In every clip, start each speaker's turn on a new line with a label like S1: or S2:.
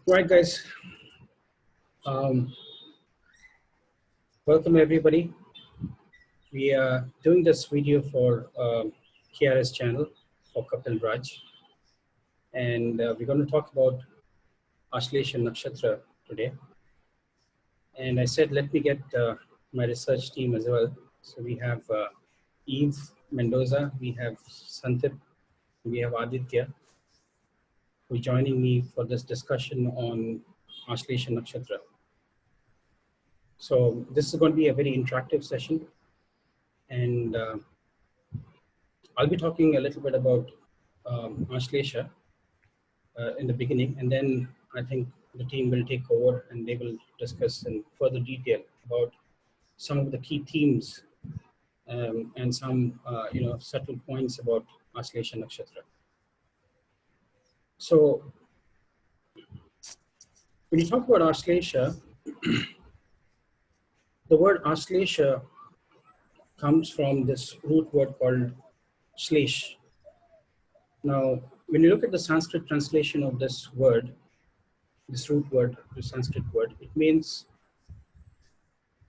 S1: Right, guys. Welcome everybody. We are doing this video for KRSchannel for Kapiel Raaj, and we're going to talk about Ashlesha Nakshatra today. And I said, let me get my research team as well. So we have Eve Mendoza, we have Santip, we have Aditya, who are joining me for this discussion on Ashlesha Nakshatra. So this is going to be a very interactive session, and I'll be talking a little bit about Ashlesha in the beginning, and then I think the team will take over and they will discuss in further detail about some of the key themes and some subtle points about Ashlesha Nakshatra. So when you talk about Ashlesha, the word Ashlesha comes from this root word called Shlesh. Now, when you look at the Sanskrit translation of this word, this root word, the Sanskrit word, it means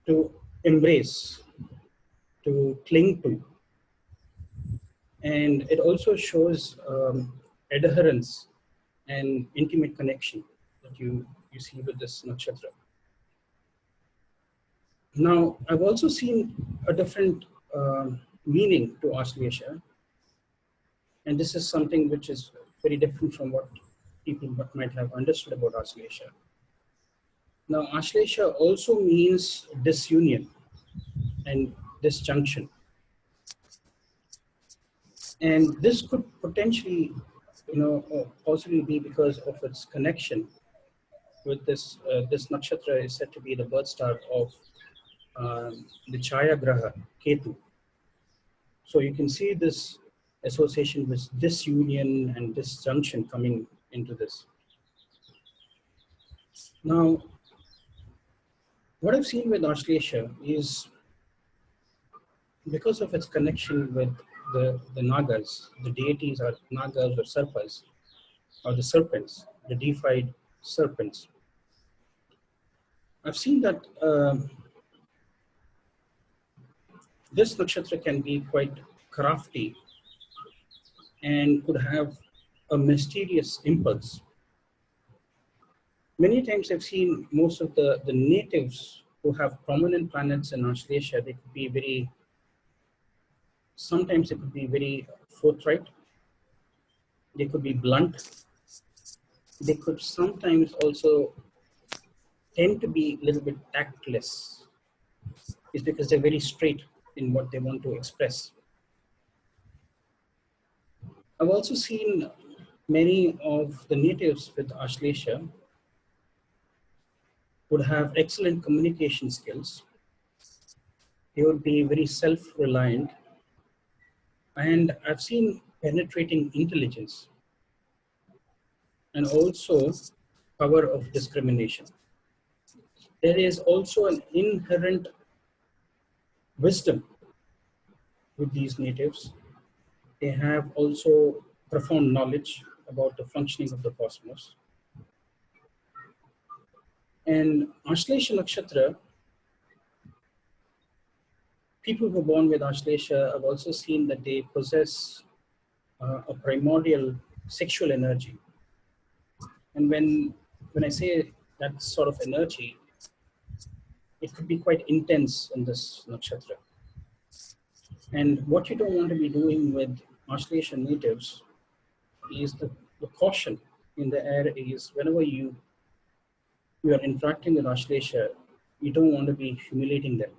S1: to embrace, to cling to. And it also shows adherence and intimate connection that you see with this nakshatra. Now, I've also seen a different meaning to Ashlesha, and this is something which is very different from what people might have understood about Ashlesha. Now, Ashlesha also means disunion and disjunction. And this could potentially, possibly be because of its connection with this. This nakshatra is said to be the birth star of the Chaya Graha, Ketu. So you can see this association with disunion and disjunction coming into this. Now, what I've seen with Ashlesha is because of its connection with the Nagas, the deities are Nagas or Sarpas, or the serpents, the deified serpents. I've seen that this nakshatra can be quite crafty and could have a mysterious impulse. Many times I've seen most of the natives who have prominent planets in Ashlesha, they could be very, sometimes it could be very forthright, they could be blunt, they could sometimes also tend to be a little bit tactless. It's because they're very straight in what they want to express. I've also seen many of the natives with Ashlesha would have excellent communication skills. They would be very self-reliant. And I've seen penetrating intelligence and also power of discrimination. There is also an inherent wisdom with these natives. They have also profound knowledge about the functioning of the cosmos. And Ashlesha Nakshatra, people who are born with Ashlesha, I've also seen that they possess a primordial sexual energy. And when I say that sort of energy, it could be quite intense in this nakshatra. And what you don't want to be doing with Ashlesha natives is the caution in the air is whenever you are interacting with Ashlesha, you don't want to be humiliating them.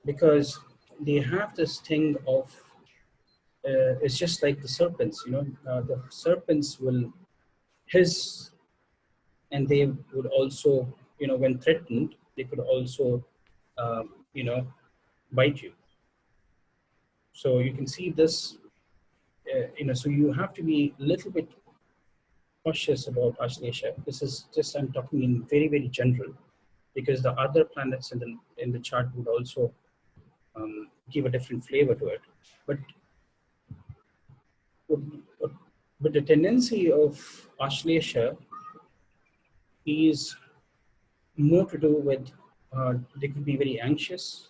S1: Because they have this thing of, it's just like the serpents, the serpents will hiss, and they would also, when threatened, they could also, bite you. So you can see this, so you have to be a little bit cautious about Ashlesha. This is just, I'm talking in very, very general, because the other planets in the chart would also give a different flavor to it. But what But the tendency of Ashlesha is more to do with they could be very anxious,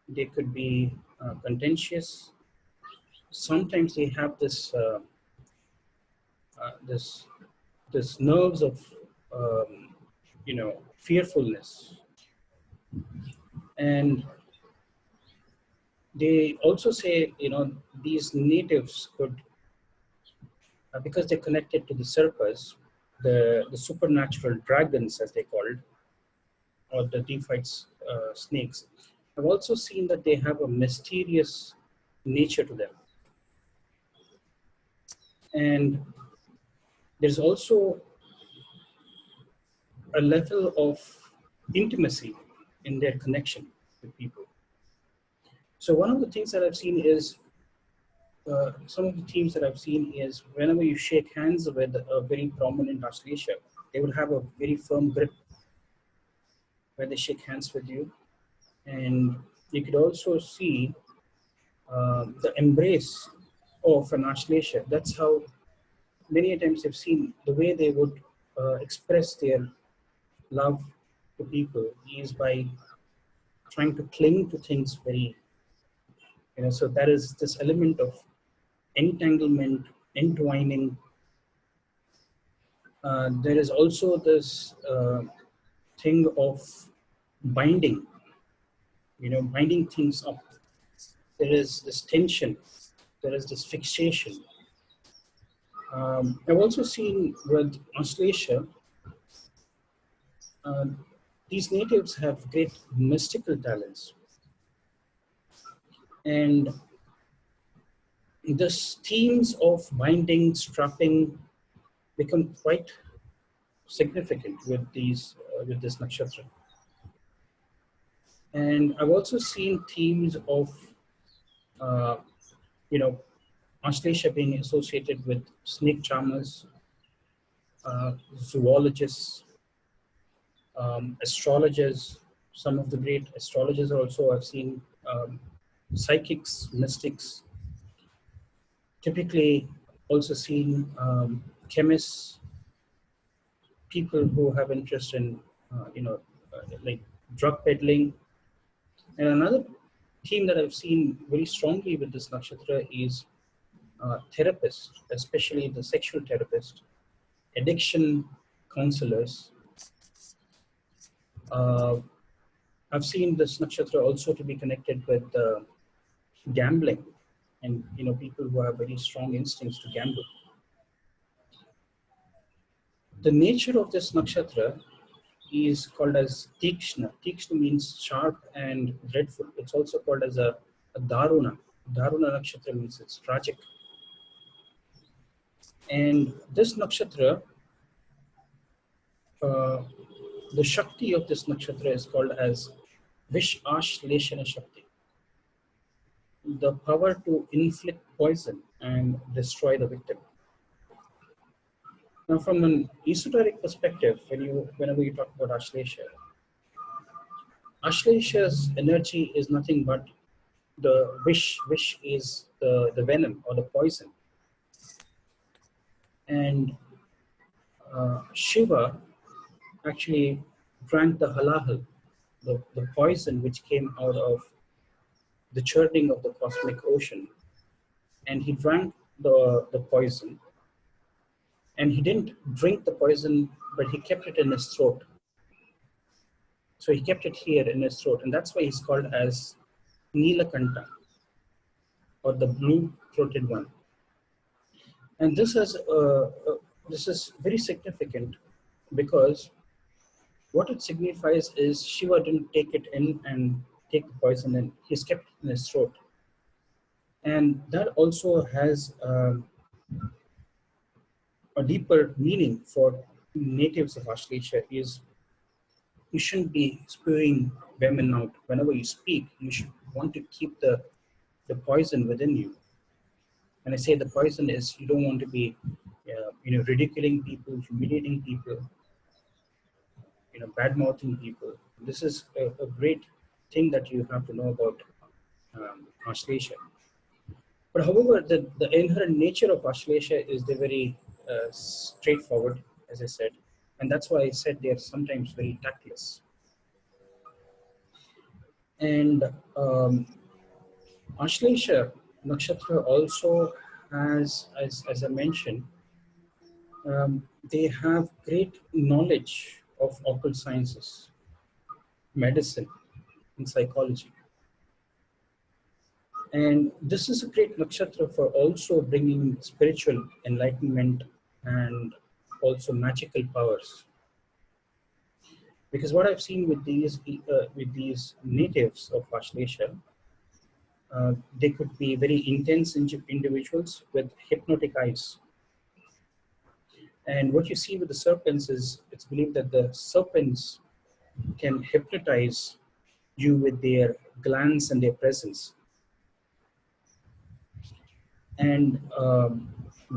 S1: they could be contentious. Sometimes they have this this nerves of fearfulness, and they also say these natives could because they're connected to the Serpas, the supernatural dragons as they called, or the deified snakes. I've also seen that they have a mysterious nature to them, and there's also a level of intimacy in their connection with people. So one of the things that I've seen is some of the themes that I've seen is whenever you shake hands with a very prominent Ashlesha, they will have a very firm grip where they shake hands with you. And you could also see the embrace of an Ashlesha. That's how many times I've seen the way they would express their love to people is by trying to cling to things very, so that is this element of entanglement, entwining. There is also this thing of binding, binding things up. There is this tension, there is this fixation. I've also seen with Ashlesha, these natives have great mystical talents. And the themes of binding, strapping become quite significant with with this nakshatra. And I've also seen themes of uh, Ashlesha being associated with snake charmers, zoologists, astrologers. Some of the great astrologers also I've seen, psychics, mystics. Typically, also seen chemists, people who have interest in, like drug peddling. And another theme that I've seen very strongly with this nakshatra is therapists, especially the sexual therapist, addiction counselors. Uh, I've seen this nakshatra also to be connected with gambling, and people who have very strong instincts to gamble. The nature of this nakshatra is called as Tikshna. Tikshna means sharp and dreadful. It's also called as a Daruna. Daruna nakshatra means it's tragic. And this nakshatra, the Shakti of this nakshatra is called as Vish Ashleshana Shakti. The power to inflict poison and destroy the victim. Now, from an esoteric perspective, whenever you talk about Ashlesha, Ashlesha's energy is nothing but the wish. Wish is the venom or the poison. And Shiva actually drank the halahal, the poison which came out of the churning of the cosmic ocean. And he drank the poison. And he didn't drink the poison, but he kept it in his throat. So he kept it here in his throat. And that's why he's called as Neelakanta, or the blue-throated one. And this is very significant because what it signifies is Shiva didn't take it in and take the poison in. He's kept it in his throat. And that also has a deeper meaning for natives of Ashlesha is you shouldn't be spewing venom out. Whenever you speak, you should want to keep the poison within you. And I say the poison is you don't want to be ridiculing people, humiliating people, bad-mouthing people. This is a great thing that you have to know about Ashlesha. But however, the inherent nature of Ashlesha is they're very straightforward, as I said. And that's why I said they're sometimes very tactless. And Ashlesha Nakshatra also has, as I mentioned, they have great knowledge of occult sciences, medicine, and psychology. And this is a great nakshatra for also bringing spiritual enlightenment and also magical powers. Because what I've seen with these natives of Ashlesha, they could be very intense individuals with hypnotic eyes. And what you see with the serpents is it's believed that the serpents can hypnotize you with their glance and their presence. And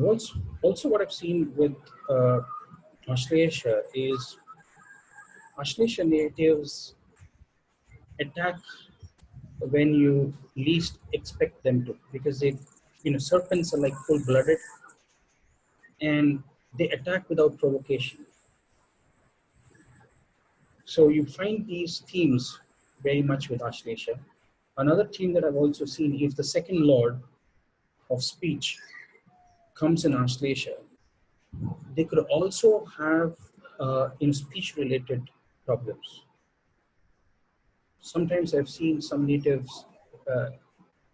S1: also what I've seen with Ashlesha is Ashlesha natives attack when you least expect them to, because they, serpents are like full-blooded and they attack without provocation. So you find these themes very much with Ashlesha. Another theme that I've also seen, if the second lord of speech comes in Ashlesha, they could also have speech-related problems. Sometimes I've seen some natives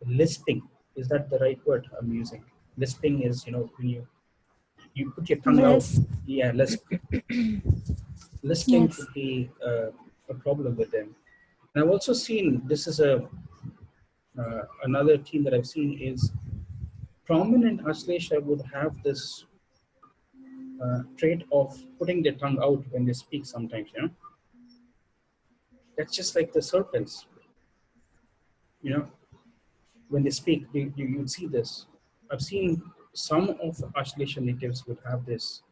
S1: lisping. Is that the right word I'm using? Lisping is, when you put your tongue out.
S2: Lisp.
S1: Yeah, lisp. Lisping
S2: Yes.
S1: could be a problem with them. And I've also seen, this is another theme that I've seen is prominent Ashlesha would have this trait of putting their tongue out when they speak sometimes, That's just like the serpents, when they speak, you'd see this. I've seen some of Ashlesha natives would have this,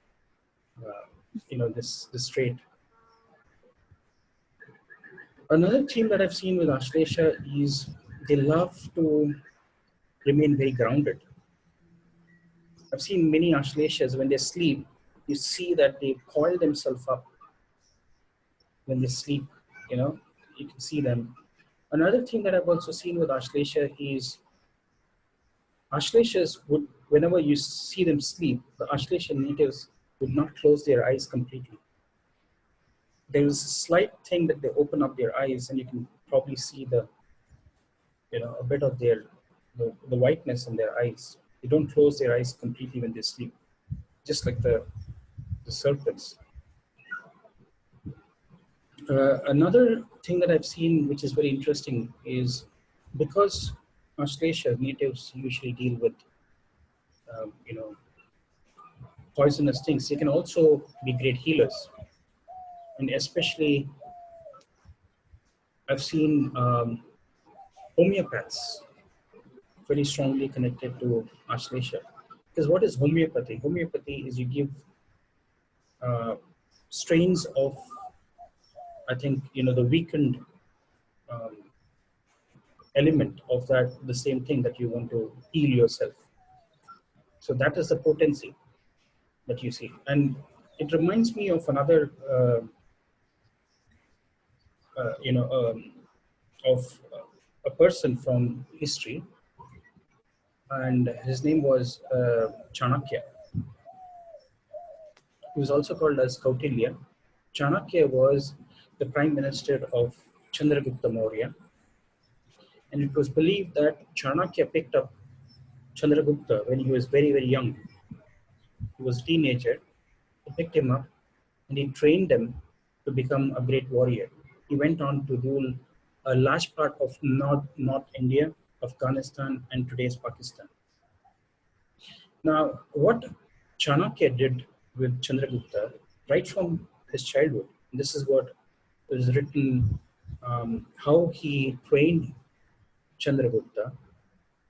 S1: this trait. Another theme that I've seen with Ashlesha is they love to remain very grounded. I've seen many Ashleshas when they sleep, you see that they coil themselves up when they sleep, you can see them. Another thing that I've also seen with Ashlesha is Ashleshas would, whenever you see them sleep, the Ashlesha natives would not close their eyes completely. There is a slight thing that they open up their eyes and you can probably see a bit of the whiteness in their eyes. They don't close their eyes completely when they sleep, just like the serpents. Another thing that I've seen, which is very interesting, is because Australasia natives usually deal with, um, you know, poisonous things, they can also be great healers. And especially, I've seen homeopaths very strongly connected to Australasia. Because what is homeopathy? Homeopathy is you give strains of, I think, the weakened um, element of that, the same thing that you want to heal yourself. So that is the potency that you see. And it reminds me of another, of a person from history, and his name was Chanakya. He was also called as Kautilya. Chanakya was the prime minister of Chandragupta Maurya, and it was believed that Chanakya picked up Chandragupta when he was very, very young. He was a teenager. He picked him up and he trained him to become a great warrior. He went on to rule a large part of North India, Afghanistan, and today's Pakistan. Now, what Chanakya did with Chandragupta right from his childhood, this is what is written, how he trained Chandragupta,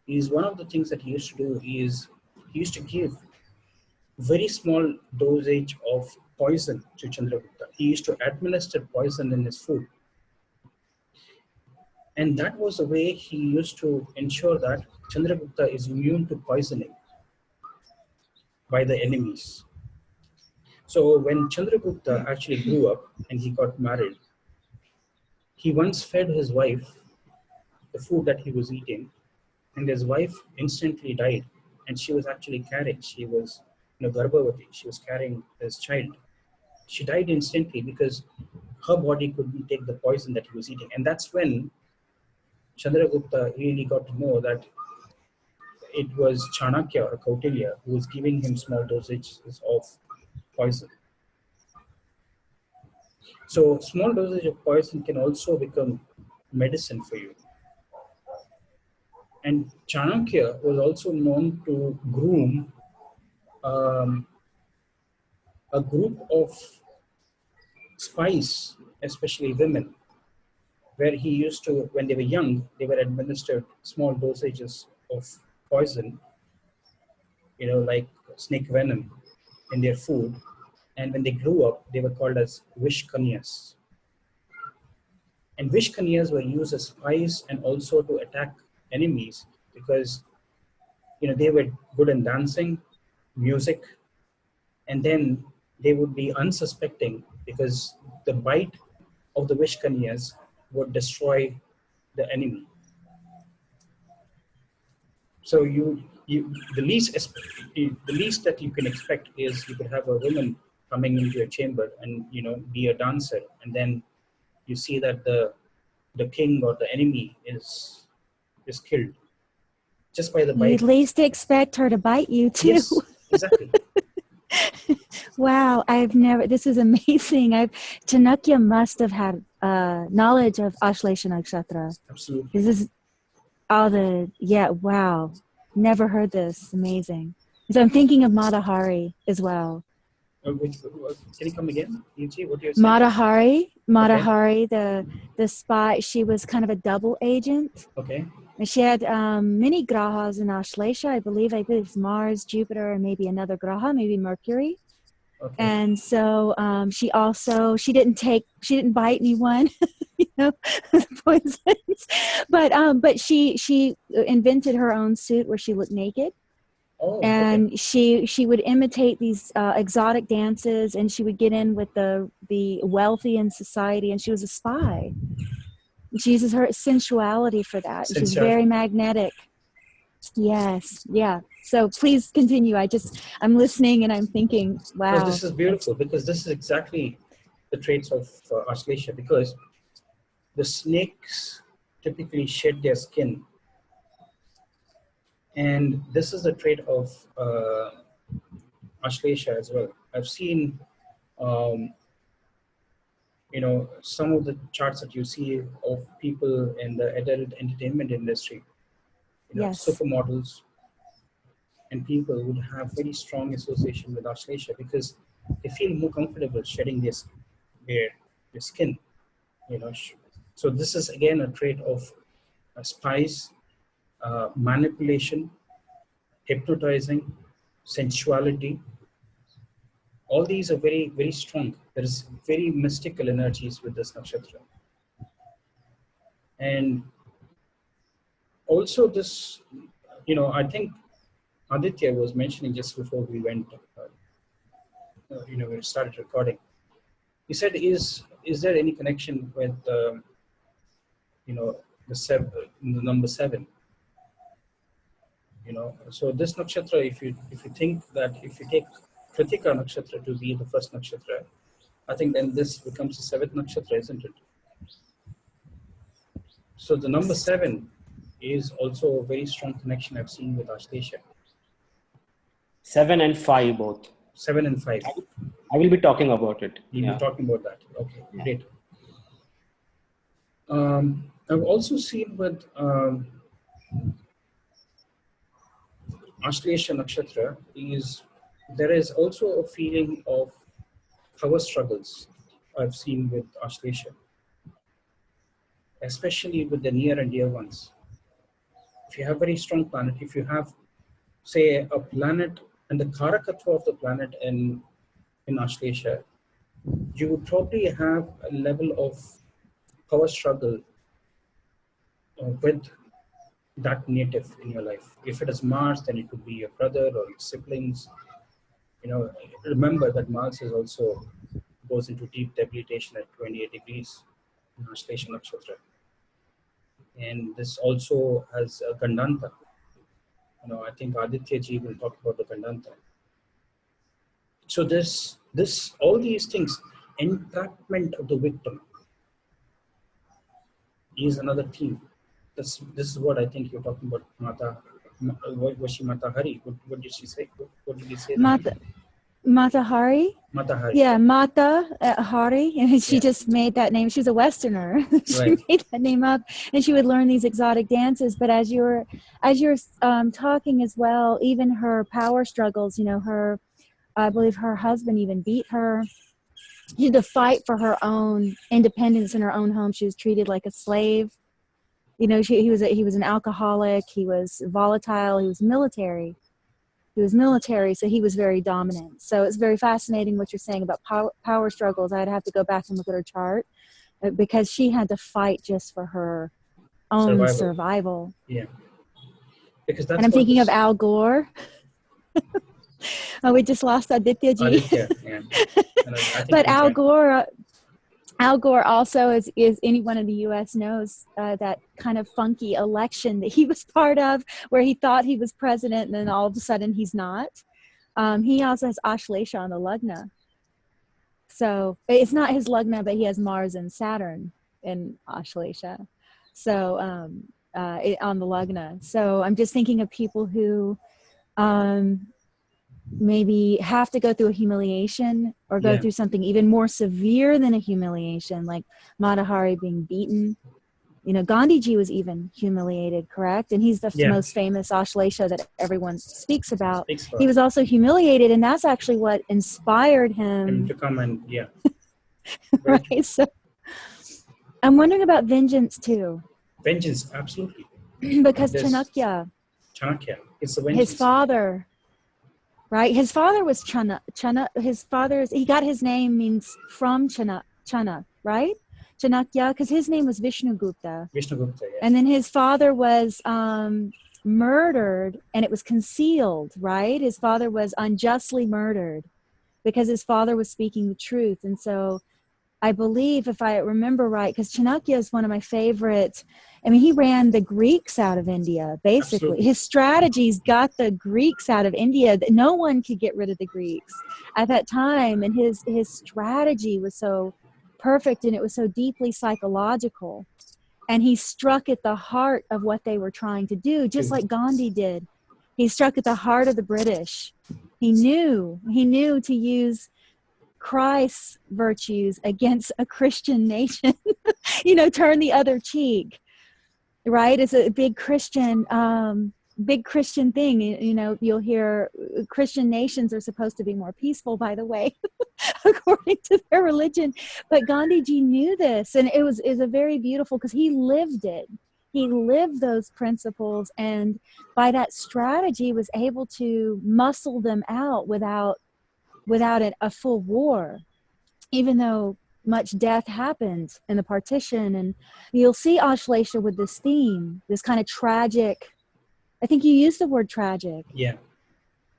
S1: is one of the things that he used to do is he used to give very small dosage of poison to Chandragupta. He used to administer poison in his food. And that was the way he used to ensure that Chandragupta is immune to poisoning by the enemies. So when Chandragupta actually grew up and he got married, he once fed his wife the food that he was eating, and his wife instantly died. And she was actually carrying, she was, Garbhavati, she was carrying his child. She died instantly because her body couldn't take the poison that he was eating. And that's when Chandragupta really got to know that it was Chanakya or Kautilya who was giving him small dosages of poison. So small dosage of poison can also become medicine for you. And Chanakya was also known to groom a group of spies, especially women, where he used to, when they were young, they were administered small dosages of poison, like snake venom in their food. And when they grew up, they were called as wish kanyas. And wish kanyas were used as spies and also to attack enemies because, they were good in dancing, music, and then they would be unsuspecting because the bite of the wish kanyas would destroy the enemy. So the least that you can expect is you could have a woman coming into your chamber and be a dancer, and then you see that the king or the enemy is killed just by the bite.
S2: You'd least expect her to bite you too.
S1: Yes, exactly.
S2: Wow, this is amazing. Chanakya must have had knowledge of Ashlesha Nakshatra.
S1: Absolutely.
S2: This is wow. Never heard this. Amazing. So I'm thinking of Madahari as well.
S1: Can you come again? What you're saying?
S2: Madahari, the spy, she was kind of a double agent.
S1: Okay.
S2: And she had many grahas in Ashlesha. I believe it's Mars, Jupiter, and maybe another graha, maybe Mercury.
S1: Okay.
S2: And so she didn't bite anyone, poisons, but she invented her own suit where she looked naked.
S1: Oh,
S2: and
S1: okay.
S2: she would imitate these exotic dances, and she would get in with the wealthy in society, and she was a spy. She uses her sensuality for that. She's very magnetic. Yes, yeah. So please continue. I'm listening and I'm thinking, wow.
S1: No, this is beautiful because this is exactly the traits of Ashlesha, because the snakes typically shed their skin. And this is a trait of Ashlesha as well. I've seen, some of the charts that you see of people in the adult entertainment industry,
S2: yes.
S1: supermodels and people would have very strong association with Ashlesha because they feel more comfortable shedding their skin, So this is again a trait of spies, manipulation, hypnotizing, sensuality. All these are very, very strong. There is very mystical energies with this nakshatra. And also this, I think Aditya was mentioning just before we went, we started recording. He said, is there any connection with, the number 7? So this nakshatra, if you think that if you take Kritika nakshatra to be the first nakshatra, I think then this becomes the 7th nakshatra, isn't it? So the number 7 is also a very strong connection I've seen with Ashlesha.
S3: 7 and 5 both.
S1: 7 and 5.
S3: I will be talking about it.
S1: You'll be talking about that. Okay, great. I've also seen with Ashlesha nakshatra there is also a feeling of power struggles I've seen with Ashlesha, especially with the near and dear ones. If you have very strong planet, if you have, say, a planet and the karakatva of the planet in Ashlesha, you would probably have a level of power struggle with that native in your life. If it is Mars, then it could be your brother or your siblings. Remember that Mars is also goes into deep debilitation at 28 degrees in Ashlesha Nakshatra. And this also has a gandanta. I think Aditya ji will talk about the gandanta. So all these things, entrapment of the victim is another theme. This is what I think you're talking about, Mata. Was she Mata Hari? What did she say? What did he say?
S2: Mata Hari?
S1: Mata Hari.
S2: Yeah, Mata Hari. And she just made that name. She's a Westerner. She made that name up, and she would learn these exotic dances. But as you're talking as well, even her power struggles, I believe her husband even beat her. She had to fight for her own independence in her own home. She was treated like a slave. He was an alcoholic. He was volatile. He was military. So he was very dominant. So it's very fascinating what you're saying about power struggles. I'd have to go back and look at her chart because she had to fight just for her own survival.
S1: Yeah. Because that's.
S2: And I'm thinking of Al Gore. We just lost Aditya ji.
S1: Aditya, yeah.
S2: But Al Gore also, is anyone in the U.S. knows, that kind of funky election that he was part of, where he thought he was president, and then all of a sudden he's not. He also has Ashlesha on the Lugna. So it's not his Lugna, but he has Mars and Saturn in Ashlesha. So on the Lugna. So I'm just thinking of people who maybe have to go through a humiliation or go through something even more severe than a humiliation, like Mata Hari being beaten. Gandhiji was even humiliated, correct? And he's the most famous Ashlesha that everyone speaks about. He was also humiliated, and that's actually what inspired him
S1: to come and
S2: right. So I'm wondering about vengeance too.
S1: Vengeance, absolutely.
S2: Because Chanakya,
S1: it's the vengeance.
S2: His father. Right, his father was Chana. He got his name means from Chana, right? Chanakya, because his name was Vishnugupta.
S1: Vishnugupta, yes.
S2: And then his father was murdered, and it was concealed, right? His father was unjustly murdered because his father was speaking the truth. And so I believe, if I remember right, because Chanakya is one of my favorite. He ran the Greeks out of India, basically.
S1: Absolutely.
S2: His strategies got the Greeks out of India. No one could get rid of the Greeks at that time. And his strategy was so perfect, and it was so deeply psychological. And he struck at the heart of what they were trying to do, just like Gandhi did. He struck at the heart of the British. He knew to use Christ's virtues against a Christian nation, turn the other cheek, right? It's a big Christian thing. You'll hear Christian nations are supposed to be more peaceful, by the way, according to their religion. But Gandhiji knew this, and it was a very beautiful, because he lived it. He lived those principles, and by that strategy was able to muscle them out without a full war, even though much death happened in the partition. And you'll see Ashlesha with this theme, this kind of tragic. I think you used the word tragic.
S1: Yeah.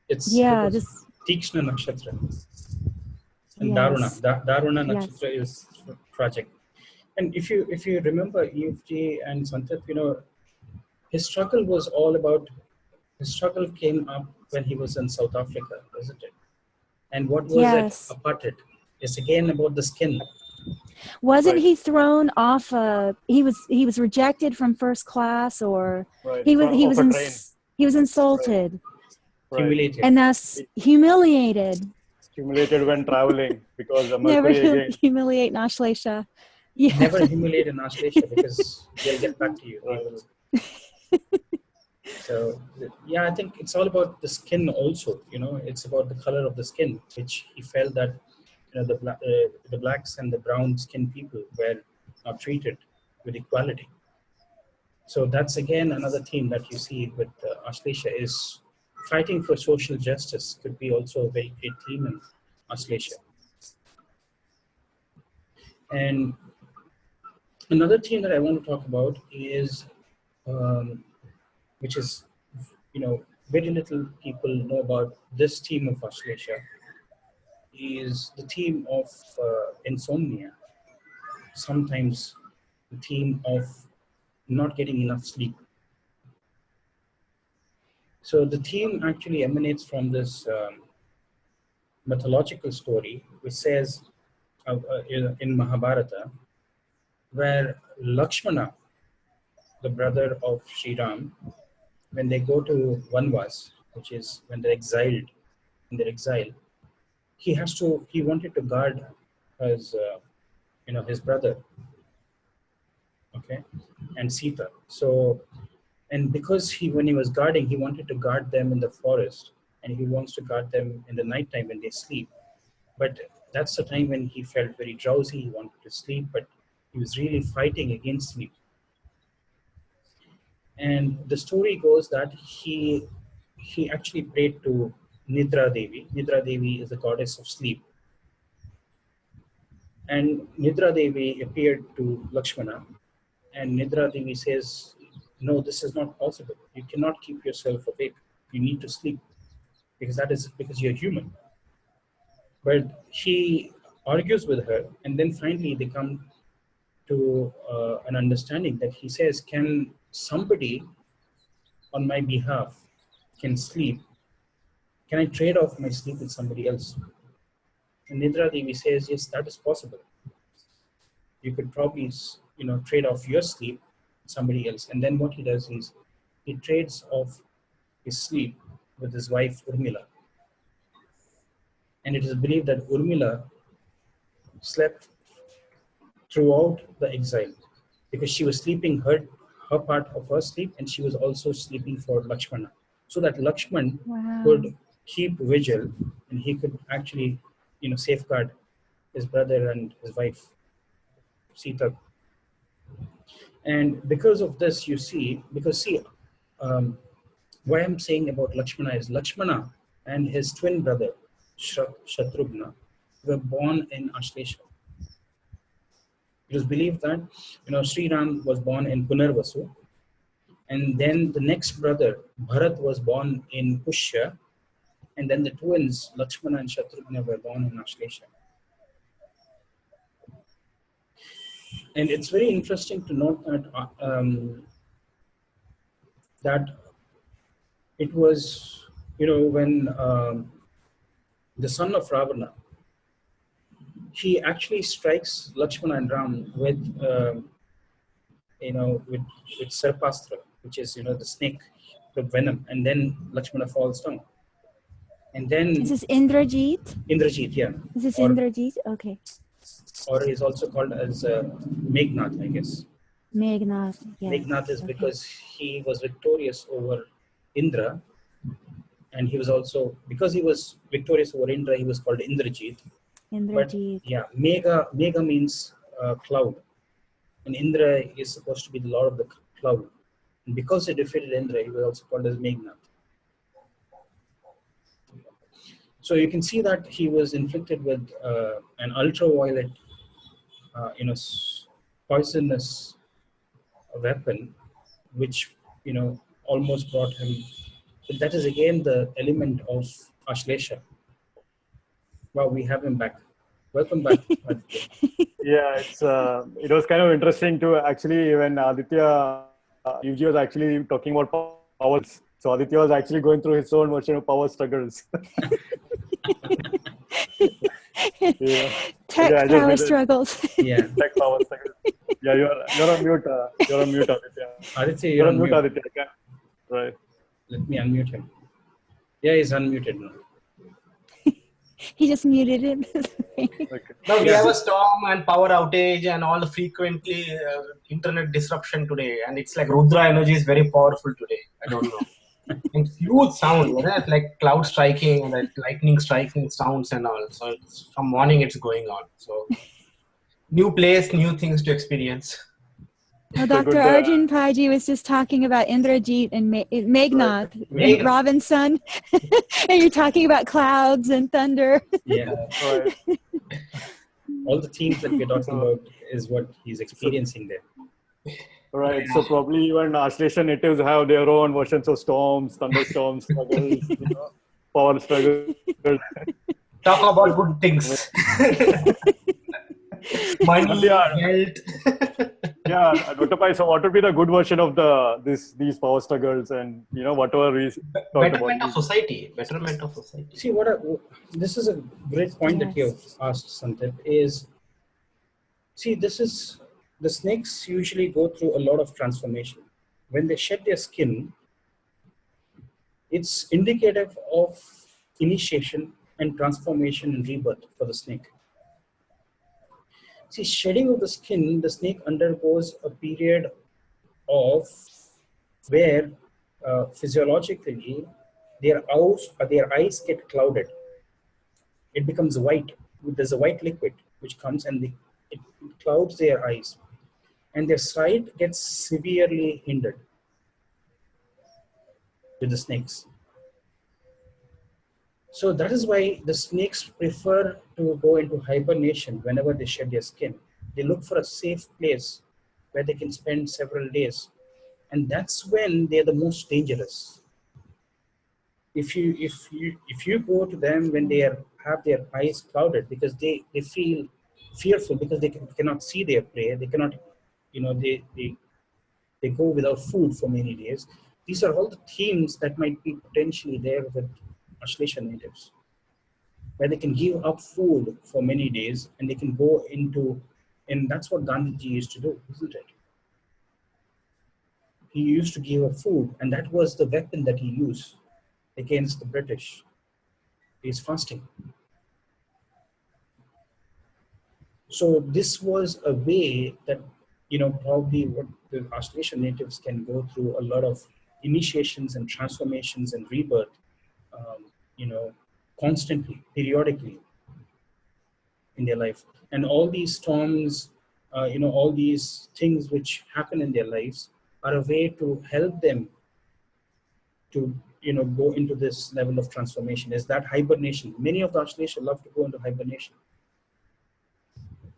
S1: It's
S2: this
S1: Tikshna Nakshatra. And
S2: yes.
S1: Daruna Nakshatra is tragic. And if you remember EFJ and Santat, his struggle was all about, his struggle came up when he was in South Africa, wasn't it? And what was it? Apartheid. It's again about the skin.
S2: Wasn't he thrown off? He was rejected from first class, or he was insulted,
S1: humiliated,
S2: and thus humiliated.
S4: Humiliated when traveling because of
S2: Never
S4: Mercury
S2: humiliate Ashlesha. Yeah.
S1: Never humiliate an Ashlesha, because they'll get back to you. So I think it's all about the skin also. It's about the color of the skin, which he felt that the blacks and the brown skinned people were not treated with equality. So that's again another theme that you see with Ashlesha, is fighting for social justice. Could be also a very great theme in Ashlesha. And another theme that I want to talk about is which is, very little people know about this theme of Ashlesha, is the theme of insomnia. Sometimes the theme of not getting enough sleep. So the theme actually emanates from this mythological story, which says in Mahabharata, where Lakshmana, the brother of Sri Ram, when they go to Vanvas, which is when they're exiled, in their exile, he wanted to guard his, his brother, okay, and Sita. So, and because when he was guarding, he wanted to guard them in the forest, and he wants to guard them in the nighttime when they sleep. But that's the time when he felt very drowsy, he wanted to sleep, but he was really fighting against sleep. And the story goes that he actually prayed to Nidra Devi. Nidra Devi is the goddess of sleep. And Nidra Devi appeared to Lakshmana, and Nidra Devi says, no, this is not possible. You cannot keep yourself awake. You need to sleep, because you're human. But he argues with her, and then finally they come to an understanding that he says, can somebody on my behalf can sleep? Can I trade off my sleep with somebody else? And Nidra Devi says, yes, that is possible. You could probably, trade off your sleep with somebody else. And then what he does is he trades off his sleep with his wife Urmila. And it is believed that Urmila slept throughout the exile, because she was sleeping her part of her sleep, and she was also sleeping for Lakshmana, so that Lakshman could keep vigil, and he could actually, safeguard his brother and his wife, Sita. And because of this, why I'm saying about Lakshmana is Lakshmana and his twin brother, Shatrughna, were born in Ashlesha. It was believed that, Sri Ram was born in Punarvasu, and then the next brother, Bharat, was born in Pushya, and then the twins, Lakshmana and Shatrughna, were born in Ashlesha. And it's very interesting to note that that it was, when the son of Ravana, he actually strikes Lakshmana and Ram with, with Sarpastra, which is, the snake, the venom, and then Lakshmana falls down. And then...
S2: Is this Indrajit?
S1: Indrajit, yeah.
S2: Is this Indrajit? Okay.
S1: Or he's also called as Meghnad, I guess.
S2: Meghnad, yes.
S1: Meghnad is because he was victorious over Indra, and he was also, because he was victorious over Indra, he was called Indrajit.
S2: Indrajit.
S1: But, yeah, Megha means cloud, and Indra is supposed to be the lord of the cloud. And because he defeated Indra, he was also called as Meghnad. So you can see that he was inflicted with an ultraviolet, poisonous weapon, which, almost brought him. But that is again the element of Ashlesha. Wow, we have him back. Welcome back.
S4: Yeah, it was kind of interesting to actually, when Aditya, Yuji was actually talking about powers. So Aditya was actually going through his own version of power struggles. Yeah.
S2: Tech power struggles.
S1: Yeah.
S4: Tech power struggles. Yeah, you're on mute. You're on mute, Aditya.
S1: Aditya, you're on mute.
S4: Aditya. Okay. Right.
S1: Let me unmute him. Yeah, he's unmuted now.
S2: He just muted him.
S5: Okay. Now we have a storm and power outage and all the frequently internet disruption today, and it's like Rudra energy is very powerful today. I don't know. And huge sound, it's like cloud striking and like lightning striking sounds and all. So from morning it's going on. So new place, new things to experience.
S2: Well, Dr. Arjun Paji was just talking about Indrajit and Meghnad, Robin's son, and you're talking about clouds and thunder.
S1: Yeah, right. All the themes that we're talking about is what he's experiencing there.
S4: Right.
S5: Yeah.
S4: So probably even Ashlesha natives have their own versions of storms, thunderstorms, struggles, power struggles.
S5: Talk about good things.
S4: But
S5: Money,
S4: yeah,
S5: wealth.
S4: yeah. Dr. Pai, so what would be the good version of these power struggles and whatever we talked about?
S5: Betterment of society. Betterment of society.
S1: See, this is a great point that you have asked, Santip, is, see, the snakes usually go through a lot of transformation. When they shed their skin, it's indicative of initiation and transformation and rebirth for the snake. See, shedding of the skin, the snake undergoes a period of where physiologically their eyes get clouded. It becomes white. There's a white liquid which comes and it clouds their eyes, and their sight gets severely hindered with the snakes. So that is why the snakes prefer to go into hibernation whenever they shed their skin. They look for a safe place where they can spend several days. And that's when they're the most dangerous. If you go to them when they have their eyes clouded, because they feel fearful because they cannot see their prey, they cannot, they go without food for many days. These are all the themes that might be potentially there with Ashlesha natives, where they can give up food for many days and they can go into, and that's what Gandhiji used to do, isn't it? He used to give up food, and that was the weapon that he used against the British. He's fasting. So this was a way that, probably what the Ashlesha natives can go through a lot of initiations and transformations and rebirth, constantly, periodically in their life. And all these storms, all these things which happen in their lives are a way to help them to, go into this level of transformation. Is that hibernation? Many of the Ashlesha love to go into hibernation.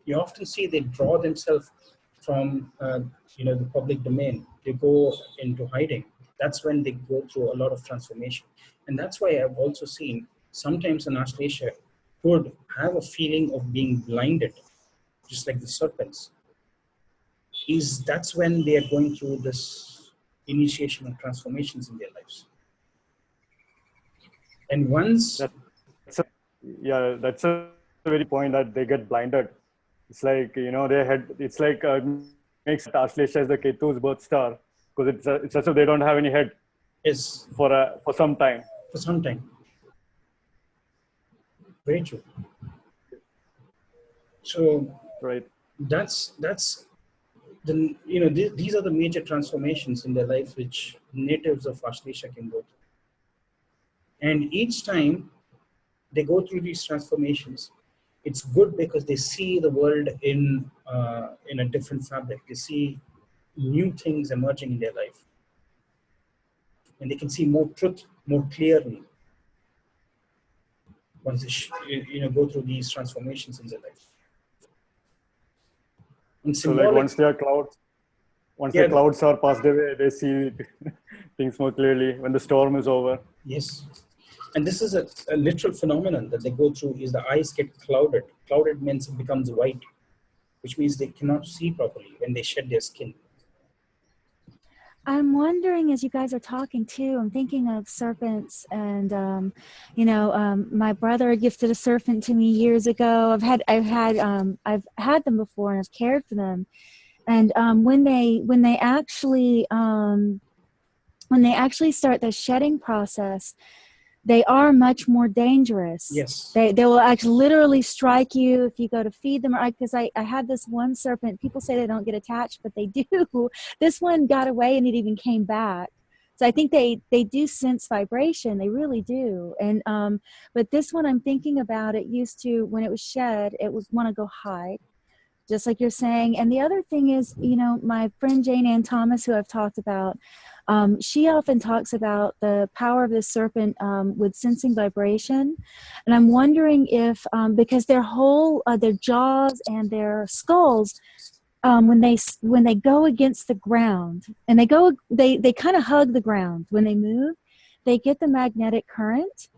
S1: You often see they draw themselves from, the public domain. They go into hiding. That's when they go through a lot of transformation. And that's why I've also seen sometimes an Ashlesha could have a feeling of being blinded, just like the serpents. That's when they are going through this initiation of transformations in their lives. And once...
S4: That's a very point that they get blinded. It's like, it's like makes Ashlesha as the Ketu's birth star, because it's as if they don't have any head.
S1: Yes.
S4: For some time.
S1: For some time. Very true. So
S4: right.
S1: That's the, these are the major transformations in their life which natives of Ashlesha can go through. And each time they go through these transformations, it's good because they see the world in a different fabric. They see new things emerging in their life, and they can see more truth more clearly once they go through these transformations in their life. And
S4: so like once the clouds are passed away, they see things more clearly when the storm is over.
S1: Yes. And this is a literal phenomenon that they go through, is the eyes get clouded. Clouded means it becomes white, which means they cannot see properly when they shed their skin.
S2: I'm wondering, as you guys are talking too, I'm thinking of serpents, and my brother gifted a serpent to me years ago. I've had them before, and I've cared for them. And when they actually start the shedding process, they are much more dangerous.
S1: Yes.
S2: They will actually literally strike you if you go to feed them. Because I had this one serpent. People say they don't get attached, but they do. This one got away and it even came back. So I think they do sense vibration. They really do. And but this one, I'm thinking about, it used to, when it was shed, it would want to go hide, just like you're saying. And the other thing is, my friend Jane Ann Thomas, who I've talked about, she often talks about the power of the serpent with sensing vibration. And I'm wondering if, because their jaws and their skulls when they go against the ground, and they kind of hug the ground when they move, they get the magnetic current,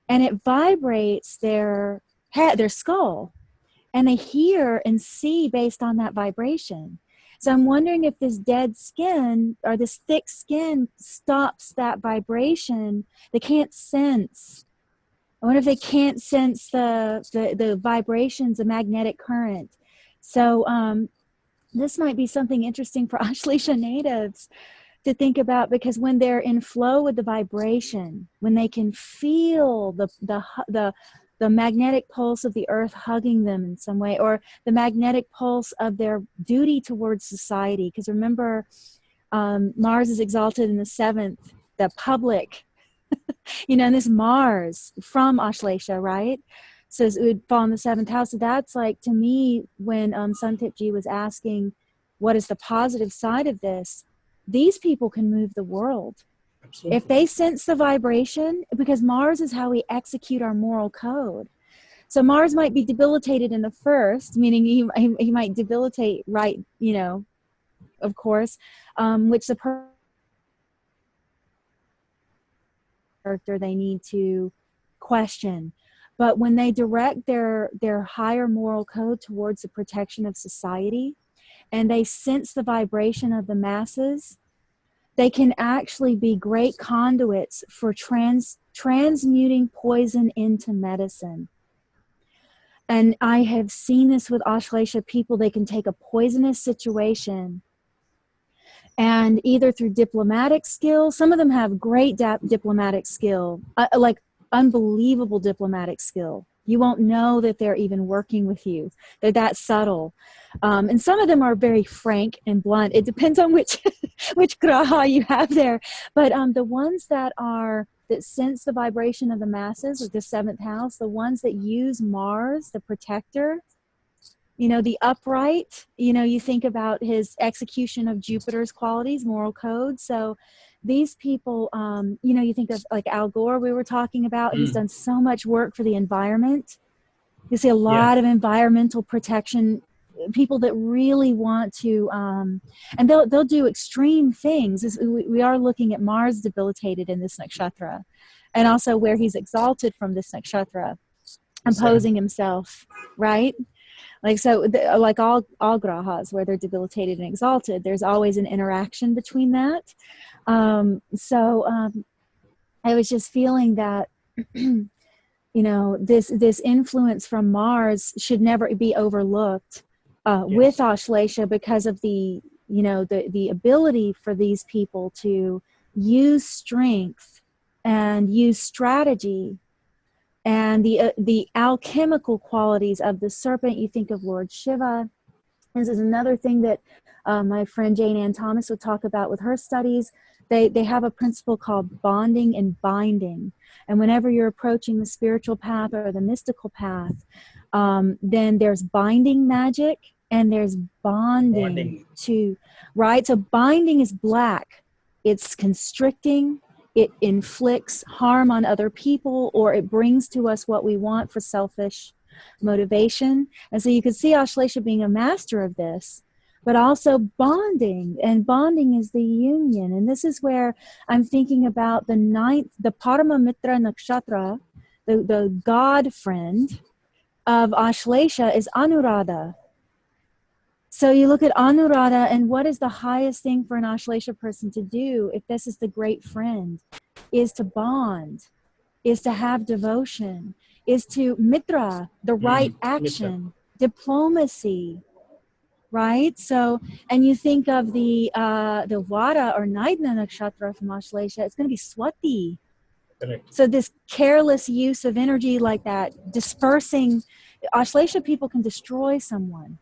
S2: and it vibrates their head, their skull, and they hear and see based on that vibration. So I'm wondering if this dead skin or this thick skin stops that vibration. They can't sense. I wonder if they can't sense the vibrations, the magnetic current. So this might be something interesting for Ashlesha natives to think about, because when they're in flow with the vibration, when they can feel the magnetic pulse of the earth hugging them in some way, or the magnetic pulse of their duty towards society. Because remember, Mars is exalted in the 7th, the public, and this Mars from Ashlesha, right? So it would fall in the 7th house. So that's like, to me, when Santipji was asking, what is the positive side of this? These people can move the world. Absolutely. If they sense the vibration, because Mars is how we execute our moral code. So Mars might be debilitated in the 1st, meaning he might debilitate, right, of course, which the character they need to question. But when they direct their higher moral code towards the protection of society, and they sense the vibration of the masses, they can actually be great conduits for transmuting poison into medicine. And I have seen this with Ashlesha people. They can take a poisonous situation, and either through diplomatic skill, some of them have great diplomatic skill, like unbelievable diplomatic skill. You won't know that they're even working with you. They're that subtle. And some of them are very frank and blunt. It depends on which graha you have there. But the ones that sense the vibration of the masses, like the 7th house, the ones that use Mars, the protector, the upright, you think about his execution of Jupiter's qualities, moral code. So these people, you think of like Al Gore we were talking about. He's done so much work for the environment. You see a lot of environmental protection, people that really want to, and they'll do extreme things. We are looking at Mars debilitated in this nakshatra, and also where he's exalted from this nakshatra, imposing himself, right? Like, so, like all grahas, where they're debilitated and exalted, there's always an interaction between that. I was just feeling that, this influence from Mars should never be overlooked with Ashlesha, because of the ability for these people to use strength and use strategy, and the alchemical qualities of the serpent. You think of Lord Shiva. This is another thing that my friend Jane Ann Thomas would talk about with her studies. They have a principle called bonding and binding. And whenever you're approaching the spiritual path or the mystical path, then there's binding magic and there's bonding too, right? So binding is black. It's constricting. It inflicts harm on other people, or it brings to us what we want for selfish motivation. And so you can see Ashlesha being a master of this, but also bonding. And bonding is the union. And this is where I'm thinking about the 9th, the Paramamitra Nakshatra, the God friend of Ashlesha is Anuradha. So you look at Anuradha, and what is the highest thing for an Ashlesha person to do, if this is the great friend, is to bond, is to have devotion, is to mitra, the right action, diplomacy, right? So, and you think of the Vara or Naidna Nakshatra from Ashlesha, it's going to be Swati. Correct. So this careless use of energy like that, dispersing, Ashlesha people can destroy someone.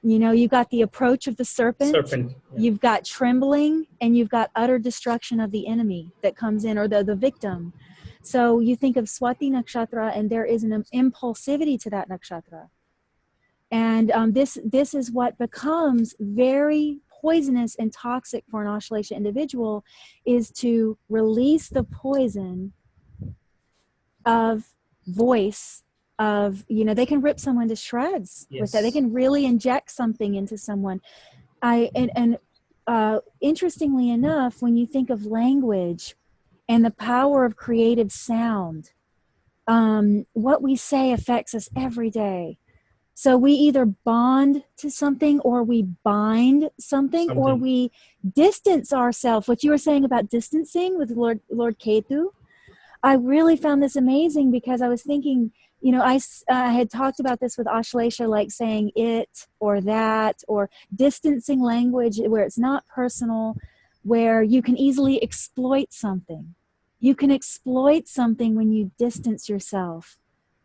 S2: You've got the approach of the serpent. You've got trembling, and you've got utter destruction of the enemy that comes in, or the victim. So you think of Swati Nakshatra, and there is an impulsivity to that nakshatra. And this is what becomes very poisonous and toxic for an Ashlesha individual, is to release the poison of voice of, you know, they can rip someone to shreds with that. They can really inject something into someone. Interestingly enough, when you think of language and the power of creative sound, what we say affects us every day. So we either bond to something, or we bind something, or we distance ourselves. What you were saying about distancing with Lord Ketu, I really found this amazing, because I was thinking, you know, I had talked about this with Ashlesha, like saying it or that, or distancing language where it's not personal, where you can easily exploit something. You can exploit something when you distance yourself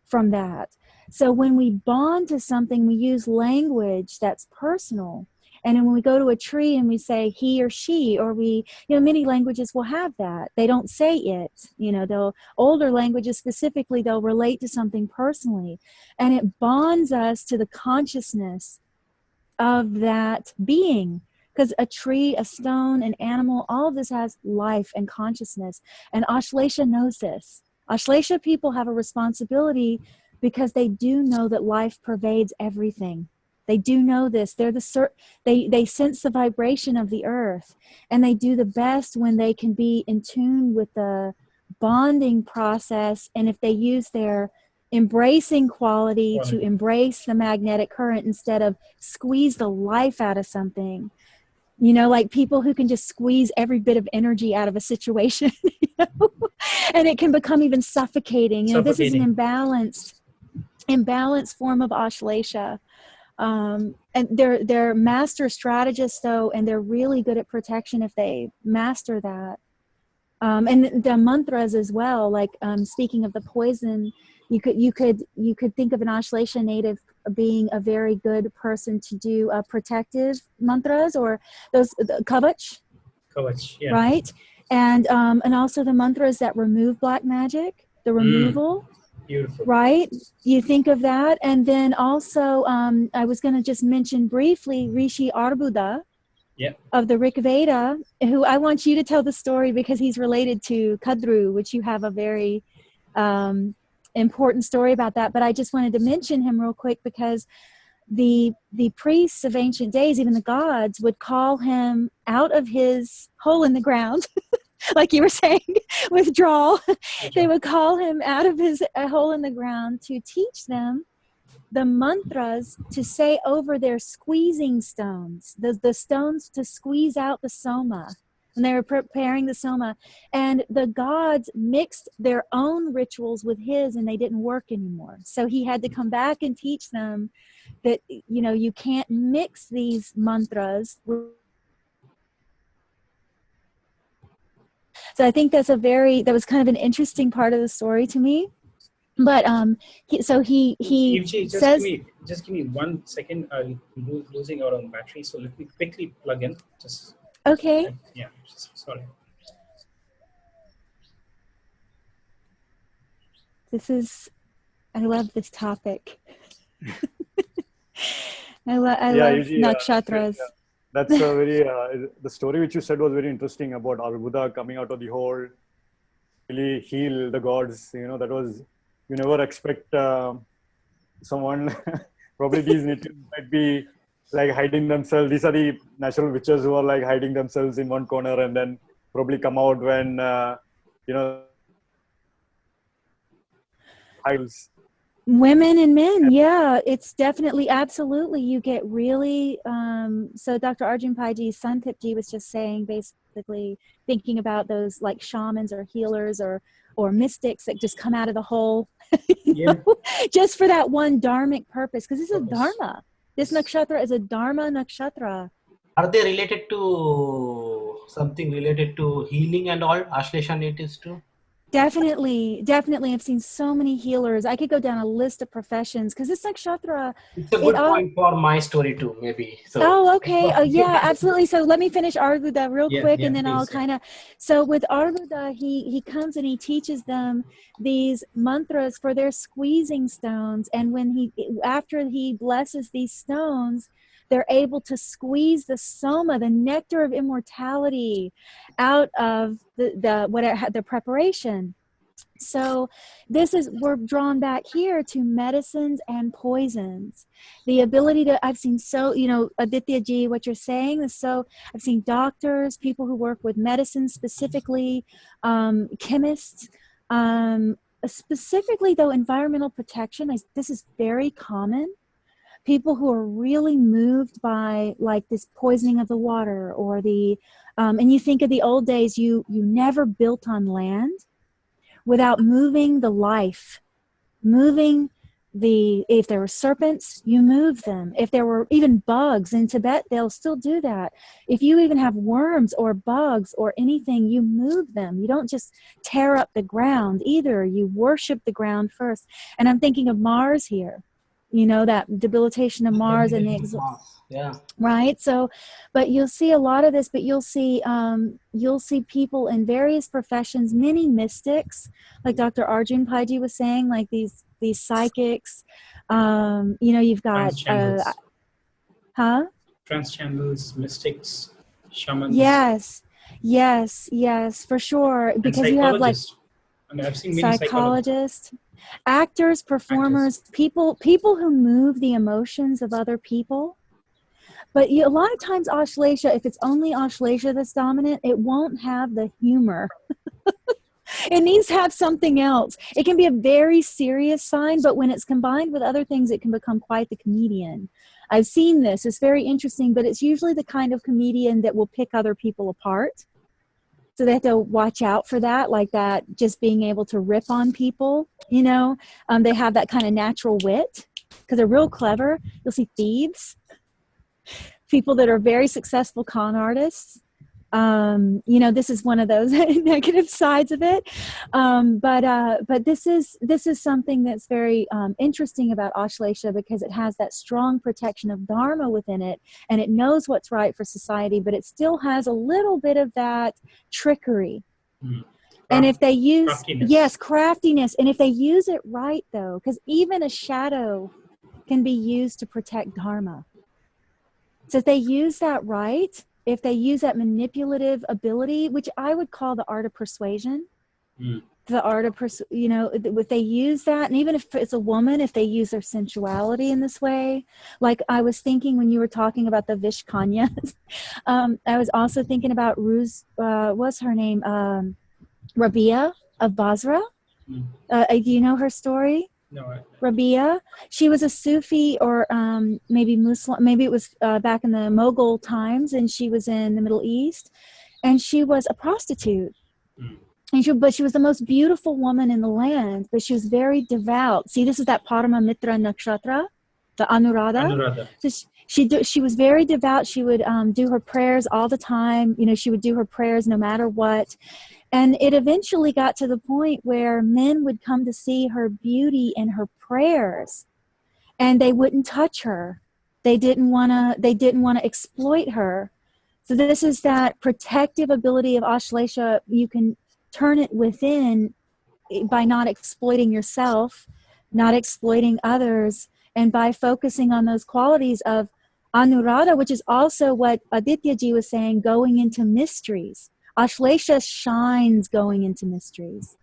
S2: from that. So when we bond to something, we use language that's personal. And then when we go to a tree and we say he or she, or we, you know, many languages will have that. They don't say it, you know, older languages specifically, they'll relate to something personally. And it bonds us to the consciousness of that being. Because a tree, a stone, an animal, all of this has life and consciousness. And Ashlesha knows this. Ashlesha people have a responsibility, because they do know that life pervades everything. They do know this. They sense the vibration of the earth, and they do the best when they can be in tune with the bonding process. And if they use their embracing quality to embrace the magnetic current instead of squeeze the life out of something, you know, like people who can just squeeze every bit of energy out of a situation, you know? And it can become even suffocating. You know, this is an imbalanced form of Ashlesha. And they're master strategists though, and they're really good at protection if they master that. And the mantras as well, like speaking of the poison, you could think of an Ashlesha native being a very good person to do protective mantras, or those kavach,
S1: yeah.
S2: Right? And also the mantras that remove black magic, the removal.
S1: Beautiful.
S2: Right? You think of that. And then also, I was going to just mention briefly Rishi Arbuda of the Rig Veda, who I want you to tell the story, because he's related to Kadru, which you have a very important story about that. But I just wanted to mention him real quick, because the priests of ancient days, even the gods, would call him out of his hole in the ground. Like you were saying, withdrawal. They would call him out of his hole in the ground to teach them the mantras to say over their squeezing stones, the stones to squeeze out the soma. And they were preparing the soma. And the gods mixed their own rituals with his, and they didn't work anymore. So he had to come back and teach them that, you know, you can't mix these mantras. So I think that was kind of an interesting part of the story to me. But he says,
S1: just give me 1 second. I'll be losing out on battery, so let me quickly plug in.
S2: Okay.
S1: Sorry.
S2: I love this topic. I love nakshatras.
S4: That's a very, the story which you said was very interesting about Arbuda coming out of the hole, really heal the gods. You know, that was, you never expect someone, probably these natives might be like hiding themselves. These are the natural witches who are like hiding themselves in one corner and then probably come out when, you know, hides.
S2: Women and men, yeah, it's definitely, absolutely. You get really, so Dr. Arjun Paiji Santipji was just saying, basically thinking about those like shamans or healers or mystics that just come out of the hole, just for that one dharmic purpose, because this is a dharma. This nakshatra is a dharma nakshatra.
S5: Are they related to something related to healing and all, Ashlesha natives too?
S2: Definitely. I've seen so many healers. I could go down a list of professions, because this nakshatra.
S5: It's a good point for my story too, maybe. So.
S2: Oh, okay. Oh, yeah, absolutely. So let me finish Arbuda real quick, and then I'll kind of. So with Arbuda, he comes and he teaches them these mantras for their squeezing stones, and after he blesses these stones, they're able to squeeze the soma, the nectar of immortality, out of the preparation So we're drawn back here to medicines and poisons. The ability to, I've seen Aditya Ji, what you're saying is so, I've seen doctors, people who work with medicine specifically, chemists, specifically though, environmental protection. This is very common. People who are really moved by like this poisoning of the water or and you think of the old days, you never built on land without moving the life, if there were serpents, you move them. If there were even bugs in Tibet, they'll still do that. If you even have worms or bugs or anything, you move them. You don't just tear up the ground either. You worship the ground first. And I'm thinking of Mars here, that debilitation of Mars and right. So, but you'll see a lot of this, but you'll see people in various professions, many mystics, like Dr. Arjun Paiji was saying, like these psychics, you've got,
S1: Trans-channels, mystics, shamans.
S2: Yes, for sure. Because you have like,
S1: I've seen many
S2: psychologists, actors, performers, people who move the emotions of other people. But a lot of times Ashlesha, if it's only Ashlesha that's dominant, it won't have the humor. It needs to have something else. It can be a very serious sign, but when it's combined with other things, it can become quite the comedian. I've seen this. It's very interesting, but it's usually the kind of comedian that will pick other people apart. So they have to watch out for that, like that, just being able to rip on people, they have that kind of natural wit because they're real clever. You'll see thieves, people that are very successful con artists. This is one of those negative sides of it. But this is something that's very interesting about Ashlesha because it has that strong protection of Dharma within it, and it knows what's right for society, but it still has a little bit of that trickery. And if they use, craftiness. And if they use it right though, because even a shadow can be used to protect Dharma. So if they use that right, if they use that manipulative ability, which I would call the art of persuasion, the art of, if they use that, and even if it's a woman, if they use their sensuality in this way, like I was thinking when you were talking about the Vishkanyas, I was also thinking about what's her name? Rabia of Basra. Do you know her story?
S1: No.
S2: Rabia, she was a Sufi or maybe Muslim, maybe it was back in the Mughal times, and she was in the Middle East, and she was a prostitute. But she was the most beautiful woman in the land, but she was very devout. See, this is that Parama Mitra Nakshatra, the Anuradha. So she was very devout. She would do her prayers all the time. She would do her prayers no matter what. And it eventually got to the point where men would come to see her beauty and her prayers, and they wouldn't touch her. They didn't want to exploit her. So this is that protective ability of Ashlesha. You can turn it within by not exploiting yourself, not exploiting others, and by focusing on those qualities of Anuradha, which is also what Aditya Ji was saying, going into mysteries. Ashlesha shines going into mysteries.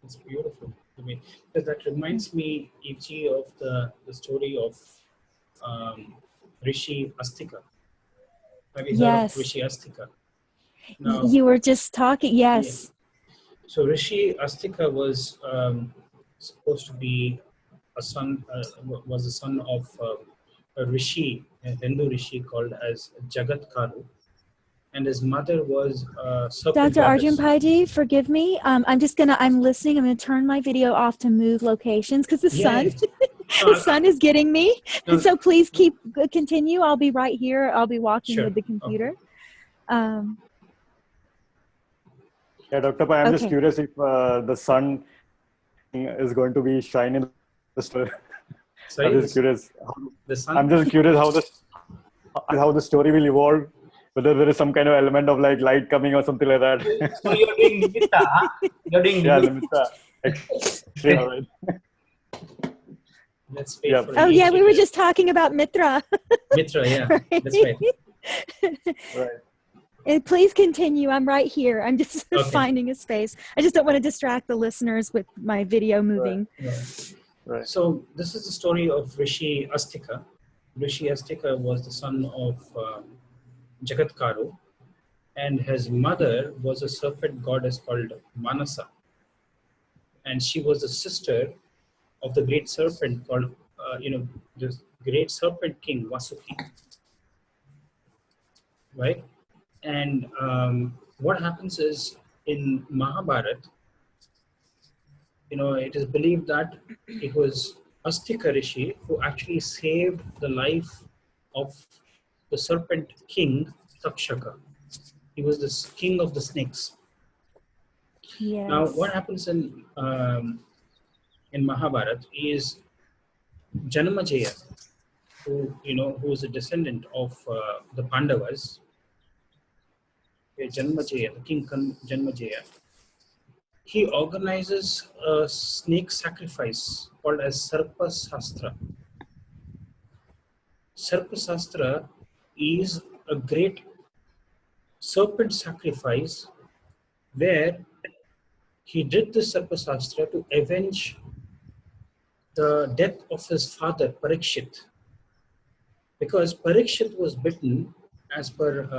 S1: It's beautiful to me. Because that reminds me, Evji, of the story of Rishi Astika. Have you heard of Rishi Astika? Now,
S2: you were just talking, yes.
S1: Yeah. So Rishi Astika was supposed to be was the son of a rishi, a Hindu rishi called as Jagat Karu. And his mother was
S2: Dr. Arjun Paiji, forgive me. I'm listening. I'm going to turn my video off to move locations because the sun is getting me. And so please continue. I'll be right here. I'll be walking with the computer.
S4: Okay. Dr. Pai, I'm just curious if the sun is going to be shining the story.
S1: Sorry,
S4: I'm just curious.
S1: The sun?
S4: I'm just curious how the story will evolve. Whether there is some kind of element of like light coming or something like that.
S5: So you're doing Nimitta, huh? You're doing
S4: Nimitta. Yeah, right.
S1: Let's wait for
S2: we were just talking about Mitra.
S1: Mitra, yeah.
S2: Right.
S1: That's right.
S4: Right.
S2: Please continue. I'm right here. I'm just
S1: Okay.
S2: finding a space. I just don't want to distract the listeners with my video moving.
S4: Right.
S1: So this is the story of Rishi Astika. Rishi Astika was the son of Jagatkaru, and his mother was a serpent goddess called Manasa. And she was the sister of the great serpent called, the great serpent king Vasuki. Right? And what happens is in Mahabharata, it is believed that it was Astika Rishi who actually saved the life of the serpent king Takshaka. He was the king of the snakes.
S2: Yes.
S1: Now, what happens in Mahabharata is Janamajaya, who is a descendant of the Pandavas. Janamajaya, the king Janamajaya, he organizes a snake sacrifice called as Sarpa Sastra. Sarpa Sastra is a great serpent sacrifice where he did the Sarpa Sastra to avenge the death of his father Parikshit, because Parikshit was bitten as per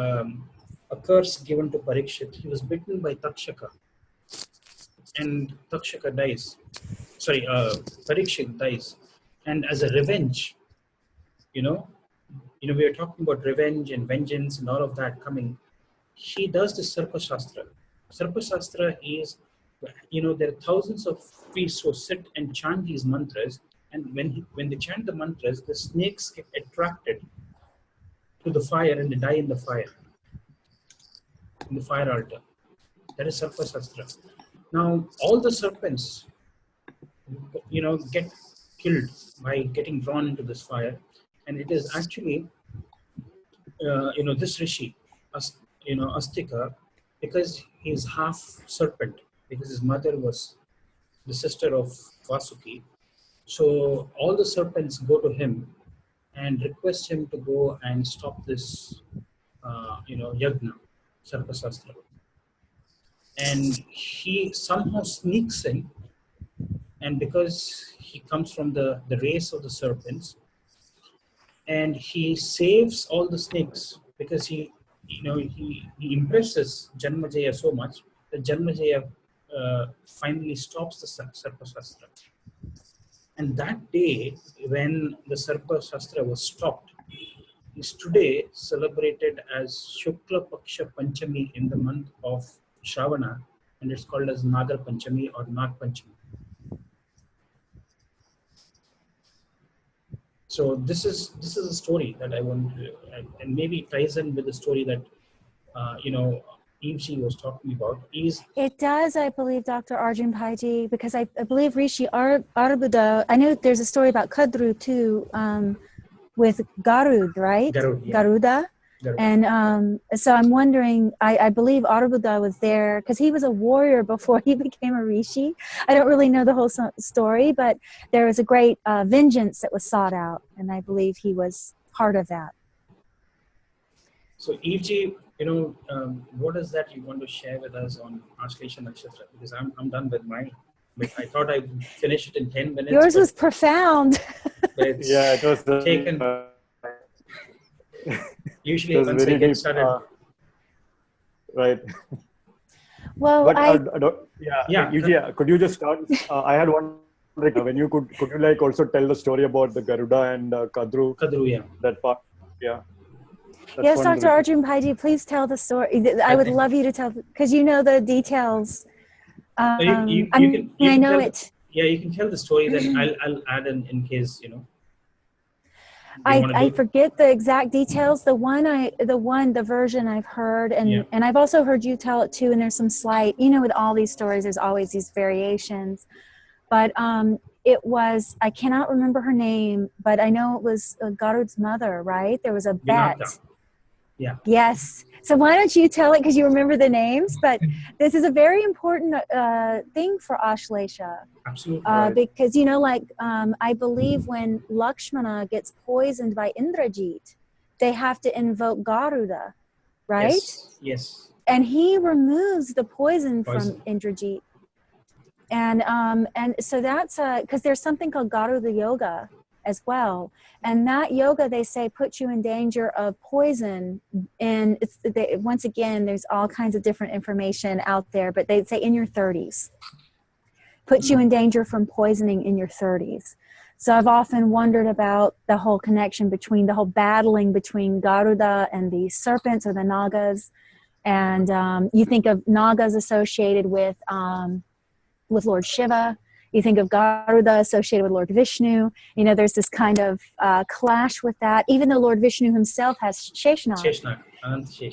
S1: a curse given to Parikshit. He was bitten by Takshaka, and Takshaka dies. Parikshit dies, and as a revenge, we are talking about revenge and vengeance and all of that coming. He does the Sarpa Shastra. Sarpa Shastra is, there are thousands of priests who sit and chant these mantras, and when they chant the mantras, the snakes get attracted to the fire and they die in the fire altar. That is Sarpa Shastra. Now, all the serpents, get killed by getting drawn into this fire, and it is actually, this Rishi, Astika, because he is half serpent, because his mother was the sister of Vasuki. So all the serpents go to him and request him to go and stop this, yagna, Sarpa Shastra. And he somehow sneaks in, and because he comes from the race of the serpents, and he saves all the snakes, because he impresses Janmajaya so much that Janmajaya finally stops the Sarpa Shastra. And that day, when the Sarpa Shastra was stopped, is today celebrated as Shukla Paksha Panchami in the month of Shravana, and it's called as Nagar Panchami or Nag Panchami. So this is a story that I want to, and maybe it ties in with the story that Evji was talking about.
S2: It does, I believe, Dr. Arjun Bhaiji, because I believe Rishi Arbuda, I know there's a story about Kadru too, with Garud, right?
S1: Garud, yeah.
S2: Garuda.
S1: Garud.
S2: And so I'm wondering, I believe Arbuda was there because he was a warrior before he became a Rishi. I don't really know the whole story, but there was a great vengeance that was sought out, and I believe he was part of that.
S1: So Evji, what is that you want to share with us on Ashlesha Nakshatra? Because I'm done with mine. I thought I would finish it in 10 minutes.
S2: Yours was profound.
S4: Yeah, it was
S1: taken. Usually
S4: it was
S1: once I get started.
S4: Right.
S2: Well,
S4: but Evji, could you just start? I had one. When you could you also tell the story about the Garuda and Kadru?
S1: Kadru, yeah.
S4: That part, yeah.
S2: Yes, Dr. Arjun Bhaiji, please tell the story. I would love you to tell, because you know the details.
S1: You can
S2: know
S1: tell
S2: it.
S1: Yeah, you can tell the story, then I'll add in case,
S2: I forget the exact details. The version I've heard, and I've also heard you tell it too, and there's some slight, with all these stories, there's always these variations. But it was, I cannot remember her name, but I know it was Garud's mother, right? There was a bet.
S1: Vinata. Yeah.
S2: Yes. So why don't you tell it, because you remember the names, but this is a very important thing for Ashlesha.
S1: Absolutely. Right.
S2: Because, I believe when Lakshmana gets poisoned by Indrajit, they have to invoke Garuda, right?
S1: Yes.
S2: And he removes the poison from Indrajit. And so that's because there's something called Garuda Yoga as well. And that yoga, they say, puts you in danger of poison. And once again, there's all kinds of different information out there, but they say in your 30s. Puts you in danger from poisoning in your 30s. So I've often wondered about the whole connection between the whole battling between Garuda and the serpents or the Nagas. And you think of Nagas associated with Lord Shiva. You think of Garuda associated with Lord Vishnu. You know, there's this kind of clash with that, even though Lord Vishnu himself has Sheshnag.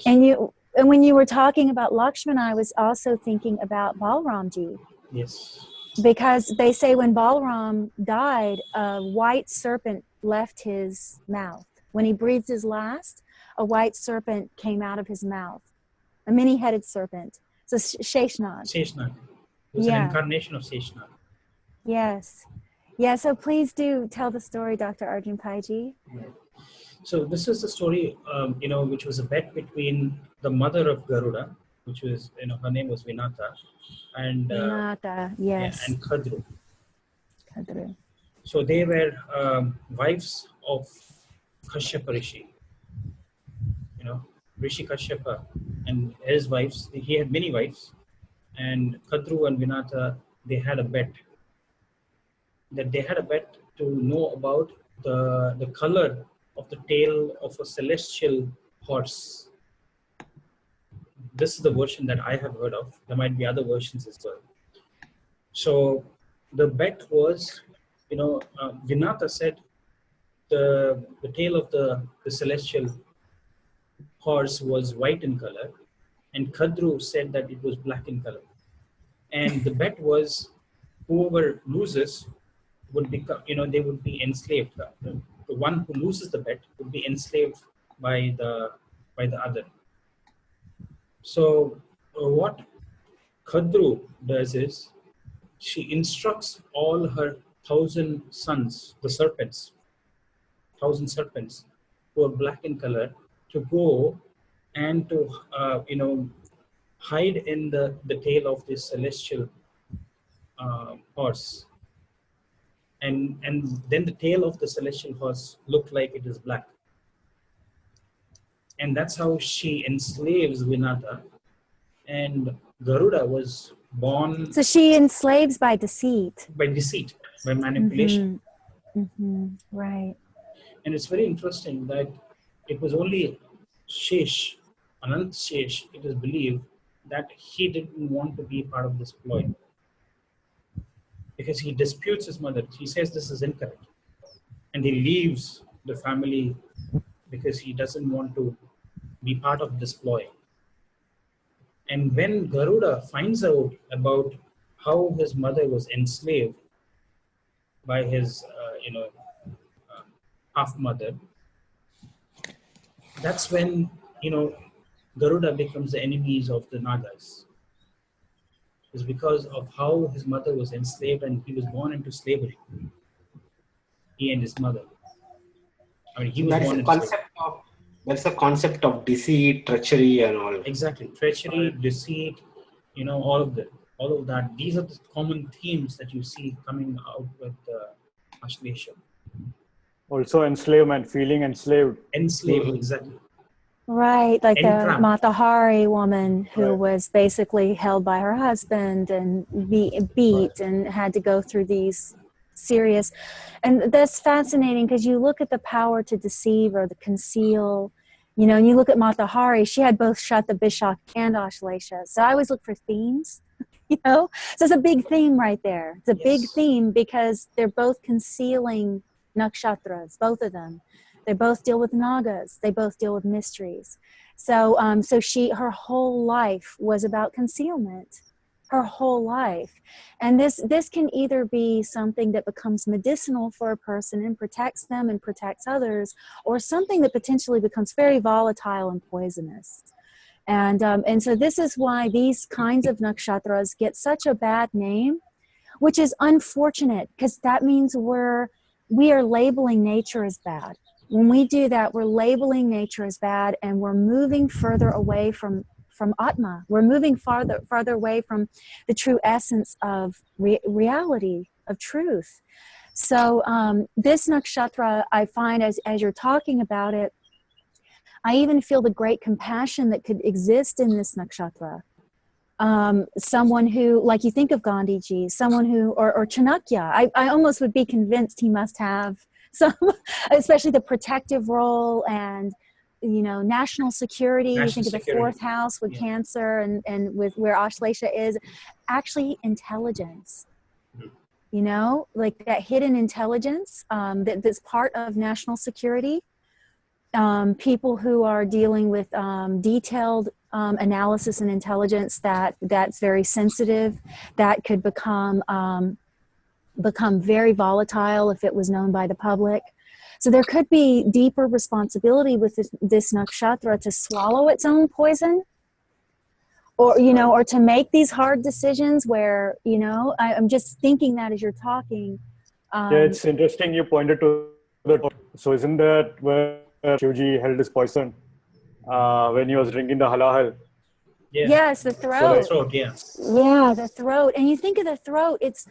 S2: And when you were talking about Lakshmana, I was also thinking about Balramji.
S1: Yes.
S2: Because they say when Balaram died, a white serpent left his mouth. When he breathed his last, a white serpent came out of his mouth. A many-headed serpent. So Sheshnag.
S1: Sheshnag. It was an incarnation of Sheshnag.
S2: Yes. Yeah, so please do tell the story, Dr. Arjun Paiji.
S1: So this is the story, which was a bet between the mother of Garuda, which was, her name was Vinata, and
S2: Vinata, yes.
S1: and Kadru. So they were wives of Kashyapa Rishi. Rishi Kashyapa and his wives. He had many wives, and Kadru and Vinata, they had a bet. That they had a bet to know about the color of the tail of a celestial horse. This is the version that I have heard of. There might be other versions as well. So the bet was, Vinata said the tail of the celestial horse was white in color, and Kadru said that it was black in color. And the bet was whoever loses would become, they would be enslaved. The one who loses the bet would be enslaved by the other. So what Kadru does is she instructs all her 1,000 sons, the serpents, 1,000 serpents who are black in color, to go and to hide in the tail of this celestial horse. And then the tail of the celestial horse looked like it is black. And that's how she enslaves Vinata. And Garuda was born...
S2: So she enslaves by deceit.
S1: By deceit, by manipulation.
S2: Right.
S1: And it's very interesting that it was only Shesh, Anant Shesh, it is believed that he didn't want to be part of this ploy. Because he disputes his mother. He says this is incorrect. And he leaves the family because he doesn't want to be part of this ploy. And when Garuda finds out about how his mother was enslaved by his, half-mother, that's when, Garuda becomes the enemies of the Nagas. It's because of how his mother was enslaved and he was born into slavery. He and his mother. I mean, he was born into slavery.
S6: That's the concept of deceit, treachery, and all.
S1: Exactly, treachery, deceit, all of that. These are the common themes that you see coming out with Ashlesha.
S4: Also enslavement, feeling enslaved.
S1: Enslaved, exactly.
S2: Right, like
S1: Entrapped.
S2: the Matahari woman who was basically held by her husband and beat and had to go through these serious... And that's fascinating because you look at the power to deceive or to conceal, and you look at Matahari, she had both Shata, Bishak, and Ashlesha. So I always look for themes, So it's a big theme right there. It's a big theme because they're both concealing nakshatras, both of them. They both deal with nagas. They both deal with mysteries. So, her whole life was about concealment. Her whole life. And this can either be something that becomes medicinal for a person and protects them and protects others, or something that potentially becomes very volatile and poisonous. And so this is why these kinds of nakshatras get such a bad name, which is unfortunate because that means we are labeling nature as bad. When we do that, we're labeling nature as bad, and we're moving further away from Atma. We're moving farther away from the true essence of reality, of truth. So this nakshatra, I find as you're talking about it, I even feel the great compassion that could exist in this nakshatra. Someone who, like you think of Gandhiji, someone who, or Chanakya, I almost would be convinced he must have some, especially the protective role and, you know, national security. You think of the fourth house with Cancer and with where Ashlesha is, actually intelligence. You know, like that hidden intelligence that's part of national security. People who are dealing with detailed analysis and intelligence that's very sensitive, that could become very volatile if it was known by the public. So there could be deeper responsibility with this nakshatra to swallow its own poison, or, you know, or to make these hard decisions where, you know, I'm just thinking that as you're talking.
S4: Yeah, it's interesting you pointed to the, so isn't that where Shivji held his poison when he was drinking the halahal?
S1: Yeah.
S2: Yes, the throat.
S1: So the throat, yeah.
S2: Yeah, the throat. And you think of the throat, it's,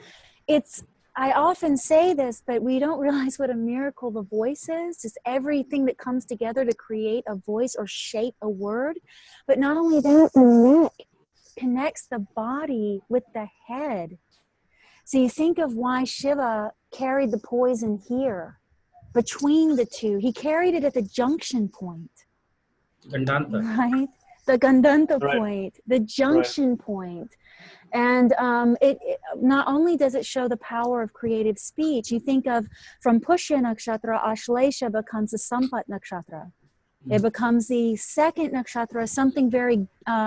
S2: I often say this, but we don't realize what a miracle the voice is. Just everything that comes together to create a voice or shape a word. But not only that, the neck connects the body with the head. So you think of why Shiva carried the poison here, between the two. He carried it at the junction point.
S1: Gandanta.
S2: Right? The gandanta
S4: Right.
S2: point, the junction point. And it not only does it show the power of creative speech, you think of from Pushya Nakshatra, Ashlesha becomes a Sampat Nakshatra. It becomes the second nakshatra, something very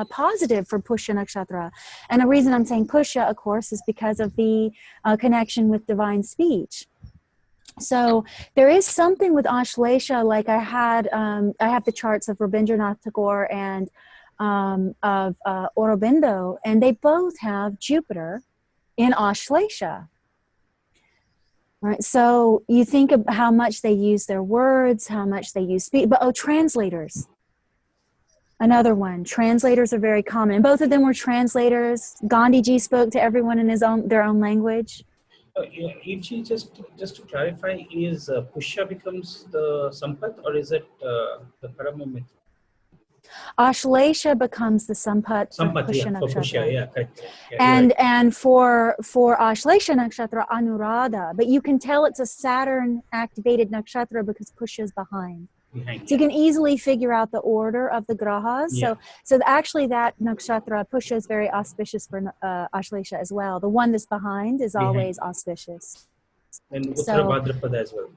S2: positive for Pushya Nakshatra. And the reason I'm saying Pushya, of course, is because of the connection with divine speech. So there is something with Ashlesha, like I have the charts of Rabindranath Tagore and of Aurobindo, and they both have Jupiter in Ashlesha. Right, so you think of how much they use their words, how much they use speech, but translators. Another one, translators are very common, and both of them were translators. Gandhiji spoke to everyone in their own language.
S1: Evji, just to clarify, is Pushya becomes the Sampat, or is it the Paramamit?
S2: Ashlesha becomes the Sampat for Pushya
S1: for
S2: Nakshatra.
S1: Pushya, yeah, correct.
S2: Yeah,
S1: right.
S2: And for Ashlesha Nakshatra, Anuradha, but you can tell it's a Saturn activated Nakshatra because Pushya is behind. So you can easily figure out the order of the grahas.
S1: Yeah.
S2: So actually that nakshatra, Pushya, is very auspicious for Ashlesha as well. The one that's behind is always auspicious.
S1: And Uttara Bhadrapada as well.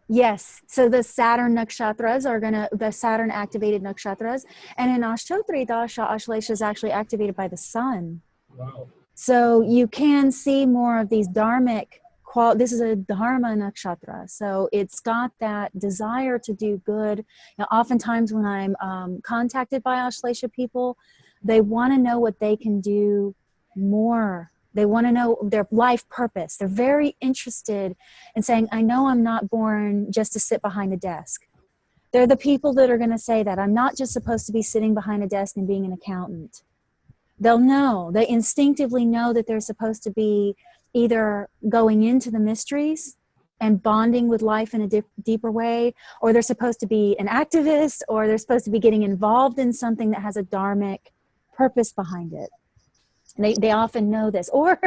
S2: Yes. So the Saturn nakshatras are the Saturn activated nakshatras. And in Ashtotri Dasha, Ashlesha is actually activated by the sun.
S1: Wow.
S2: So you can see more of these dharmic this is a dharma nakshatra, so it's got that desire to do good. Now, oftentimes when I'm contacted by Ashlesha people, they want to know what they can do more. They want to know their life purpose. They're very interested in saying, I know I'm not born just to sit behind a desk. They're the people that are going to say that. I'm not just supposed to be sitting behind a desk and being an accountant. They'll know. They instinctively know that they're supposed to be either going into the mysteries and bonding with life in a deeper way, or they're supposed to be an activist, or they're supposed to be getting involved in something that has a dharmic purpose behind it. And they often know this, or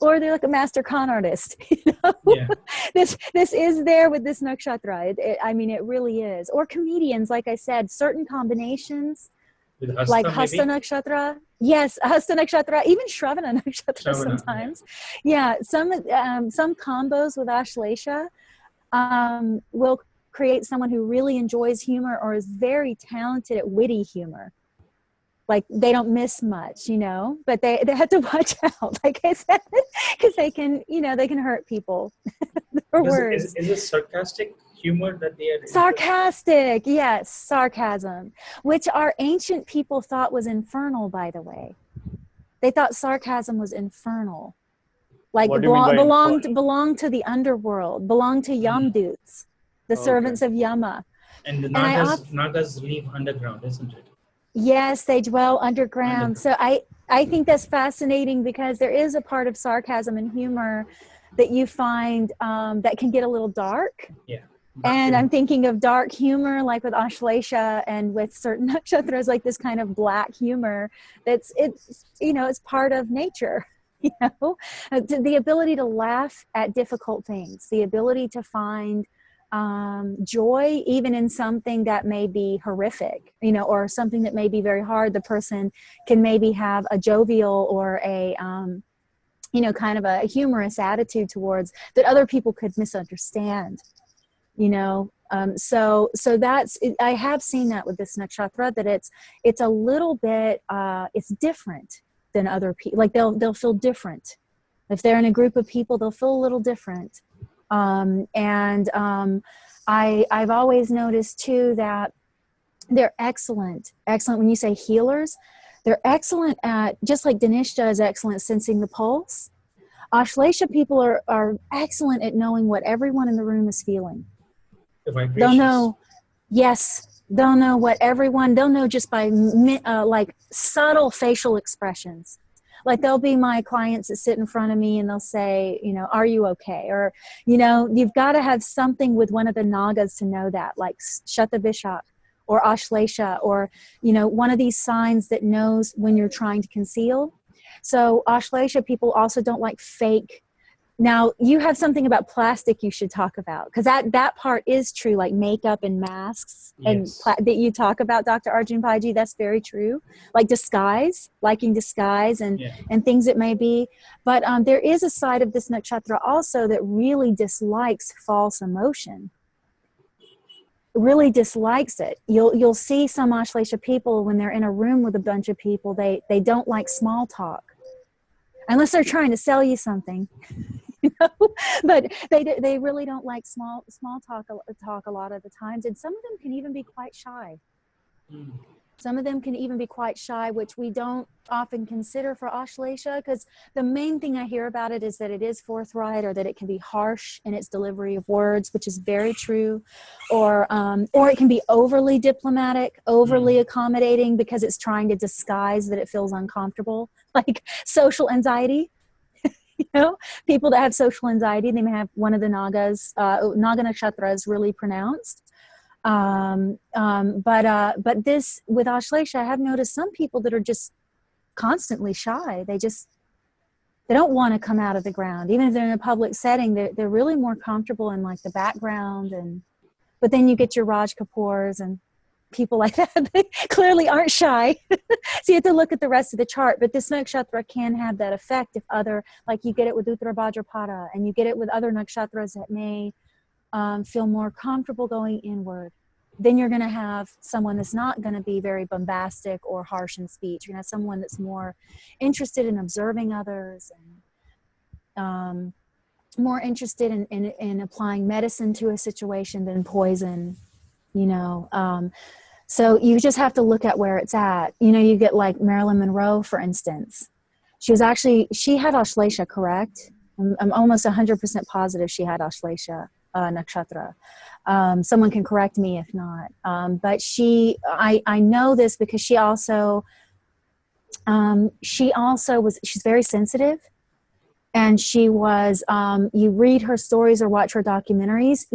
S2: they're like a master con artist. You know? Yeah. This is there with this nakshatra. I mean, it really is. Or comedians, like I said, certain combinations.
S1: With Hasta,
S2: like Hasta
S1: maybe?
S2: Nakshatra, yes, Hasta Nakshatra, even Shravana Nakshatra sometimes. Yeah, some combos with Ashlesha will create someone who really enjoys humor or is very talented at witty humor. Like they don't miss much, you know, but they have to watch out, like I said, because they can hurt people. Their words.
S1: Is it sarcastic humor that they are?
S2: Sarcastic, yes, sarcasm, which our ancient people thought was infernal, by the way. They thought sarcasm was infernal. Like belonged to the underworld, belonged to Yamduts. the servants of Yama.
S1: And the
S2: And
S1: Nagas live underground, isn't it?
S2: Yes, they dwell underground. So I think that's fascinating because there is a part of sarcasm and humor that you find that can get a little dark.
S1: Yeah.
S2: And I'm thinking of dark humor, like with Ashlesha and with certain nakshatras, like this kind of black humor. It's part of nature. The ability to laugh at difficult things, the ability to find joy even in something that may be horrific, or something that may be very hard. The person can maybe have a jovial or a kind of a humorous attitude towards that other people could misunderstand. So that's I have seen that with this nakshatra, that it's a little bit it's different than other people. Like they'll feel different if they're in a group of people. They'll feel a little different. I've always noticed too that they're excellent when you say healers. They're excellent at, just like Danishta is excellent sensing the pulse. Ashlesha people are excellent at knowing what everyone in the room is feeling.
S1: The vibrations.
S2: They'll know what everyone, they'll know just by like subtle facial expressions. Like there'll be my clients that sit in front of me and they'll say, are you okay? Or, you've got to have something with one of the Nagas to know that, like Shatabishak or Ashlesha, or, one of these signs that knows when you're trying to conceal. So Ashlesha people also don't like fake. Now, you have something about plastic you should talk about, because that part is true, like makeup and masks,
S1: yes.
S2: and that you talk about, Dr. Arjun Paiji, that's very true. Like disguise, liking disguise and things it may be. But there is a side of this nakshatra also that really dislikes false emotion. Really dislikes it. You'll see some Ashlesha people when they're in a room with a bunch of people, they don't like small talk. Unless they're trying to sell you something. But they really don't like small talk a lot of the times, and some of them can even be quite shy. Some of them can even be quite shy, which we don't often consider for Ashlesha, because the main thing I hear about it is that it is forthright, or that it can be harsh in its delivery of words, which is very true, or it can be overly diplomatic, overly accommodating, because it's trying to disguise that it feels uncomfortable, like social anxiety. People that have social anxiety, they may have one of the Nagas, Naga Nakshatra is really pronounced. But this, with Ashlesha, I have noticed some people that are just constantly shy. They don't want to come out of the ground. Even if they're in a public setting, they're really more comfortable in like the background. But then you get your Raj Kapoors and people like that. They clearly aren't shy. So you have to look at the rest of the chart. But this nakshatra can have that effect if like you get it with Uttara Bhadrapada, and you get it with other nakshatras that may feel more comfortable going inward. Then you're going to have someone that's not going to be very bombastic or harsh in speech. You're going to have someone that's more interested in observing others, and more interested in applying medicine to a situation than poison. So you just have to look at where it's at. You get like Marilyn Monroe, for instance. She had Ashlesha, correct? I'm almost 100% positive she had Ashlesha nakshatra. Someone can correct me if not. But I know this because she's very sensitive. And she was, you read her stories or watch her documentaries,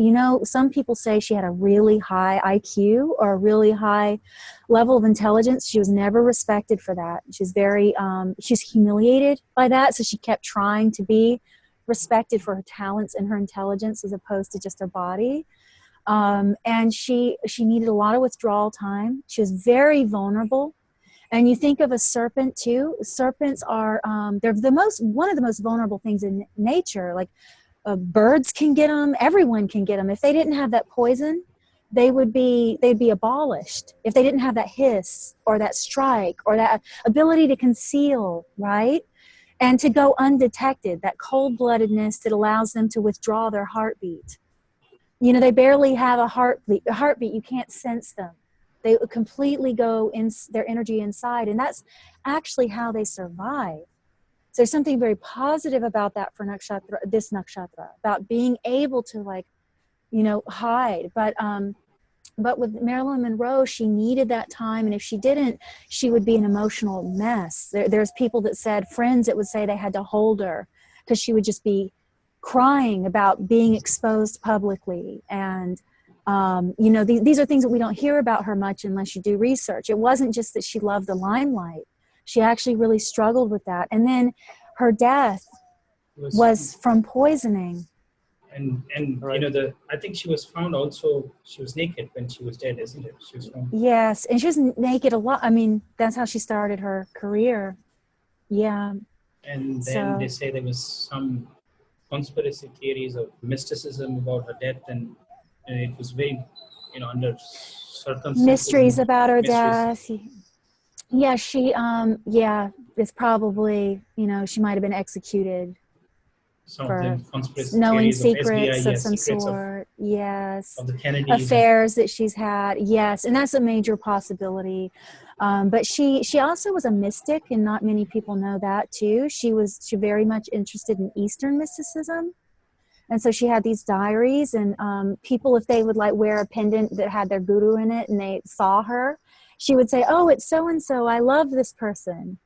S2: some people say she had a really high IQ or a really high level of intelligence. She was never respected for that. She's she's humiliated by that. So she kept trying to be respected for her talents and her intelligence as opposed to just her body. And she needed a lot of withdrawal time. She was very vulnerable. And you think of a serpent too. Serpents are they're one of the most vulnerable things in nature. Like birds can get them, everyone can get them. If they didn't have that poison, they'd be abolished. If they didn't have that hiss or that strike or that ability to conceal, right? And to go undetected, that cold-bloodedness that allows them to withdraw their heartbeat. They barely have a heartbeat. You can't sense them. They completely go in their energy inside, and that's actually how they survive. So there's something very positive about that for this nakshatra, about being able to like hide. But with Marilyn Monroe, she needed that time, and if she didn't, she would be an emotional mess. There's people that said, friends that would say they had to hold her because she would just be crying about being exposed publicly. And these are things that we don't hear about her much unless you do research. It wasn't just that she loved the limelight. She actually really struggled with that. And then her death was from poisoning.
S1: And
S4: Right.
S1: I think she was found also, she was naked when she was dead, isn't it? She was found.
S2: Yes, and she was naked a lot. I mean, that's how she started her career. Yeah.
S1: And then they say there was some conspiracy theories of mysticism about her death, and it was very, under circumstances.
S2: Mysteries about her death. Yeah, it's probably, she might have been executed.
S1: Some of them conspiracy
S2: knowing
S1: theories
S2: secrets
S1: of FBI,
S2: of some
S1: secrets
S2: sort. Yes.
S1: Of the Kennedys.
S2: Affairs that she's had. Yes, and that's a major possibility. But she also was a mystic, and not many people know that too. She very much interested in Eastern mysticism. And so she had these diaries, and people, if they would wear a pendant that had their guru in it and they saw her, she would say, "Oh, it's so-and-so. I love this person."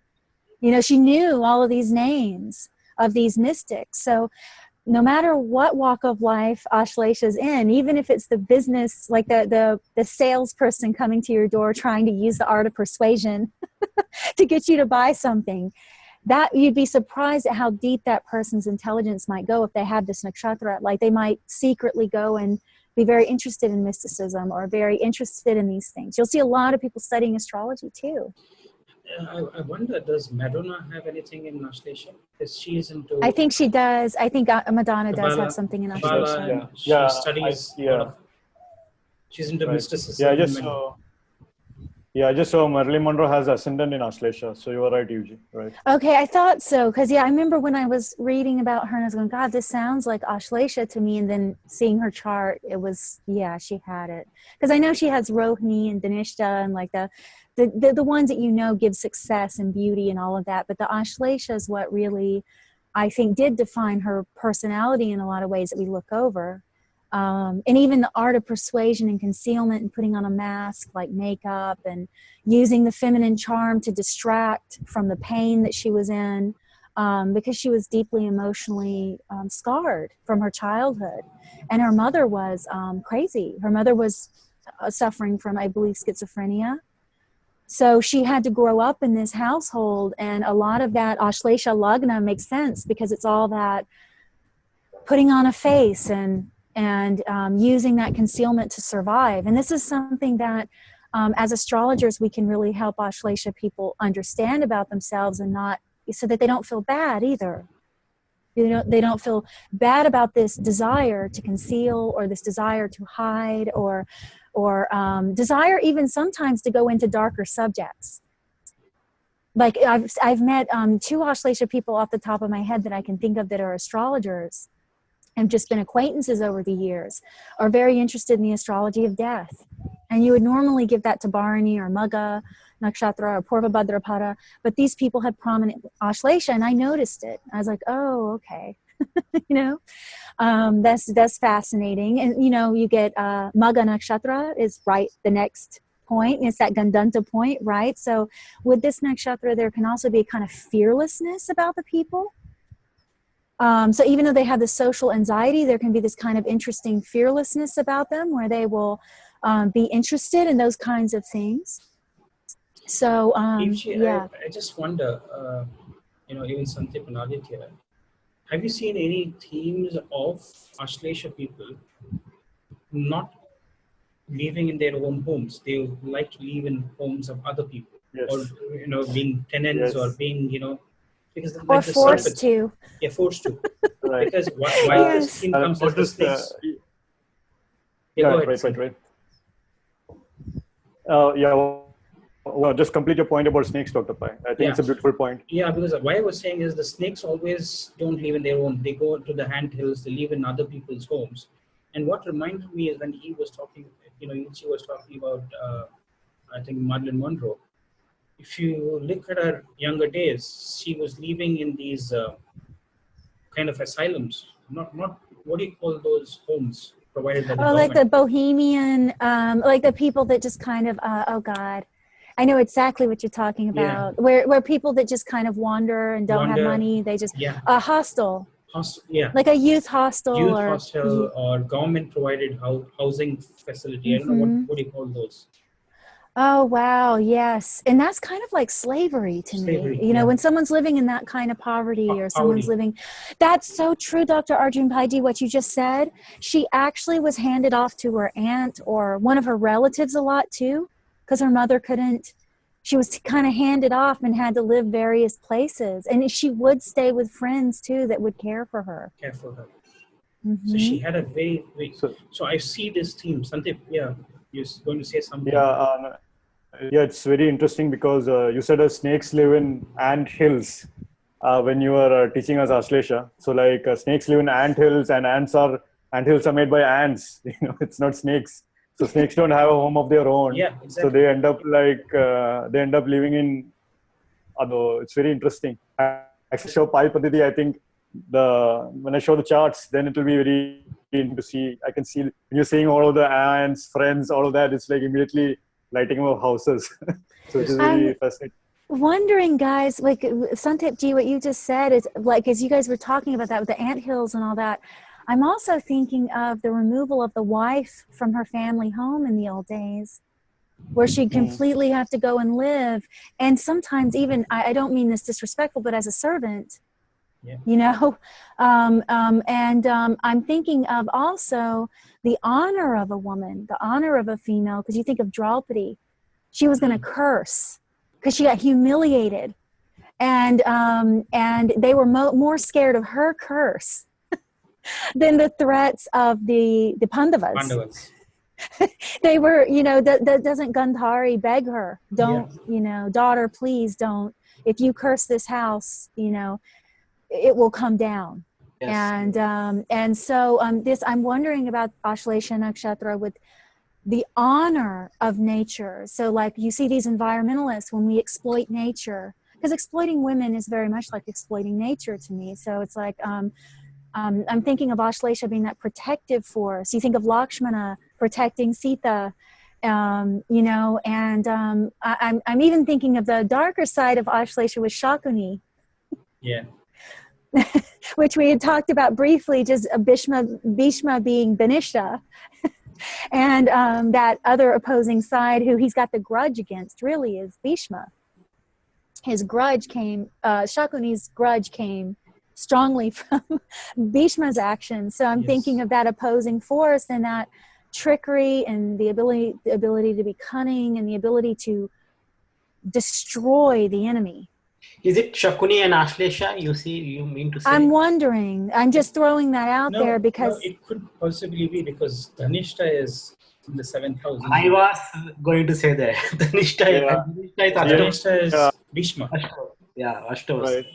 S2: She knew all of these names of these mystics. So no matter what walk of life Ashlesha's in, even if it's the business, like the salesperson coming to your door trying to use the art of persuasion to get you to buy something, that you'd be surprised at how deep that person's intelligence might go if they have this nakshatra. Like they might secretly go and be very interested in mysticism or very interested in these things. You'll see a lot of people studying astrology too.
S1: I wonder, does Madonna have anything in Ashlesha? Because she is into...
S2: I think she does. I think Madonna does have something in Ashlesha.
S1: She studies... she's into mysticism.
S4: I just saw Marilyn Monroe has ascendant in Ashlesha. So you were right, Yuji. Right.
S2: Okay, I thought so. Because, I remember when I was reading about her and I was going, God, this sounds like Ashlesha to me. And then seeing her chart, it was, she had it. Because I know she has Rohini and Dhanishta and the ones that give success and beauty and all of that. But the Ashlesha is what really, I think, did define her personality in a lot of ways that we look over. And even the art of persuasion and concealment and putting on a mask like makeup and using the feminine charm to distract from the pain that she was in, because she was deeply emotionally scarred from her childhood. And her mother was crazy. Her mother was suffering from, I believe, schizophrenia. So she had to grow up in this household, and a lot of that Ashlesha Lagna makes sense because it's all that putting on a face and using that concealment to survive. And this is something that as astrologers we can really help Ashlesha people understand about themselves, and not so that they don't feel bad either. They don't feel bad about this desire to conceal or this desire to hide or desire even sometimes to go into darker subjects. Like I've met two Ashlesha people off the top of my head that I can think of that are astrologers and just been acquaintances over the years, are very interested in the astrology of death. And you would normally give that to Bharani or Magha Nakshatra or Purva Bhadrapada, but these people had prominent Ashlesha, and I noticed it. I was like, oh, okay. That's fascinating. And you get Magha Nakshatra is right the next point. It's that gandanta point, right? So with this nakshatra, there can also be a kind of fearlessness about the people. So even though they have the social anxiety, there can be this kind of interesting fearlessness about them where they will be interested in those kinds of things. So,
S1: I just wonder, even Sandeep and Aditya, have you seen any themes of Ashlesha people not living in their own homes? They would like to live in homes of other people, or being tenants, or being because
S2: or forced to.
S1: Yeah, forced to. Right. Because why this theme comes as the snakes?
S4: Right. Well, just complete your point about snakes, Dr. Pai. I think it's a beautiful point.
S1: Yeah, because what I was saying is the snakes always don't live in their own. They go to the ant-hills, they live in other people's homes. And what reminded me is when he was talking, she was talking about, I think, Marilyn Monroe. If you look at her younger days, she was living in these kind of asylums. Not what do you call those homes? provided by the
S2: Oh, like
S1: government.
S2: the bohemian, like the people that just kind of, oh God, I know exactly what you're talking about. Where people that just kind of wander and don't have money, they just, a hostel. Like a youth hostel.
S1: Youth hostel or government provided housing facility. I don't know, what do you call those?
S2: Oh, wow. Yes. And that's kind of like slavery to me. You know, when someone's living in that kind of poverty or someone's living, that's so true, Dr. Arjun Paiji, what you just said. She actually was handed off to her aunt or one of her relatives a lot too, because her mother couldn't. She was kind of handed off and had to live various places. And she would stay with friends too that would care for her. Mm-hmm.
S1: So she had a very so I see this theme. Santip, you're going to say something.
S4: Yeah, it's very interesting because you said snakes live in ant hills when you were teaching us Ashlesha. So like snakes live in ant hills, and ant hills are made by ants. You know, it's not snakes. So snakes don't have a home of their own.
S1: Yeah, exactly.
S4: So they end up living in. Although it's very interesting. Actually, show Pi Paditi. I think when I show the charts, then it will be very interesting to see. I can see when you're seeing all of the ants, friends, all of that. It's like immediately lighting up houses. So it is very fascinating.
S2: Wondering, guys, like Santip Ji, what you just said is like, as you guys were talking about that with the anthills and all that, I'm also thinking of the removal of the wife from her family home in the old days, where she'd completely have to go and live. And sometimes even, I don't mean this disrespectful, but as a servant, you know, I'm thinking of also the honor of a woman, the honor of a female, because you think of Draupadi, she was going to curse because she got humiliated, and they were more scared of her curse than the threats of the Pandavas. They were, you know, doesn't Gandhari beg her, don't, you know, daughter, please don't, if you curse this house, you know, it will come down. And so I'm wondering about Ashlesha Nakshatra with the honor of nature. So like you see these environmentalists, when we exploit nature, because exploiting women is very much like exploiting nature to me. So it's like, I'm thinking of Ashlesha being that protective force. You think of Lakshmana protecting Sita, you know, and I'm even thinking of the darker side of Ashlesha with Shakuni. Which we had talked about briefly, just Bhishma being Banisha, and that other opposing side who he's got the grudge against really is Bhishma. His grudge came, Shakuni's grudge came strongly from Bhishma's actions. So I'm thinking of that opposing force and that trickery and the ability to be cunning and the ability to destroy the enemy.
S6: Is it Shakuni and Ashlesha? You mean to say?
S2: I'm wondering. I'm just throwing that out there because
S1: it could possibly be because Dhanishta is in the 7th house.
S6: I was going to say that Dhanishta
S1: is Bhishma.
S6: Ashta.
S4: Right.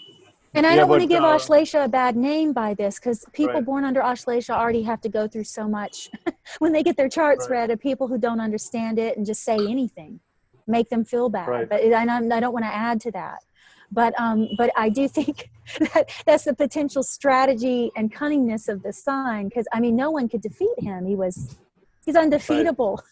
S2: And I don't want to give Ashlesha a bad name by this, because people born under Ashlesha already have to go through so much when they get their charts read of people who don't understand it and just say anything, make them feel bad. But I don't want to add to that. But I do think that's the potential strategy and cunningness of the sign, because I mean, no one could defeat him. He's undefeatable.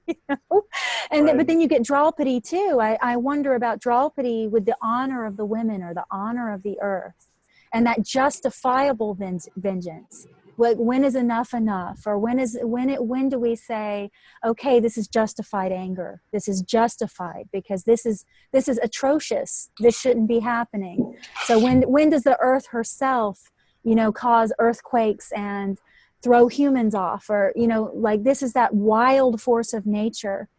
S2: You know? And but then you get Draupadi too. I wonder about Draupadi with the honor of the women or the honor of the earth, and that justifiable vengeance. When is enough enough? Or when do we say, okay, this is justified anger. This is justified because this is atrocious. This shouldn't be happening. So when does the earth herself, you know, cause earthquakes and throw humans off? Or, you know, like this is that wild force of nature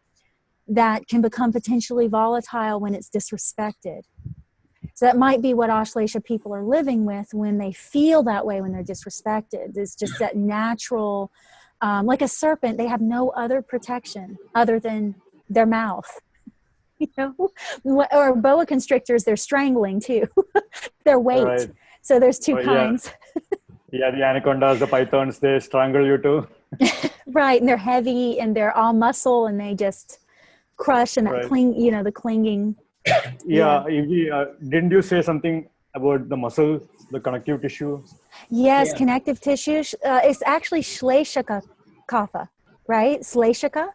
S2: that can become potentially volatile when it's disrespected. So that might be what Ashlesha people are living with when they feel that way when they're disrespected. It's just that natural, like a serpent, they have no other protection other than their mouth. You know, or boa constrictors, they're strangling too. Their weight. Right. So there's two kinds.
S4: Yeah, the anacondas, the pythons, they strangle you too.
S2: Right, and they're heavy and they're all muscle and they just crush and that the clinging.
S4: Didn't you say something about the muscle, the connective tissue?
S2: Yes, connective tissue. It's actually Shleshaka Kapha, right? Shleshika.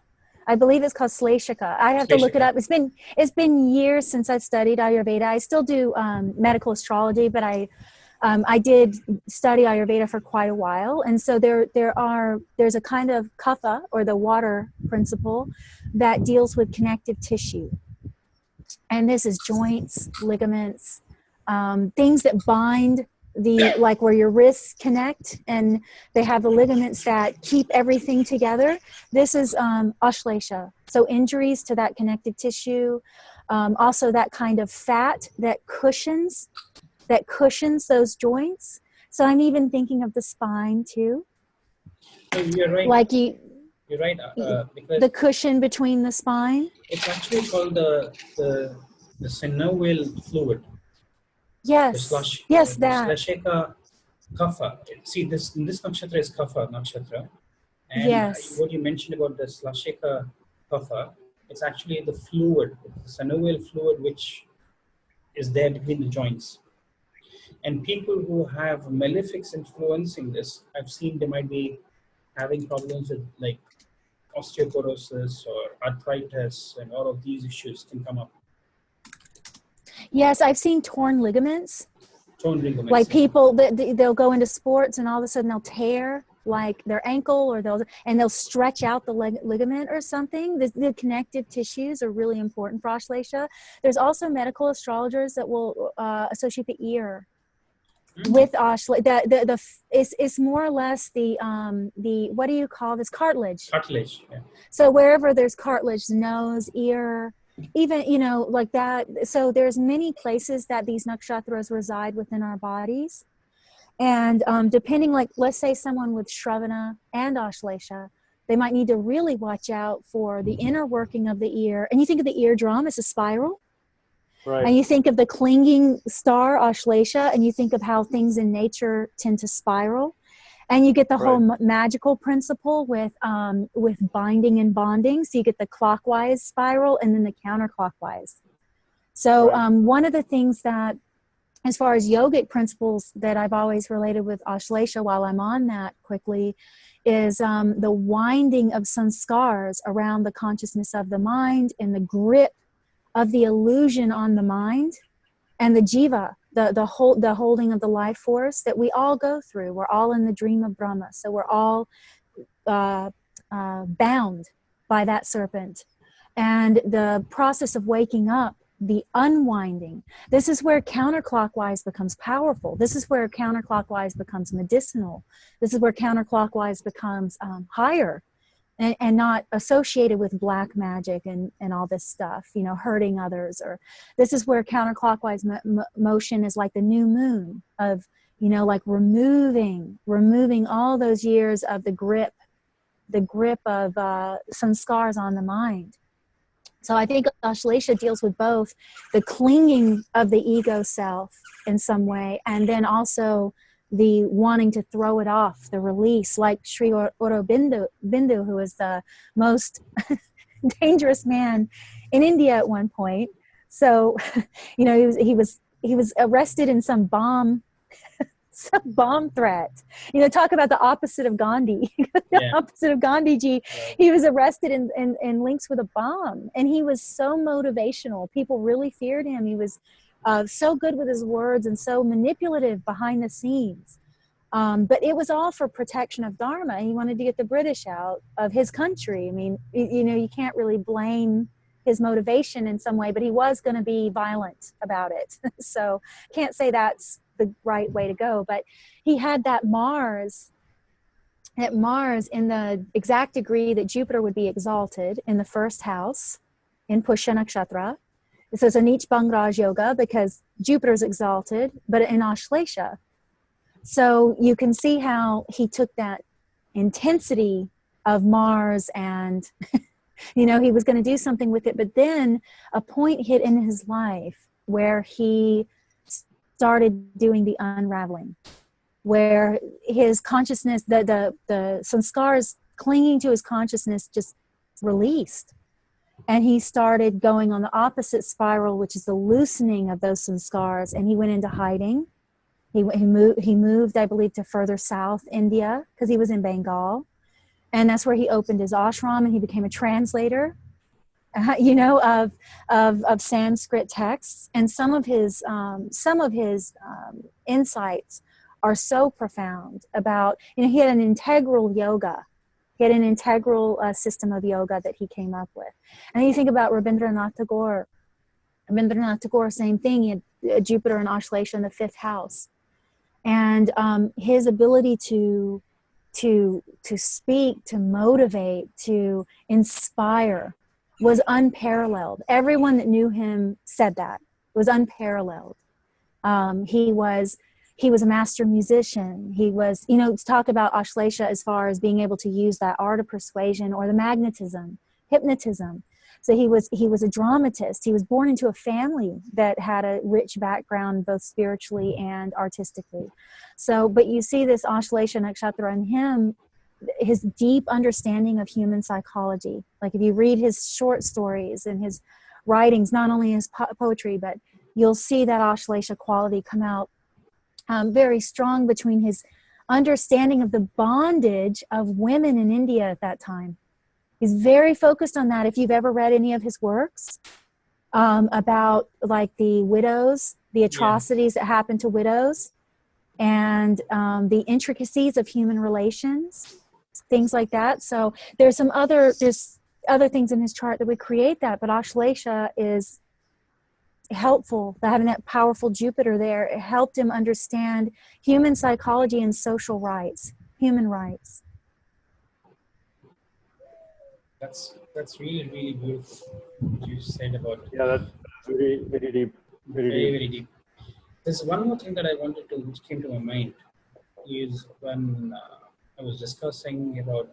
S2: I believe it's called Shleshika. I have to look it up. It's been years since I studied Ayurveda. I still do medical astrology, but I did study Ayurveda for quite a while. And so there's a kind of kapha, or the water principle, that deals with connective tissue. And this is joints, ligaments, things that bind like where your wrists connect and they have the ligaments that keep everything together. This is Ashlesha. So injuries to that connective tissue, also that kind of fat that cushions those joints. So I'm even thinking of the spine too.
S1: You're right.
S2: Like
S1: you're right. Because
S2: the cushion between the spine.
S1: It's actually called the synovial fluid.
S2: Yes. Yes, that.
S1: Shleshika Kapha. See, this nakshatra is Kapha nakshatra. And
S2: yes.
S1: What you mentioned about the Shleshika Kapha, it's actually the fluid, the synovial fluid, which is there between the joints. And people who have malefics influencing this, I've seen they might be having problems with like osteoporosis or arthritis, and all of these issues can come up.
S2: Yes, I've seen torn ligaments.
S1: Torn ligaments.
S2: Like people, they'll go into sports and all of a sudden they'll tear like their ankle, or they'll stretch out the ligament or something. The connective tissues are really important for Ashlesha. There's also medical astrologers that will associate the ear with Ashlesha. It's more or less the what do you call this, cartilage?
S1: Cartilage. Yeah.
S2: So wherever there's cartilage, nose, ear, even like that. So there's many places that these nakshatras reside within our bodies, and depending, like let's say someone with Shravana and Ashlesha, they might need to really watch out for the inner working of the ear. And you think of the eardrum as a spiral.
S4: Right.
S2: And you think of the clinging star, Ashlesha, and you think of how things in nature tend to spiral. And you get the whole magical principle with binding and bonding. So you get the clockwise spiral and then the counterclockwise. So one of the things that, as far as yogic principles that I've always related with Ashlesha, while I'm on that quickly, is the winding of sanskars around the consciousness of the mind and the grip of the illusion on the mind and the jiva, the holding of the life force that we all go through. We're all in the dream of Brahma. So we're all bound by that serpent. And the process of waking up, the unwinding, this is where counterclockwise becomes powerful. This is where counterclockwise becomes medicinal. This is where counterclockwise becomes higher. And not associated with black magic and all this stuff, hurting others. Or this is where counterclockwise motion is like the new moon of, like removing all those years of the grip of sanskars on the mind. So I think Ashlesha deals with both the clinging of the ego self in some way, and then also the wanting to throw it off, the release, like Sri Aurobindo, who was the most dangerous man in India at one point. So, he was arrested in some bomb threat. Talk about the opposite of Gandhi. Opposite of Gandhiji. Yeah. He was arrested in links with a bomb, and he was so motivational. People really feared him. He was so good with his words and so manipulative behind the scenes. But it was all for protection of Dharma. He wanted to get the British out of his country. I mean, you can't really blame his motivation in some way, but he was going to be violent about it. So can't say that's the right way to go. But he had that Mars in the exact degree that Jupiter would be exalted in the first house in Pushya Nakshatra. So it's a Neech Bang Raj Yoga because Jupiter's exalted, but in Ashlesha. So you can see how he took that intensity of Mars and, he was going to do something with it. But then a point hit in his life where he started doing the unraveling, where his consciousness, the sanskars clinging to his consciousness just released. And he started going on the opposite spiral, which is the loosening of those sanskars. And he went into hiding. He moved, I believe, to further south India because he was in Bengal. And that's where he opened his ashram, and he became a translator, you know, of Sanskrit texts. And some of his insights are so profound about, you know, he had an integral yoga. He had an integral system of yoga that he came up with. And then you think about Rabindranath Tagore. Rabindranath Tagore, same thing. He had Jupiter and Ashlesha in the 5th house. And his ability to speak, to motivate, to inspire was unparalleled. Everyone that knew him said that. It was unparalleled. He was a master musician. He was, you know, to talk about Ashlesha as far as being able to use that art of persuasion or the magnetism, hypnotism. So he was a dramatist. He was born into a family that had a rich background, both spiritually and artistically. So, but you see this Ashlesha Nakshatra in him, his deep understanding of human psychology. Like if you read his short stories and his writings, not only his poetry, but you'll see that Ashlesha quality come out very strong between his understanding of the bondage of women in India at that time. He's very focused on that. If you've ever read any of his works about like the widows, the atrocities that happen to widows, and the intricacies of human relations, things like that. So there's other things in his chart that would create that, but Ashlesha is helpful. Having that powerful Jupiter there, it helped him understand human psychology and social rights, human rights.
S1: That's really beautiful what you said about it.
S4: Yeah, that's very, very deep.
S1: Very deep. There's one more thing that I wanted to, which came to my mind, is when I was discussing about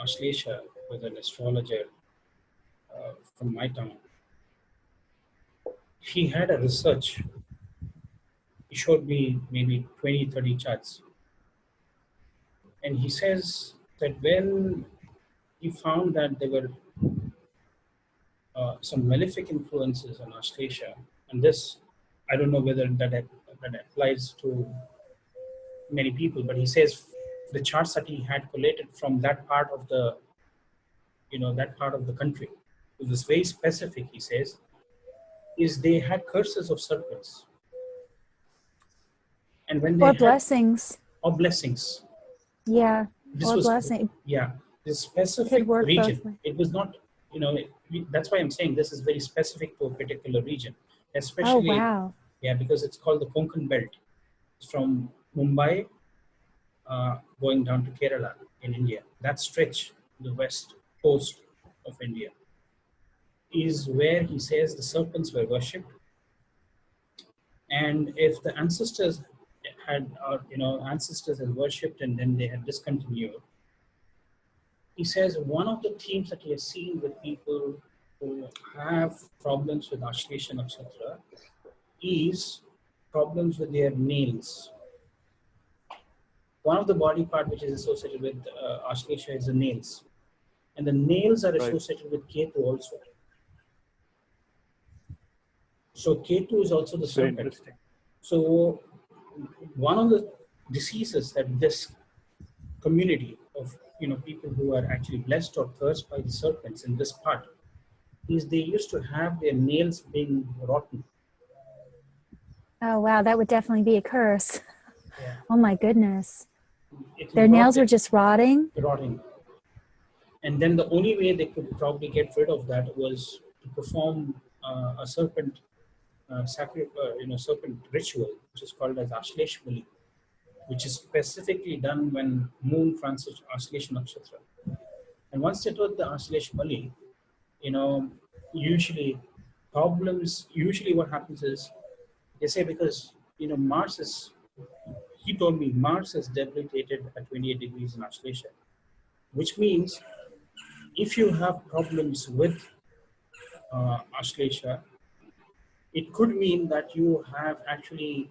S1: Ashlesha with an astrologer from my town. He had a research. He showed me maybe 20, 30 charts. And he says that when he found that there were some malefic influences on Ashlesha, and this, I don't know whether that applies to many people, but he says the charts that he had collated from that part of the, that part of the country, it was very specific, he says, is they had curses of serpents. And when they
S2: or
S1: had,
S2: blessings.
S1: Or blessings.
S2: Yeah,
S1: This
S2: or
S1: was,
S2: blessing.
S1: Yeah, this specific
S2: work
S1: region.
S2: both ways.
S1: It was not, that's why I'm saying this is very specific to a particular region. Especially,
S2: Oh, wow.
S1: Yeah, because it's called the Konkan Belt. It's from Mumbai going down to Kerala in India. That stretch, the west coast of India, is where he says the serpents were worshipped. And if the ancestors had worshipped and then they had discontinued, he says one of the themes that he has seen with people who have problems with Ashlesha Nakshatra is problems with their nails. One of the body part which is associated with Ashlesha is the nails. And the nails are associated with Ketu also. So Ketu is also the serpent. So one of the diseases that this community of people who are actually blessed or cursed by the serpents in this part is they used to have their nails being rotten.
S2: Oh, wow. That would definitely be a curse.
S1: Yeah.
S2: Oh, my goodness. Their nails were just rotting?
S1: Rotting. And then the only way they could probably get rid of that was to perform a serpent serpent ritual, which is called as Ashlesha Bali, which is specifically done when moon transits Ashlesha Nakshatra. And once they took the Ashlesha Bali, usually what happens is, they say because, Mars is, he told me Mars is debilitated at 28 degrees in Ashlesha, which means if you have problems with Ashlesha, it could mean that you have actually,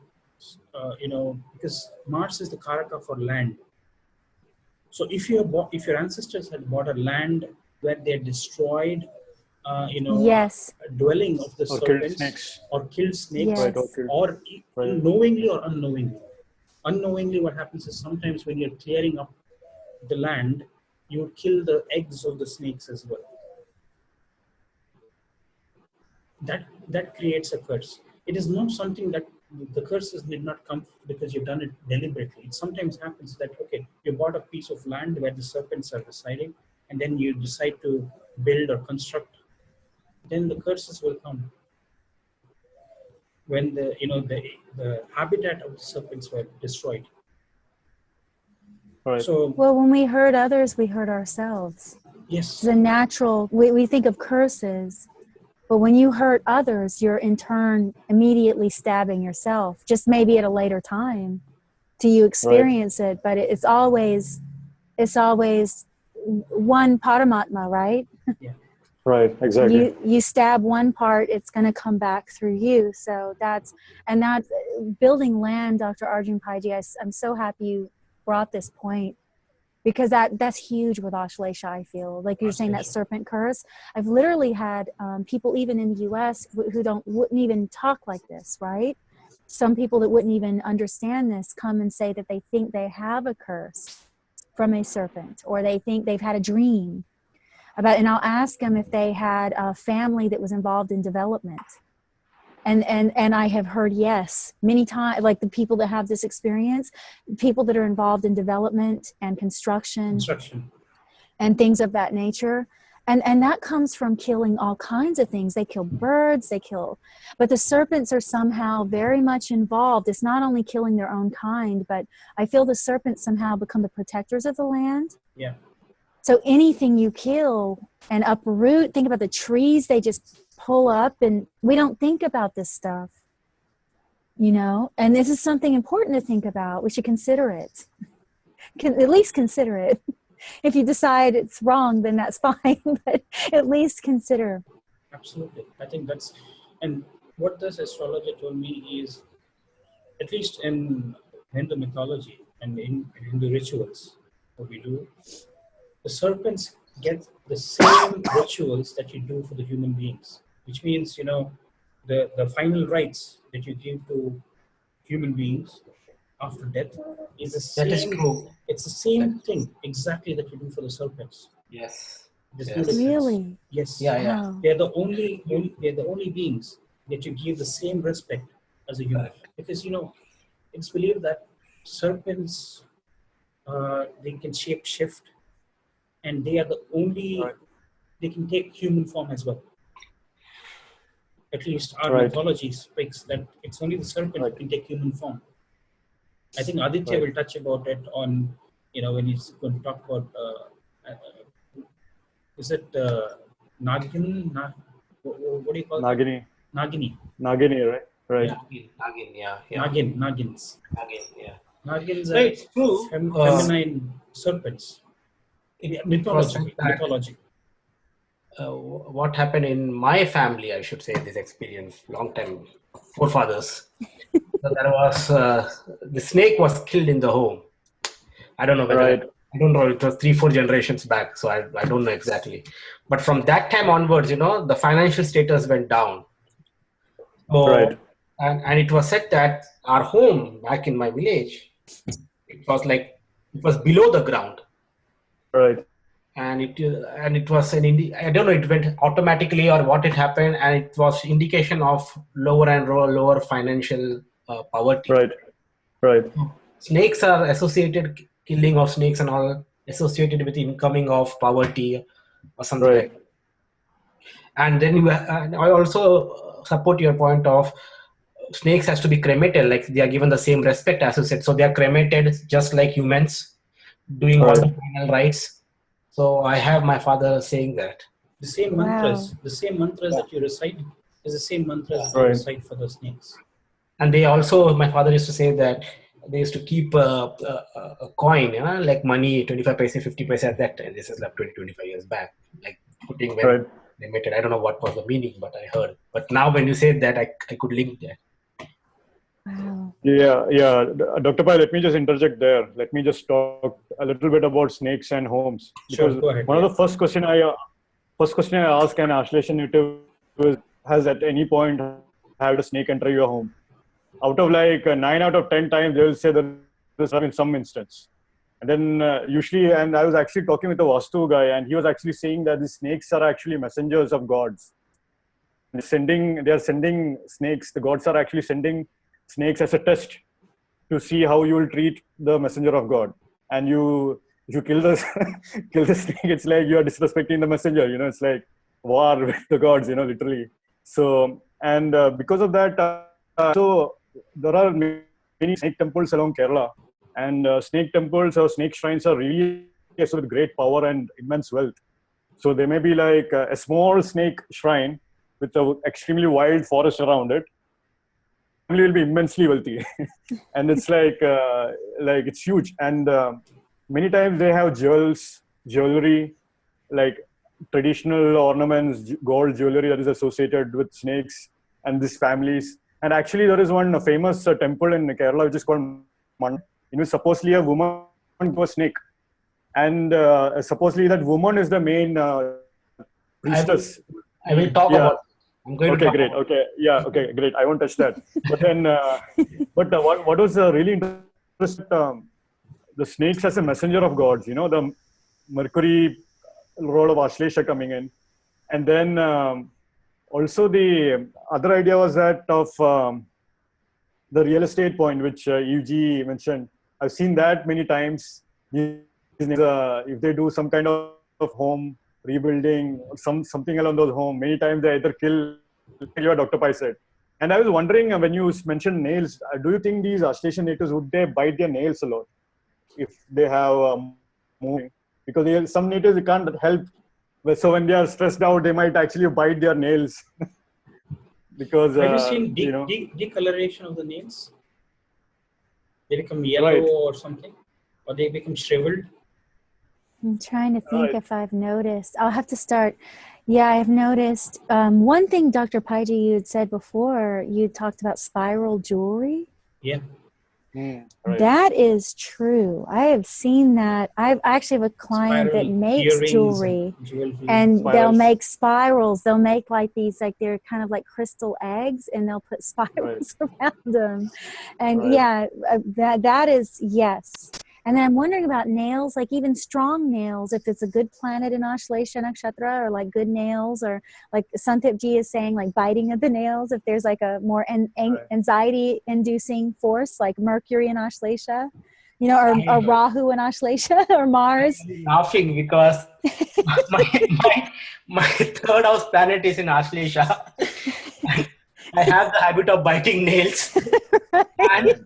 S1: because Mars is the Karaka for land. So if your ancestors had bought a land where they destroyed,
S2: yes,
S1: a dwelling of the serpents or killed snakes,
S2: yes.
S1: or knowingly or unknowingly. Unknowingly, what happens is sometimes when you're clearing up the land, you would kill the eggs of the snakes as well. That creates a curse. It is not something that the curses did not come because you've done it deliberately. It sometimes happens that, okay, you bought a piece of land where the serpents are residing, and then you decide to build or construct, then the curses will come. When the habitat of the serpents were destroyed.
S4: Right.
S1: So
S2: Well, when we hurt others, we hurt ourselves.
S1: yes,
S2: It's a natural, we think of curses, but when you hurt others, you're in turn immediately stabbing yourself, just maybe at a later time till you experience it. But it's always one paramatma, right?
S1: yeah,
S4: Right. Exactly.
S2: You stab one part, it's going to come back through you. So that's building land, Dr. Arjun Paiji. I'm so happy you brought this point, because that's huge with Ashlesha. I feel like you're saying that serpent curse. I've literally had people even in the U.S. who wouldn't even talk like this, right? Some people that wouldn't even understand this come and say that they think they have a curse from a serpent, or they think they've had a dream about, and I'll ask them if they had a family that was involved in development. And I have heard yes many times, like the people that have this experience, people that are involved in development and construction and things of that nature. And that comes from killing all kinds of things. They kill birds, but the serpents are somehow very much involved. It's not only killing their own kind, but I feel the serpents somehow become the protectors of the land.
S1: yeah.
S2: So anything you kill and uproot, think about the trees they just pull up, and we don't think about this stuff, and this is something important to think about. We should consider it. At least consider it. If you decide it's wrong, then that's fine, but at least consider.
S1: Absolutely. I think and what this astrologer told me is, at least in Hindu mythology and in Hindu rituals, what we do, the serpents get the same rituals that you do for the human beings, which means, the final rites that you give to human beings after death is the same.
S5: That is true.
S1: It's the same thing exactly that you do for the serpents.
S5: Yes.
S1: There's no
S5: Yes.
S1: difference.
S2: Really?
S1: Yes.
S5: Yeah, yeah.
S2: Wow.
S1: They're the only beings that you give the same respect as a human.
S5: Correct.
S1: Because, it's believed that serpents, they can shape shift, and they are the only, they can take human form as well. At least our mythology speaks that it's only the serpent who can take human form. I think Aditya will touch about it on, when he's going to talk about, is it Nagin? What do you call it?
S4: Nagini.
S1: Nagini.
S4: Nagini, right? Right.
S5: Nagin, yeah.
S1: Nagins.
S5: Nagin, yeah.
S1: Nagins
S5: No,
S1: are
S5: it's true.
S1: feminine serpents. Mythology.
S5: What happened in my family, I should say, this experience, long time forefathers. So there was the snake was killed in the home. I don't know whether I don't know. It was 3-4 generations back, so I don't know exactly. But from that time onwards, the financial status went down. So, and it was said that our home back in my village, it was below the ground.
S4: Right.
S5: And it was I don't know, it went automatically or what it happened, and it was indication of lower financial poverty.
S4: Right.
S5: Snakes are associated, killing of snakes and all associated with incoming of poverty or something like that. And then I also support your point of snakes has to be cremated, like they are given the same respect as you said. So they are cremated just like humans, doing all the final rites. So I have my father saying that.
S1: The same mantras that you recite is the same mantras that you recite for the snakes.
S5: And they also, my father used to say that they used to keep a coin, like money, 25 paise, 50 paise at that time. This is like 20-25 years back, like putting when they made it. I don't know what was the meaning, but I heard. But now when you said that, I could link that.
S2: Wow.
S4: Yeah. Dr. Pai, let me just interject there. Let me just talk a little bit about snakes and homes. Because
S1: go ahead,
S4: one of the first question I ask an Ashlesha native is, has at any point had a snake enter your home? Out of 9 out of 10 times, they will say that this in some instance. And then usually, and I was actually talking with a Vastu guy, and he was actually saying that the snakes are actually messengers of gods. They are sending snakes. The gods are actually sending snakes as a test to see how you will treat the messenger of God. And if you kill the kill the snake, it's like you are disrespecting the messenger. You know, it's like war with the gods. You know, literally. So, and because of that, so there are many snake temples along Kerala, and snake temples or snake shrines are really with great power and immense wealth. So there may be like a small snake shrine with an extremely wild forest around it. Family will be immensely wealthy, and it's like it's huge. And many times they have jewelry, like traditional ornaments, gold jewelry that is associated with snakes and these families. And actually, there is one famous temple in Kerala which is called Mand. You know, supposedly a woman to a snake, and supposedly that woman is the main priestess.
S5: I will talk about. I'm going
S4: okay,
S5: to
S4: great. Okay, yeah, okay, great. I won't touch that. But then, what was really interesting? The snakes as a messenger of gods. You know, the Mercury role of Ashlesha coming in, and then also the other idea was that of the real estate point, which UG mentioned. I've seen that many times. If they do some kind of home rebuilding, something along those home, many times they either kill what Dr. Pai said. And I was wondering, when you mentioned nails, do you think these Ashlesha natives, would they bite their nails a lot if they have moving? Because some natives, they can't help. So when they are stressed out, they might actually bite their nails. Because
S1: have you seen decoloration of the nails? They become yellow,
S4: right,
S1: or something, or they become shriveled.
S2: I'm trying to think if I've noticed. I'll have to start. Yeah, I've noticed. One thing, Dr. Paiji, you had said before, you talked about spiral jewelry.
S1: Yeah.
S4: right.
S2: That is true. I have seen that. I actually have a client
S1: Spiral
S2: that makes jewelry, and
S4: Spirals.
S2: they'll make spirals. They'll make like these, like they're kind of like crystal eggs, and they'll put spirals around them. And yeah, that is, yes. And then I'm wondering about nails, like even strong nails, if it's a good planet in Ashlesha Nakshatra, or like good nails, or like Santipji is saying, like biting of the nails, if there's like a more anxiety-inducing force, like Mercury in Ashlesha, you know, or Rahu in Ashlesha, or Mars.
S5: I'm laughing because my third house planet is in Ashlesha. I have the habit of biting nails. And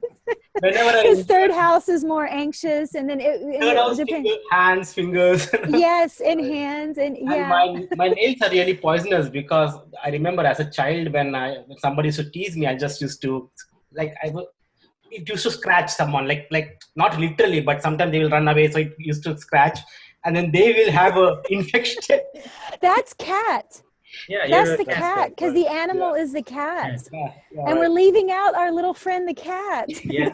S5: whenever
S2: his third house is more anxious, and then
S5: third house hands, fingers.
S2: Yes, in hands, and yeah.
S5: My nails are really poisonous, because I remember as a child when somebody used to tease me, I just used to it used to scratch someone, like not literally, but sometimes they will run away, so it used to scratch, and then they will have a infection.
S2: That's cat.
S1: Yeah,
S2: that's the cat, because the animal is the cat, and we're leaving out our little friend the cat.
S1: Yeah,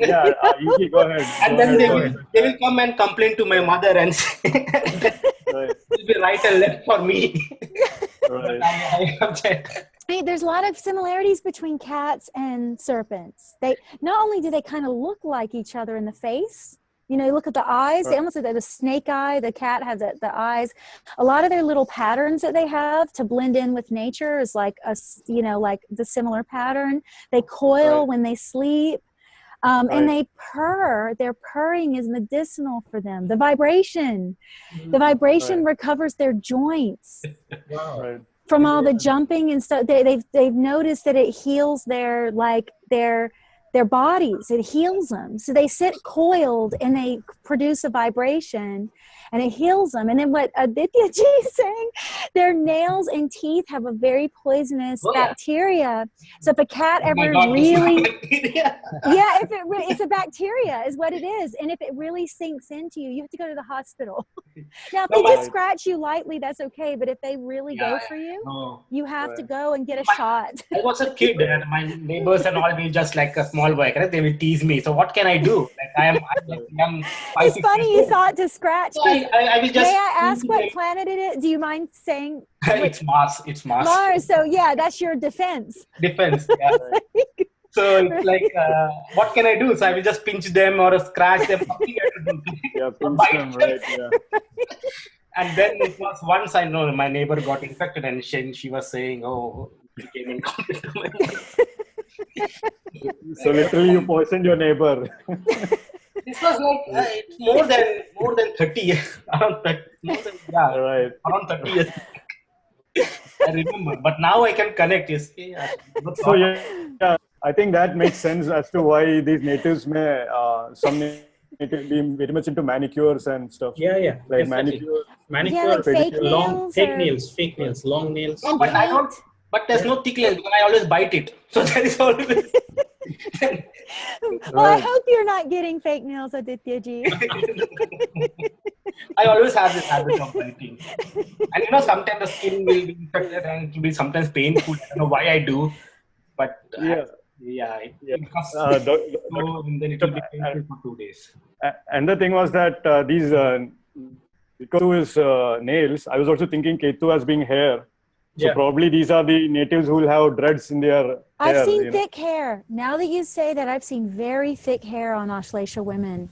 S4: you go ahead.
S5: And then they will come and complain to my mother and say, "It will be right and left for me." I have that.
S2: Hey, there's a lot of similarities between cats and serpents. They not only do they kind of look like each other in the face. You know, you look at the eyes, they almost like the snake eye, the cat has the eyes. A lot of their little patterns that they have to blend in with nature is like like the similar pattern. They coil when they sleep. And they purr. Their purring is medicinal for them. The vibration recovers their joints.
S1: Wow.
S2: From all the jumping and stuff. They've noticed that it heals their bodies. It heals them. So they sit coiled and they produce a vibration, and it heals them. And then what Aditya Ji is saying, their nails and teeth have a very poisonous bacteria. So if a cat it's a bacteria is what it is. And if it really sinks into you, you have to go to the hospital. Now, if they just scratch you lightly, that's okay. But if they really go for you, you have to go and get a shot.
S5: I was a kid, and my neighbors and all will just like a small boy, correct? They will tease me. So what can I do? Like I'm
S2: it's funny you thought to scratch.
S5: So I will just.
S2: May I ask what planet it is? Do you mind saying?
S5: It's Mars. It's Mars.
S2: Mars. So yeah, that's your defense.
S5: Defense. Yeah. So it's like, what can I do? So I will just pinch them or scratch them. Nothing I have to do.
S4: Yeah, pinch
S5: Bite
S4: them,
S5: them.
S4: right? Yeah.
S5: And then it was once I know my neighbor got infected, and she was saying, "Oh, he came in contact with my wife."
S4: So literally, you poisoned your neighbor.
S5: This was like it's more than 30 years. Around 30,
S4: Right.
S5: around 30 years. I remember, but now I can connect. You see,
S4: So yeah, I think that makes sense as to why these natives may some native be very much into manicures and stuff.
S1: Yeah,
S4: Like
S1: definitely.
S4: manicure.
S2: Yeah, like fake
S4: pedicure.
S2: nails.
S1: Fake nails, long nails.
S5: No, but I don't. But there's no thick nails because I always bite it. So that is always.
S2: Well, I hope you're not getting fake nails, Aditya ji.
S5: I always have this habit of biting. And sometimes the skin will be infected and it will be sometimes painful. I don't know why I do. But
S4: Yeah.
S5: because
S4: Uh, doc-
S5: so then it will be painful for 2 days.
S4: And the thing was that these because of his nails, I was also thinking Ketu as being hair. So probably these are the natives who will have dreads in their hair.
S2: I've seen thick hair. Now that you say that, I've seen very thick hair on Ashlesha women.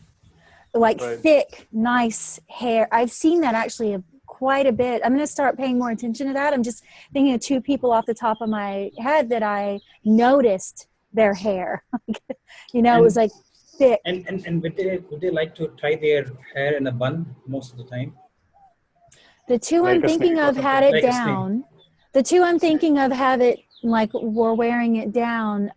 S2: Like thick, nice hair. I've seen that actually quite a bit. I'm going to start paying more attention to that. I'm just thinking of two people off the top of my head that I noticed their hair. It was like thick.
S1: And would they like to tie their hair in a bun most of the time?
S2: The two
S4: Like
S2: I'm
S4: a
S2: thinking
S4: snake or
S2: of had
S1: something.
S2: it
S1: Like a
S2: down. The two I'm thinking of have it like were wearing it down,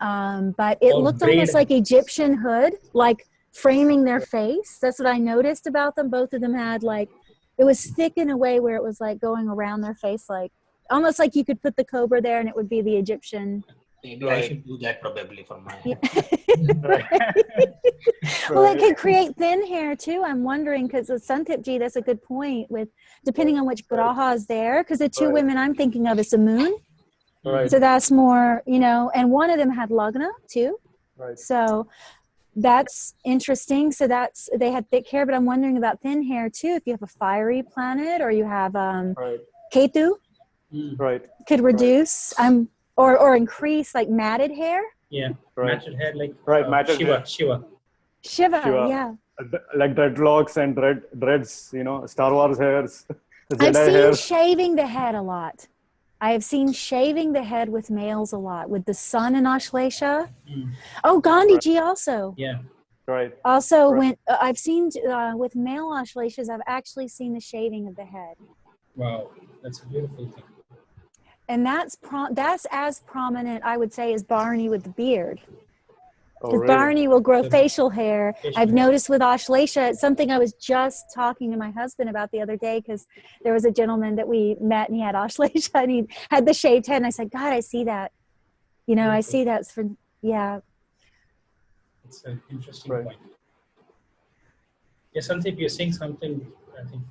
S2: but it
S1: Or
S2: looked almost
S1: braid.
S2: like Egyptian hood, like framing their face. That's what I noticed about them. Both of them had like, it was thick in a way where it was like going around their face, like almost like you could put the cobra there and it would be the Egyptian.
S5: Maybe I should do that probably for my.
S2: Well, it could create thin hair too. I'm wondering because with Santipji, that's a good point. With depending on which graha is there, because the two women I'm thinking of is the moon, so that's more, and one of them had lagna too.
S4: Right.
S2: So that's interesting. So they had thick hair, but I'm wondering about thin hair too. If you have a fiery planet or you have Ketu,
S4: Right.
S2: could reduce or increase like matted hair.
S1: Yeah, matted hair like
S4: matted hair.
S2: Shiva, yeah.
S4: Like dreadlocks and dreads, Star Wars hairs.
S2: I've
S4: Jedi
S2: seen
S4: hairs.
S2: shaving the head a lot. I have seen shaving the head with males a lot, with the sun in Ashlesha. Oh, Gandhiji also.
S1: Yeah.
S4: Right.
S2: Also, when I've seen with male Ashleshas, I've actually seen the shaving of the head.
S1: Wow, that's a beautiful thing.
S2: And that's as prominent, I would say, as Barney with the beard.
S4: Oh,
S2: Because
S4: really?
S2: Barney will grow facial hair. I've
S1: hair.
S2: noticed with Ashlesha, it's something I was just talking to my husband about the other day, because there was a gentleman that we met and he had Ashlesha and he had the shaved head. And I said, God, I see that. I see that's for,
S1: It's an interesting point. Yes, Sandeep, you're saying something, I think.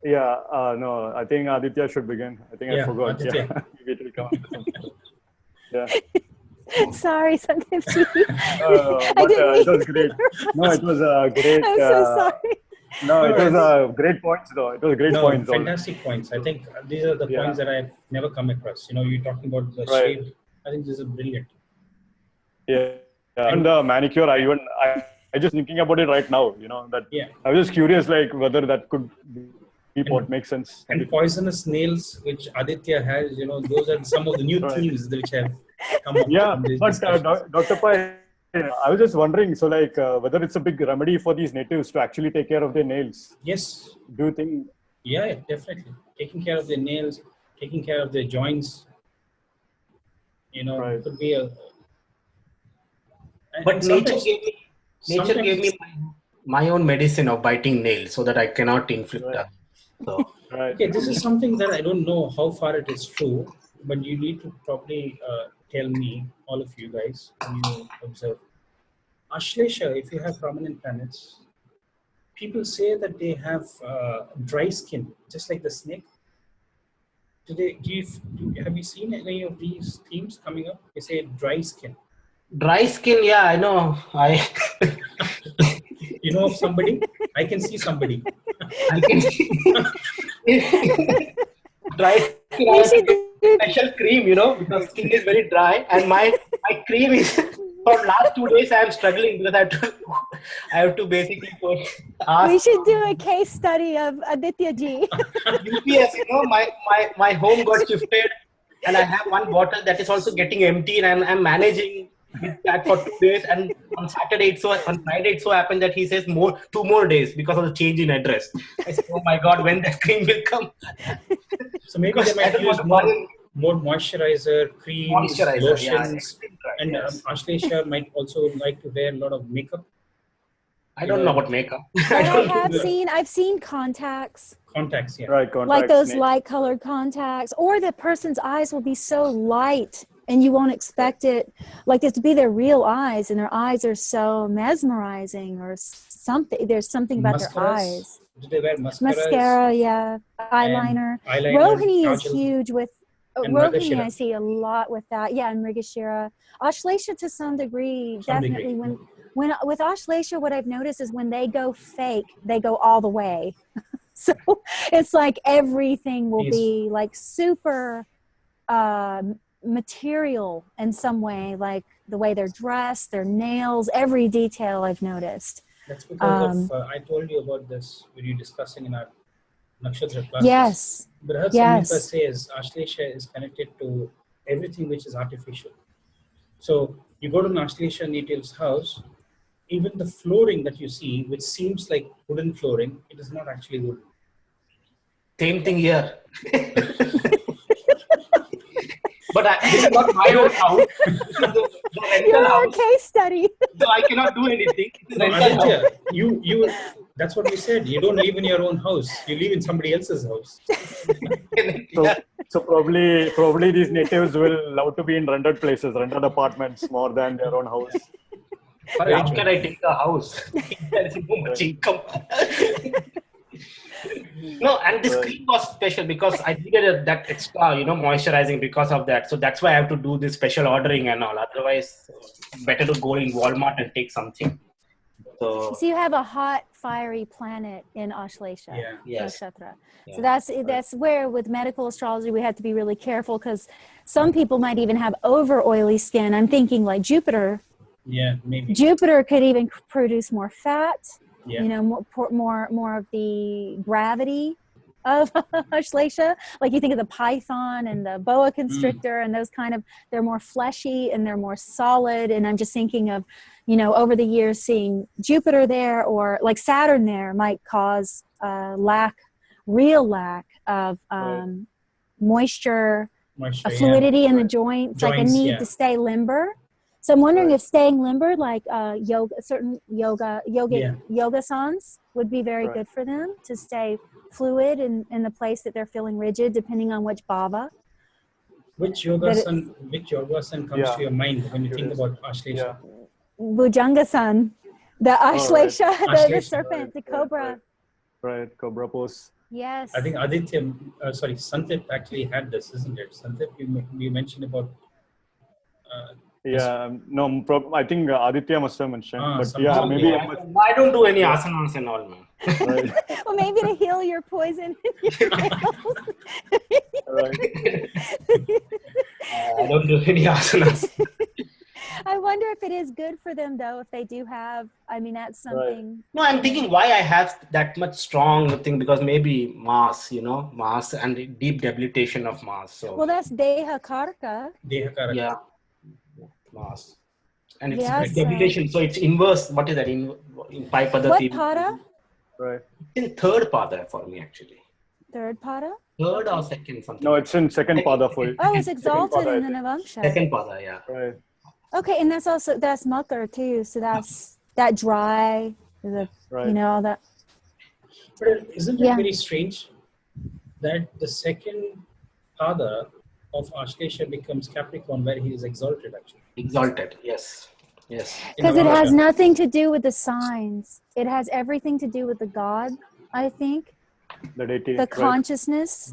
S4: Yeah, no, I think Aditya should begin. I think I forgot.
S1: Aditya.
S4: Yeah, maybe it will come. Yeah.
S2: Sorry, Santipji.
S4: But it was great. No, it was great.
S2: I'm so sorry.
S4: No, it was great points though. It was great points.
S1: Fantastic points. I think these are the points that I've never come across. You're talking about the shade. I think this is brilliant.
S4: Yeah. And the manicure, I just thinking about it right now, that I was just curious, like whether that could be what makes sense.
S1: And poisonous nails, which Aditya has, those are some of the new themes which have come up.
S4: Yeah,
S1: in these
S4: but
S1: discussions.
S4: Dr. Pai, I was just wondering, so like whether it's a big remedy for these natives to actually take care of their nails.
S1: Yes.
S4: Do you think?
S1: Yeah, definitely. Taking care of their nails, taking care of their joints, could be a...
S5: But nature gave me my own medicine of biting nails so that I cannot inflict that. So.
S1: Okay, this is something that I don't know how far it is true, but you need to probably tell me, all of you guys, when you observe. Ashlesha, if you have prominent planets, people say that they have dry skin, just like the snake. Have you seen any of these themes coming up? They say dry skin.
S5: Dry skin, yeah, I know.
S1: You know of somebody? I can see somebody.
S5: I can see. Dry skin, I have to take special cream, because skin is very dry, and my cream is for last 2 days I am struggling because I have to basically ask.
S2: We should do a case study of Aditya ji.
S5: UPS, my home got shifted, and I have one bottle that is also getting empty, and I'm managing with that for 2 days. And on Friday it so happened that he says 2 more days because of the change in address. I said, oh my God, when that cream will come?
S1: So maybe they might use more moisturizer, creams, lotions, and Ashlesha might also like to wear a lot of makeup.
S5: I don't know about makeup.
S2: I've seen contacts.
S1: Contacts, yeah.
S4: Right, contacts.
S2: Like those light-colored contacts, or the person's eyes will be so light and you won't expect it, like it to be their real eyes, and their eyes are so mesmerizing, or something. There's something about their eyes.
S1: Do they wear
S2: mascara? Yeah, eyeliner. Rohini is huge with. Rohini, I see a lot with that. Yeah, and Mrigashira. Ashlesha to some degree, definitely. When with Ashlesha, what I've noticed is when they go fake, they go all the way. So it's like everything will be like super material in some way, like the way they're dressed, their nails, every detail I've noticed.
S1: That's because I told you about this when you were discussing in our Nakshatra classes.
S2: Yes.
S1: But Samhita says Ashlesha is connected to everything which is artificial. So you go to an Ashlesha native's house, even the flooring that you see, which seems like wooden flooring, it is not actually wood.
S5: Same thing here. But this is not my own house.
S2: You're a case study.
S5: So I cannot do anything.
S1: No, Aditya, you that's what you said. You don't live in your own house. You live in somebody else's house.
S4: So probably these natives will love to be in rented places, rented apartments more than their own house.
S5: How can I take a house? There is no much income. No, and this cream was special because I needed that extra, moisturizing because of that. So that's why I have to do this special ordering and all. Otherwise, better to go in Walmart and take something. So
S2: you have a hot, fiery planet in Ashlesha.
S1: Yeah.
S5: Yes.
S2: Nakshatra. So that's where with medical astrology we have to be really careful, because some people might even have over oily skin. I'm thinking like Jupiter.
S1: Yeah, maybe.
S2: Jupiter could even produce more fat.
S1: Yeah.
S2: More of the gravity of Ashlesha. Like you think of the python and the boa constrictor and those kind of, they're more fleshy and they're more solid. And I'm just thinking of, over the years seeing Jupiter there or like Saturn there might cause real lack of moisture, fluidity in the joints, like a need to stay limber. So I'm wondering if staying limber, like certain yoga asans would be very good for them to stay fluid in the place that they're feeling rigid, depending on which bhava.
S1: Which yoga asan comes to your mind when you think about Ashlesha?
S2: Bhujangasan, the Ashlesha, the serpent, the cobra.
S4: Right, cobra pose.
S2: Yes.
S1: I think Santip actually had this, isn't it? Santip, you mentioned about...
S4: I think Aditya must have mentioned. Maybe
S5: I don't do any asanas and all, man.
S4: Right.
S2: Well, maybe to heal your poison in your nails.
S5: I don't do any asanas.
S2: I wonder if it is good for them, though, if they do have, that's something.
S5: No, I'm thinking why I have that much strong thing, because maybe mass and deep debilitation of mass. So.
S2: Well, that's Deha Karka.
S5: Yeah. Mass. And it's debilitation, so it's inverse. What is that in Pai Padati?
S2: What pada?
S4: Right.
S5: It's in third pada for me, actually.
S2: Third pada?
S5: Third or second something.
S4: No, it's in second pada for you.
S2: Oh, it's exalted in the Navamsha.
S5: Second pada, yeah.
S4: Right.
S2: Okay, and that's Makar too. So that's that dry, all that.
S1: But isn't it very strange that the second pada of Ashlesha becomes Capricorn, where he is exalted actually?
S5: Exalted, yes.
S2: Because it has nothing to do with the signs. It has everything to do with the God, I think.
S4: The deity.
S2: The consciousness.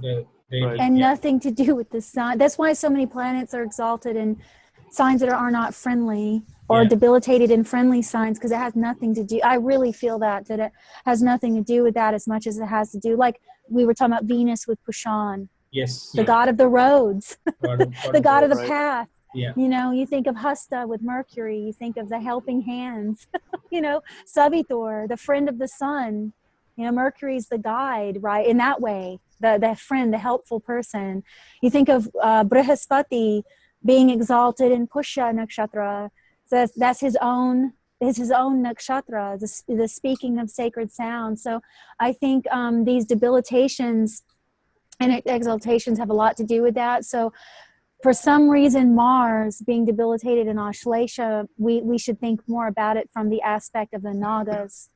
S1: And
S2: nothing to do with the sign. That's why so many planets are exalted in signs that are not friendly or debilitated in friendly signs, because it has nothing to do. I really feel that it has nothing to do with that as much as it has to do, like we were talking about Venus with Pushan.
S1: Yes.
S2: The god of the roads, the god of the path.
S1: Yeah.
S2: You know, you think of Hasta with Mercury, you think of the helping hands, you know, Savitor, the friend of the sun. You know, Mercury's the guide, right? In that way, the friend, the helpful person. You think of Brihaspati being exalted in Pusha Nakshatra. So that's his own nakshatra, the speaking of sacred sound. So I think these debilitations and exaltations have a lot to do with that. So for some reason, Mars being debilitated in Ashlesha, we should think more about it from the aspect of the Nagas,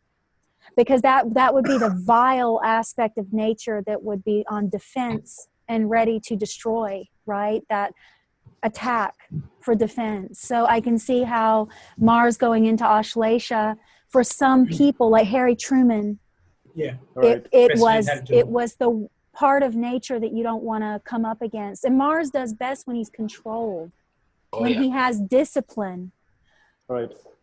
S2: because that would be the vile aspect of nature that would be on defense and ready to destroy, right? That attack for defense. So I can see how Mars going into Ashlesha, for some people, like Harry Truman,
S4: Right.
S2: it was the part of nature that you don't want to come up against. And Mars does best when he's controlled, when he has discipline.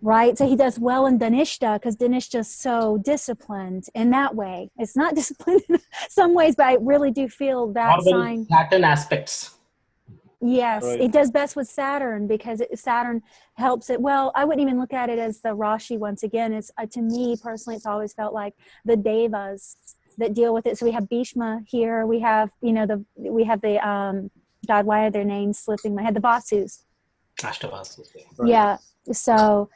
S2: Right. So he does well in Dhanishta, because Dhanishta is so disciplined in that way. It's not disciplined in some ways, but I really do feel that sign.
S5: Saturn aspects.
S2: Yes, it does best with Saturn, because Saturn helps it. Well, I wouldn't even look at it as the Rashi once again. It's to me personally, it's always felt like the Devas that deal with it. So we have Bhishma here. We have, you know, God, why are their names slipping my head? The Vasus.
S5: Ashtavasus.
S2: Yeah. So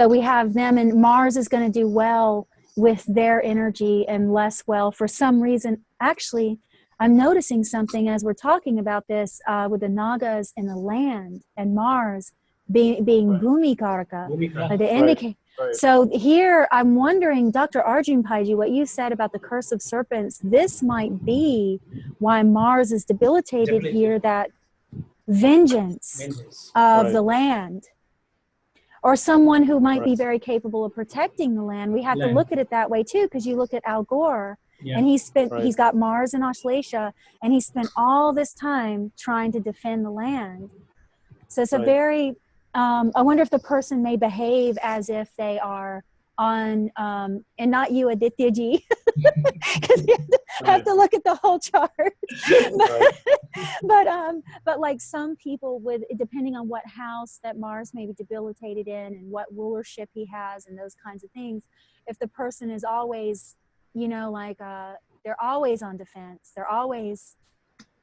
S2: we have them, and Mars is going to do well with their energy and less well for some reason. Actually, I'm noticing something as we're talking about this with the Nagas and the land, and Mars being Bhumi Karaka. The indicate. So here I'm wondering, Dr. Arjun Paiji, what you said about the curse of serpents, this might be why Mars is debilitated here, that vengeance of the land. Or someone who might be very capable of protecting the land. We have to look at it that way too, because you look at Al Gore, and he's got Mars in Ashlesha, and he spent all this time trying to defend the land. So it's a very, I wonder if the person may behave as if they are on, and not you, Aditya-ji, because you have to look at the whole chart. But like some people, with depending on what house that Mars may be debilitated in and what rulership he has and those kinds of things, if the person is always, you know, like they're always on defense, they're always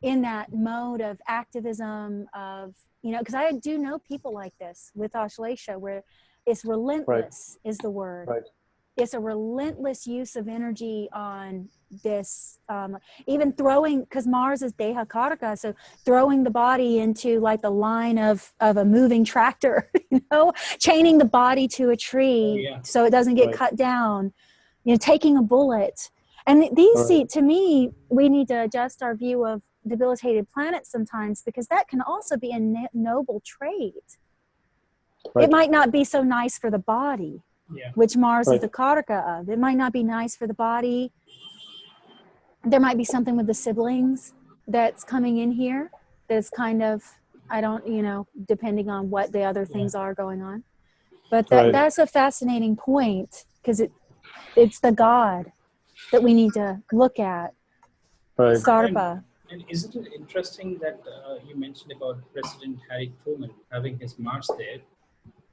S2: in that mode of activism, of, you know, because I do know people like this with Ashlesha, where it's relentless is the word. It's a relentless use of energy on this, even throwing, because Mars is Deha Karaka, so throwing the body into like the line of a moving tractor, you know, chaining the body to a tree so it doesn't get cut down, you know, taking a bullet. And these, see, to me, we need to adjust our view of debilitated planets sometimes, because that can also be a noble trait. It might not be so nice for the body, which Mars is the Karaka of. It might not be nice for the body. There might be something with the siblings that's coming in here that's kind of, I don't, you know, depending on what the other things are going on. But that's a fascinating point, because it's the God that we need to look at. Sarpa.
S1: And isn't it interesting that you mentioned about President Harry Truman having his Mars there,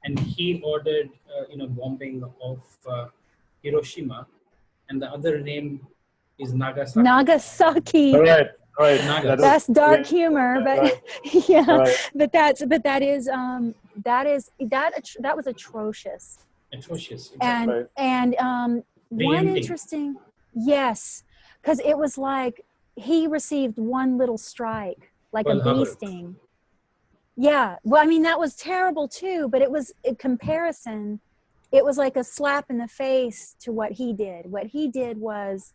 S1: and he ordered, you know, bombing of Hiroshima, and the other name is Nagasaki.
S2: Nagasaki.
S4: Right.
S2: That's dark humor, but but that was atrocious.
S1: Exactly.
S2: And one interesting, because it was like he received one little strike, like a bee sting. Yeah, well, I mean, that was terrible too, but it was, in comparison, it was like a slap in the face to what he did. What he did was,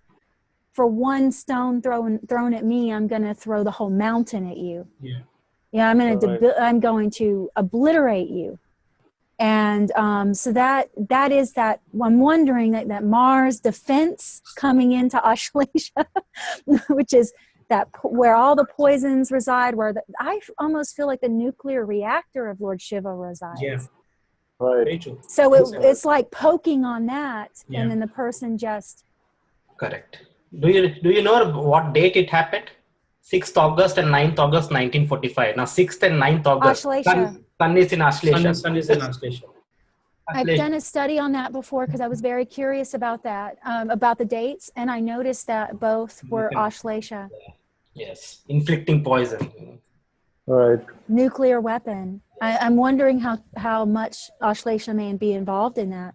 S2: for one stone thrown at me, I'm going to throw the whole mountain at you. Yeah, I'm going to obliterate you. And so that is that. I'm wondering that Mars defense coming into Ashlesha, which is that where all the poisons reside, where I almost feel like the nuclear reactor of Lord Shiva resides. So it's like poking on that, and then the person just.
S5: Correct. Do you know what date it happened? 6th August and 9th August 1945. Now 6th and 9th August.
S2: Ashlesha.
S5: Sun is in Ashlesha.
S1: Sun is in Ashlesha.
S2: I've done a study on that before because I was very curious about that, about the dates, and I noticed that both were Ashlesha.
S5: Yes, inflicting poison.
S4: Right.
S2: Nuclear weapon. I'm wondering how much Ashlesha may be involved in that.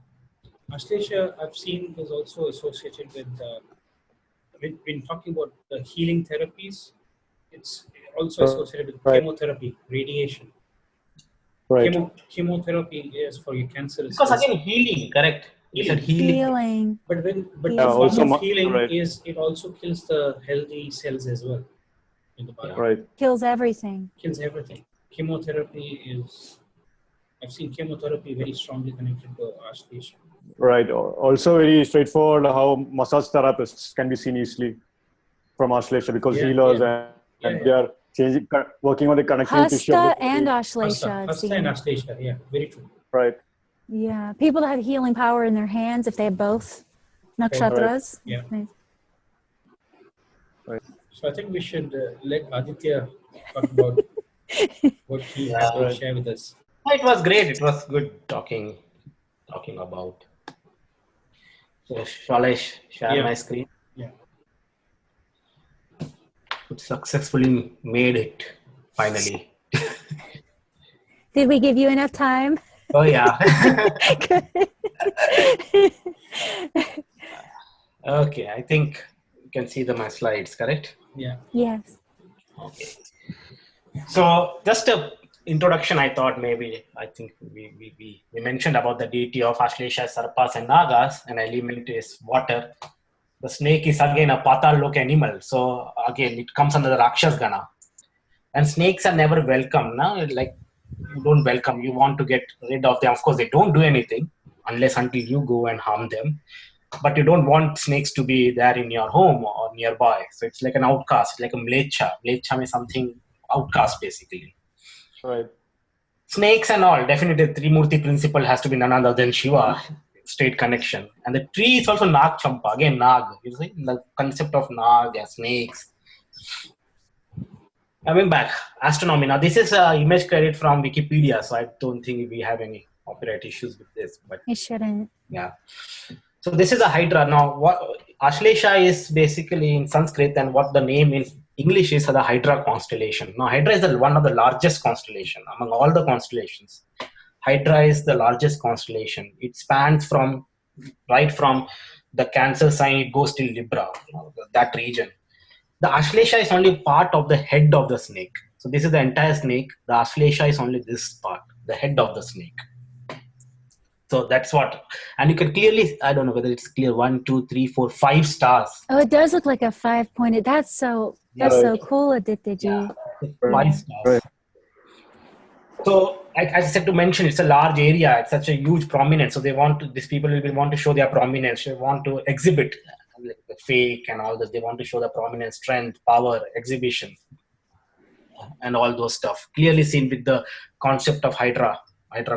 S1: Ashlesha, I've seen, is also associated with, when talking about the healing therapies, it's also associated with chemotherapy, radiation.
S4: Right.
S1: Chemotherapy is for your cancer.
S5: Because again, healing, correct? You said healing.
S1: But the
S4: also
S1: form of healing
S4: right.
S1: is, it also kills the healthy cells as well in the body.
S4: Right.
S2: Kills everything.
S1: Kills everything. Chemotherapy is, I've seen chemotherapy very strongly connected to Ashlesha.
S4: Right. Also very straightforward how massage therapists can be seen easily from Ashlesha because healers and they are working on the connecting tissue.
S2: Hasta and Ashlesha.
S1: Hasta and Ashlesha, yeah, very true.
S4: Right.
S2: Yeah, people that have healing power in their hands, if they have both nakshatras.
S1: Yeah.
S2: Nice.
S4: Right.
S1: So I think we should let Aditya talk about what he has to share with us.
S5: It was great. It was good talking about. So shall I share my screen?
S1: Yeah.
S5: It successfully made it finally.
S2: Did we give you enough time?
S5: Oh yeah. Okay, I think you can see my slides, correct?
S1: Yeah.
S2: Yes.
S5: Okay. So just a introduction, I thought I think we mentioned about the deity of Ashlesha, Sarpas and Nagas. An element is water. The snake is again a Patal Lok animal. So again, it comes under the Rakshas Gana. And snakes are never welcome. Now, like you don't welcome, you want to get rid of them. Of course, they don't do anything unless until you go and harm them. But you don't want snakes to be there in your home or nearby. So it's like an outcast, like a mlecha. Mlecha means something outcast basically.
S4: Right.
S5: Snakes and all, definitely the Trimurti principle has to be none other than Shiva, straight connection. And the tree is also Nag Champa, again Nag, you see, the concept of Nag and snakes. Coming back, astronomy. Now this is an image credit from Wikipedia, so I don't think we have any copyright issues with this. But
S2: It shouldn't.
S5: yeah. So this is a Hydra. Now what Ashlesha is basically in Sanskrit, and what the name in English is the Hydra constellation. Now Hydra is one of the largest constellation among all the constellations. Hydra is the largest constellation. It spans right from the Cancer sign, it goes till Libra, that region. The Ashlesha is only part of the head of the snake. So this is the entire snake. The Ashlesha is only this part, the head of the snake. So that's what, and you can clearly, I don't know whether it's clear, 1, 2, 3, 4, 5 stars.
S2: Oh, it does look like a 5-pointed. That's so cool, Aditya ji.
S5: Yeah, 5 stars. Right. So, as I said to mention, it's a large area. It's such a huge prominence. So these people will want to show their prominence. They want to exhibit like the fake and all this. They want to show the prominence, strength, power, exhibition, and all those stuff. Clearly seen with the concept of Hydra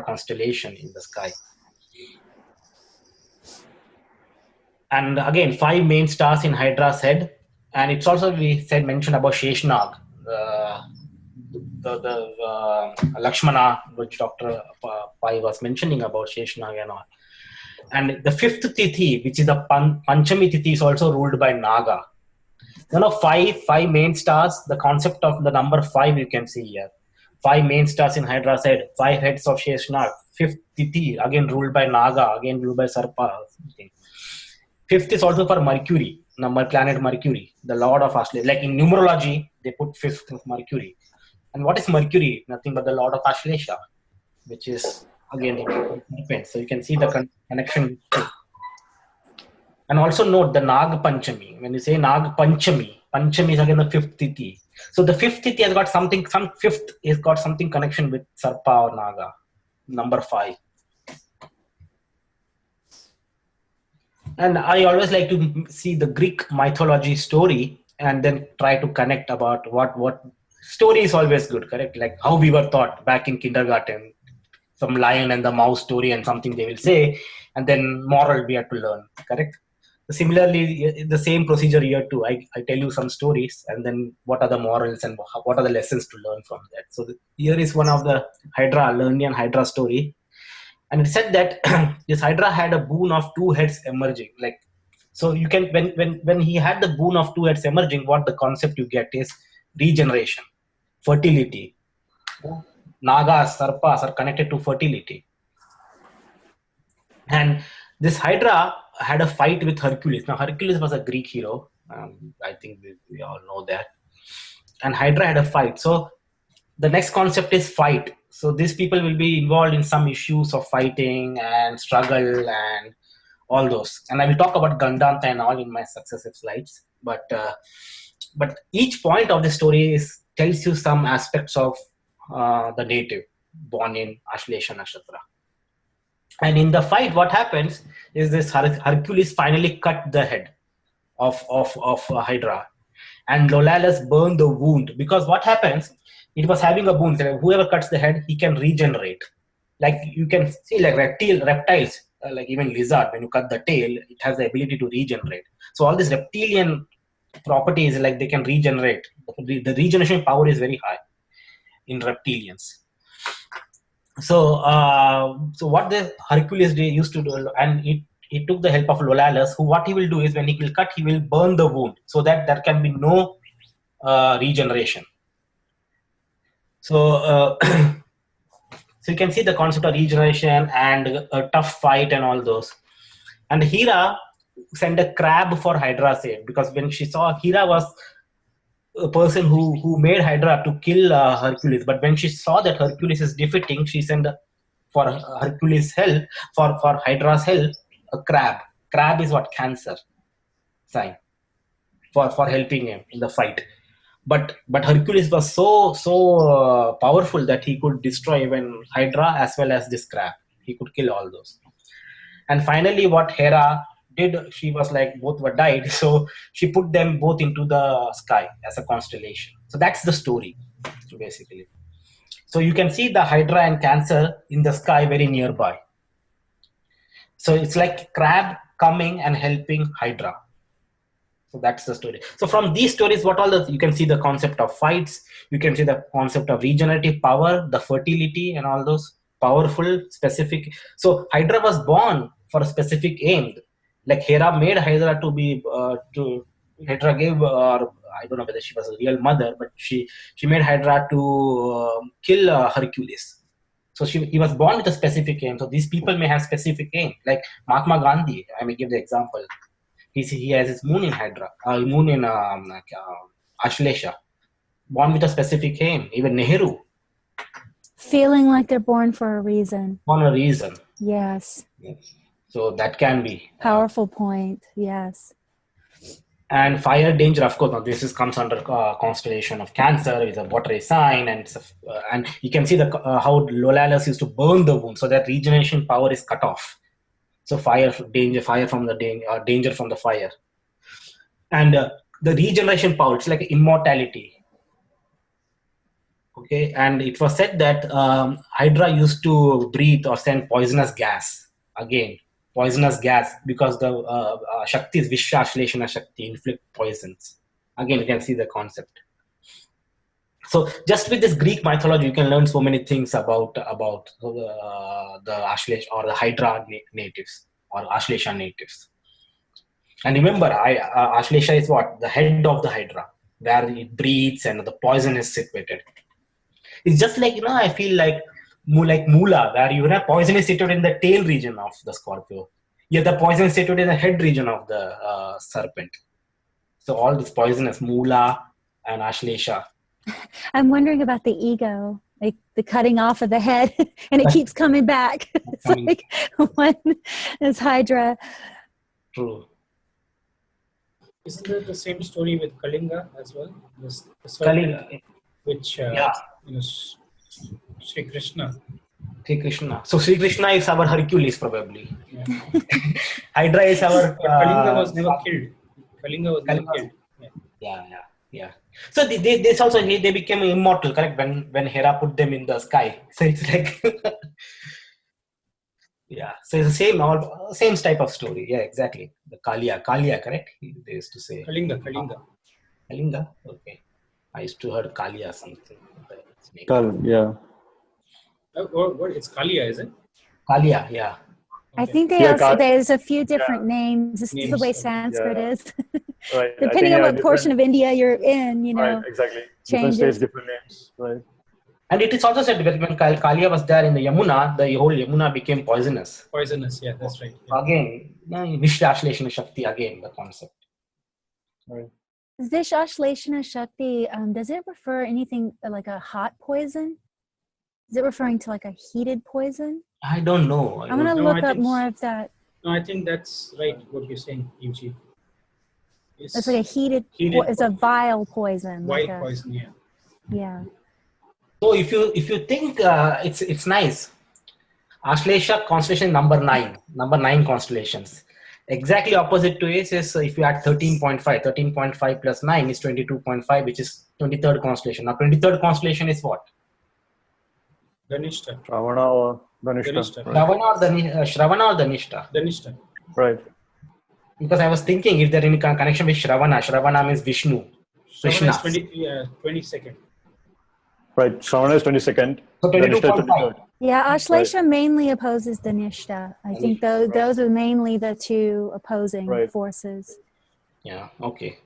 S5: constellation in the sky. And again, 5 main stars in Hydra's head. And it's also, we mentioned about Sheshnag, the Lakshmana, which Dr. Pai was mentioning about Sheshnag and all. And the 5th Tithi, which is the Panchami Tithi, is also ruled by Naga. Five main stars, the concept of the number 5 you can see here. 5 main stars in Hydra's head, 5 heads of Sheshnag, 5th Tithi, again ruled by Naga, again ruled by Sarpa. 5th is also for Mercury, planet Mercury, the lord of Ashlesha. Like in numerology, they put 5th of Mercury. And what is Mercury? Nothing but the lord of Ashlesha, which is again depends. So you can see the connection. And also note the Nag Panchami. When you say Nag Panchami, Panchami is again the 5th Tithi. So the 5th Tithi has got something. Some 5th has got something connection with Sarpa or Naga, number 5. And I always like to see the Greek mythology story and then try to connect about what story is always good, correct? Like how we were taught back in kindergarten, some lion and the mouse story and something they will say, and then moral we have to learn, correct? Similarly, the same procedure here too. I tell you some stories, and then what are the morals and what are the lessons to learn from that. So here is one of the Lernian Hydra story, and it said that this Hydra had a boon of two heads emerging. Like, so you can when he had the boon of two heads emerging, what the concept you get is regeneration, fertility. Nagas, Sarpas are connected to fertility. And this Hydra had a fight with Hercules. Now, Hercules was a Greek hero. I think we all know that. And Hydra had a fight. So the next concept is fight. So these people will be involved in some issues of fighting and struggle and all those. And I will talk about Gandanta and all in my successive slides. But each point of the story tells you some aspects of the native born in Ashlesha Nakshatra. And in the fight, what happens is this Hercules finally cut the head of Hydra, and Lolalas burned the wound, because what happens, it was having a wound. Whoever cuts the head, he can regenerate. Like you can see, like reptiles, like even lizard, when you cut the tail, it has the ability to regenerate. So all these reptilian properties, like they can regenerate. The regeneration power is very high in reptilians. So what the Hercules used to do, and he took the help of Lolalas, who what he will do is when he will cut, he will burn the wound so that there can be no regeneration. So so you can see the concept of regeneration and a tough fight and all those. And Hera sent a crab for Hydra's aid, because when she saw, Hera was a person who made Hydra to kill Hercules, but when she saw that Hercules is defeating, she sent for Hercules' help, for Hydra's help, a crab. Crab is what? Cancer sign for helping him in the fight. But Hercules was so powerful that he could destroy even Hydra as well as this crab. He could kill all those. And finally, what Hera did, she was like, both were died, so she put them both into the sky as a constellation. So that's the story, basically. So you can see the Hydra and Cancer in the sky very nearby. So it's like crab coming and helping Hydra. So that's the story. So from these stories, you can see the concept of fights, you can see the concept of regenerative power, the fertility and all those powerful, specific. So Hydra was born for a specific aim. Like Hera made Hydra to be, Hydra gave, or I don't know whether she was a real mother, but she made Hydra to kill Hercules. So he was born with a specific aim. So these people may have specific aim. Like Mahatma Gandhi, I may give the example. He has his moon in Hydra, moon in Ashlesha, born with a specific aim. Even Nehru.
S2: Feeling like they're born for a reason.
S5: For a reason.
S2: Yes.
S5: So that can be.
S2: Powerful point, yes.
S5: And fire danger, of course, now this comes under constellation of Cancer with a watery sign, and you can see how Lolalas used to burn the wound, so that regeneration power is cut off. So danger from the fire. And the regeneration power, it's like immortality. Okay, and it was said that Hydra used to breathe or send poisonous gas. Again, poisonous gas, because the Shaktis, Vishwa Ashleshana Shakti, inflict poisons. Again, you can see the concept. So just with this Greek mythology, you can learn so many things about the Ashlesha or the Hydra natives or Ashlesha natives. And remember, Ashlesha is what? The head of the Hydra, where it breathes and the poison is situated. It's just like, I feel like Mula, where you have poison is situated in the tail region of the Scorpio. Yet the poison is situated in the head region of the serpent. So all this poisonous, Mula and Ashlesha.
S2: I'm wondering about the ego, like the cutting off of the head, and it keeps coming back. It's like one is Hydra.
S5: True.
S1: Isn't there the same story with Kalinga as well?
S5: Kalinga.
S1: Which, Sri Krishna.
S5: So Sri Krishna is our Hercules, probably. Yeah. Hydra is our...
S1: Kalinga was never killed. Kalinga was never killed.
S5: Yeah. So this also, they became immortal, correct? When Hera put them in the sky. So it's like... Yeah, so it's the same type of story. Yeah, exactly. The Kalia, correct? They used to say
S1: Kalinga.
S5: Kalinga. Okay, I used to heard Kalia something.
S4: Yeah.
S1: What? It's Kalia, is it?
S5: Kalia, yeah.
S2: I
S1: Okay.
S2: think there's a few different names. This is the way Sanskrit is.
S4: Right.
S2: Depending on what portion of India you're in,
S4: Right, exactly. Different
S2: changes.
S4: states, different names. Right.
S5: And it is also said that when Kalia was there in the Yamuna, the whole Yamuna became poisonous.
S1: Poisonous, yeah, that's right. Yeah.
S5: Again, Vishya Ashleshana Shakti, again, the concept.
S4: Right.
S2: This Ashleshana Shakti, does it refer anything like a hot poison? Is it referring to like a heated poison?
S5: I don't know.
S2: I'm going to look up more of that.
S1: No, I think that's right, what you're saying, Yuji.
S2: It's like a heated it's a vile poison.
S1: Wild poison, yeah.
S2: Yeah.
S5: So if you think it's nice, Ashlesha constellation number 9 constellations. Exactly opposite to it is if you add 13.5 plus 9 is 22.5, which is 23rd constellation. Now 23rd constellation is what?
S1: Dhanishta.
S4: Shravana or Dhanishta.
S5: Right. Shravana or Dhanishta?
S1: Dhanishta.
S4: Right.
S5: Because I was thinking if there any connection with Shravana means Vishnu. Krishna.
S1: Shravana is 22nd.
S4: Right. Shravana is 22nd.
S5: So 22.5.
S2: Yeah, Ashlesha mainly opposes Dhanishta. I think those are mainly the two opposing forces.
S5: Yeah, okay.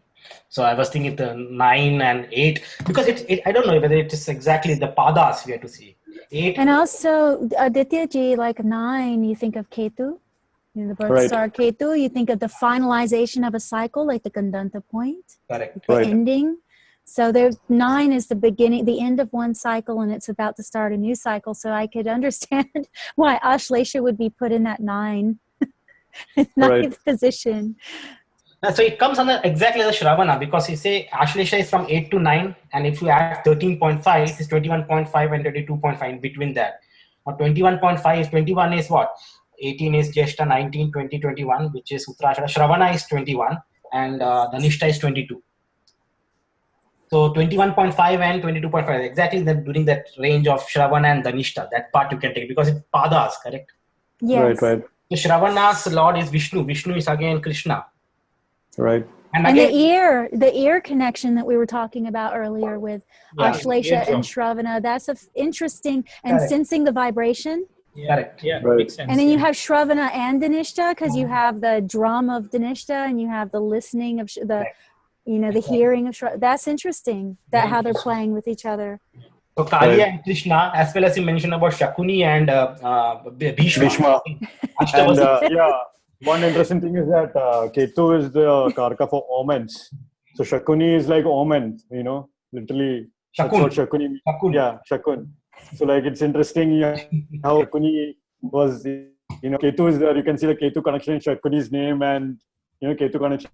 S5: So I was thinking the 9 and 8 because it I don't know whether it is exactly the padas we have to see. 8.
S2: And also Adityaji, like 9, you think of Ketu, the birth star Ketu. You think of the finalization of a cycle, like the gandanta point.
S5: Correct.
S2: The ending. So there's 9 is the beginning, the end of one cycle, and it's about to start a new cycle. So I could understand why Ashlesha would be put in that 9th position.
S5: So it comes under exactly the Shravana because you say Ashlesha is from 8 to 9, and if you add 13.5, it is 21.5 and 22.5 in between that. Now 21.5 is 21 is what? 18 is Jeshta, 19, 20, 21, which is Uttarashada. Shravana is 21 and Dhanishta is 22. So 21.5 and 22.5, exactly during that range of Shravana and Dhanishta, that part you can take because it's padas, correct?
S2: Yes.
S4: Right.
S5: So Shravana's lord is Vishnu. Vishnu is again Krishna.
S4: Right.
S2: And again, the ear connection that we were talking about earlier with Ashlesha and Shravana, that's interesting, and sensing the vibration.
S5: Correct.
S1: Yeah, makes sense.
S2: And then you have Shravana and Dhanishta because you have the drum of Dhanishta and you have the listening of the hearing of Shravana. That's interesting, how they're playing with each other.
S5: So Kalia and Krishna, as well as you mentioned about Shakuni and Bhishma.
S4: And one interesting thing is that Ketu is the karka for omens. So Shakuni is like omen, literally. That's what Shakuni means. Yeah, Shakun. So like it's interesting how Shakuni was, Ketu is there. You can see the Ketu connection in Shakuni's name and, Ketu connection,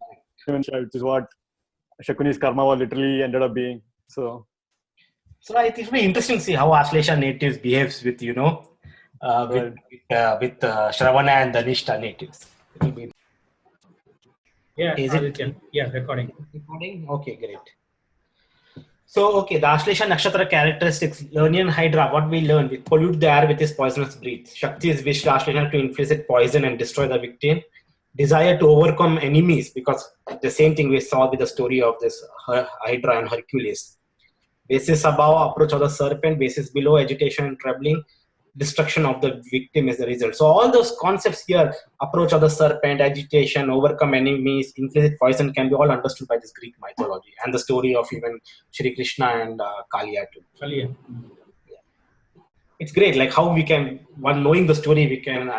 S4: which is what Shakuni's karma was literally ended up being. So
S5: I think it'll be interesting to see how Ashlesha natives behaves with, with Shravana and Dhanishta natives.
S1: Yeah,
S5: is it?
S1: Yeah, recording.
S5: Okay, great. So, the Ashlesha Nakshatra characteristics, Lernian Hydra, what we learned, we pollute the air with his poisonous breath. Shakti is wished Ashlesha to inflict poison and destroy the victim. Desire to overcome enemies, because the same thing we saw with the story of this Hydra and Hercules. Basis above, approach of the serpent. Basis below, agitation and troubling. Destruction of the victim is the result. So all those concepts here, approach of the serpent, agitation, overcome enemies, inflict poison, can be all understood by this Greek mythology and the story of even Shri Krishna and Kalia too.
S1: Kalia.
S5: It's great, like how we can, one knowing the story, we can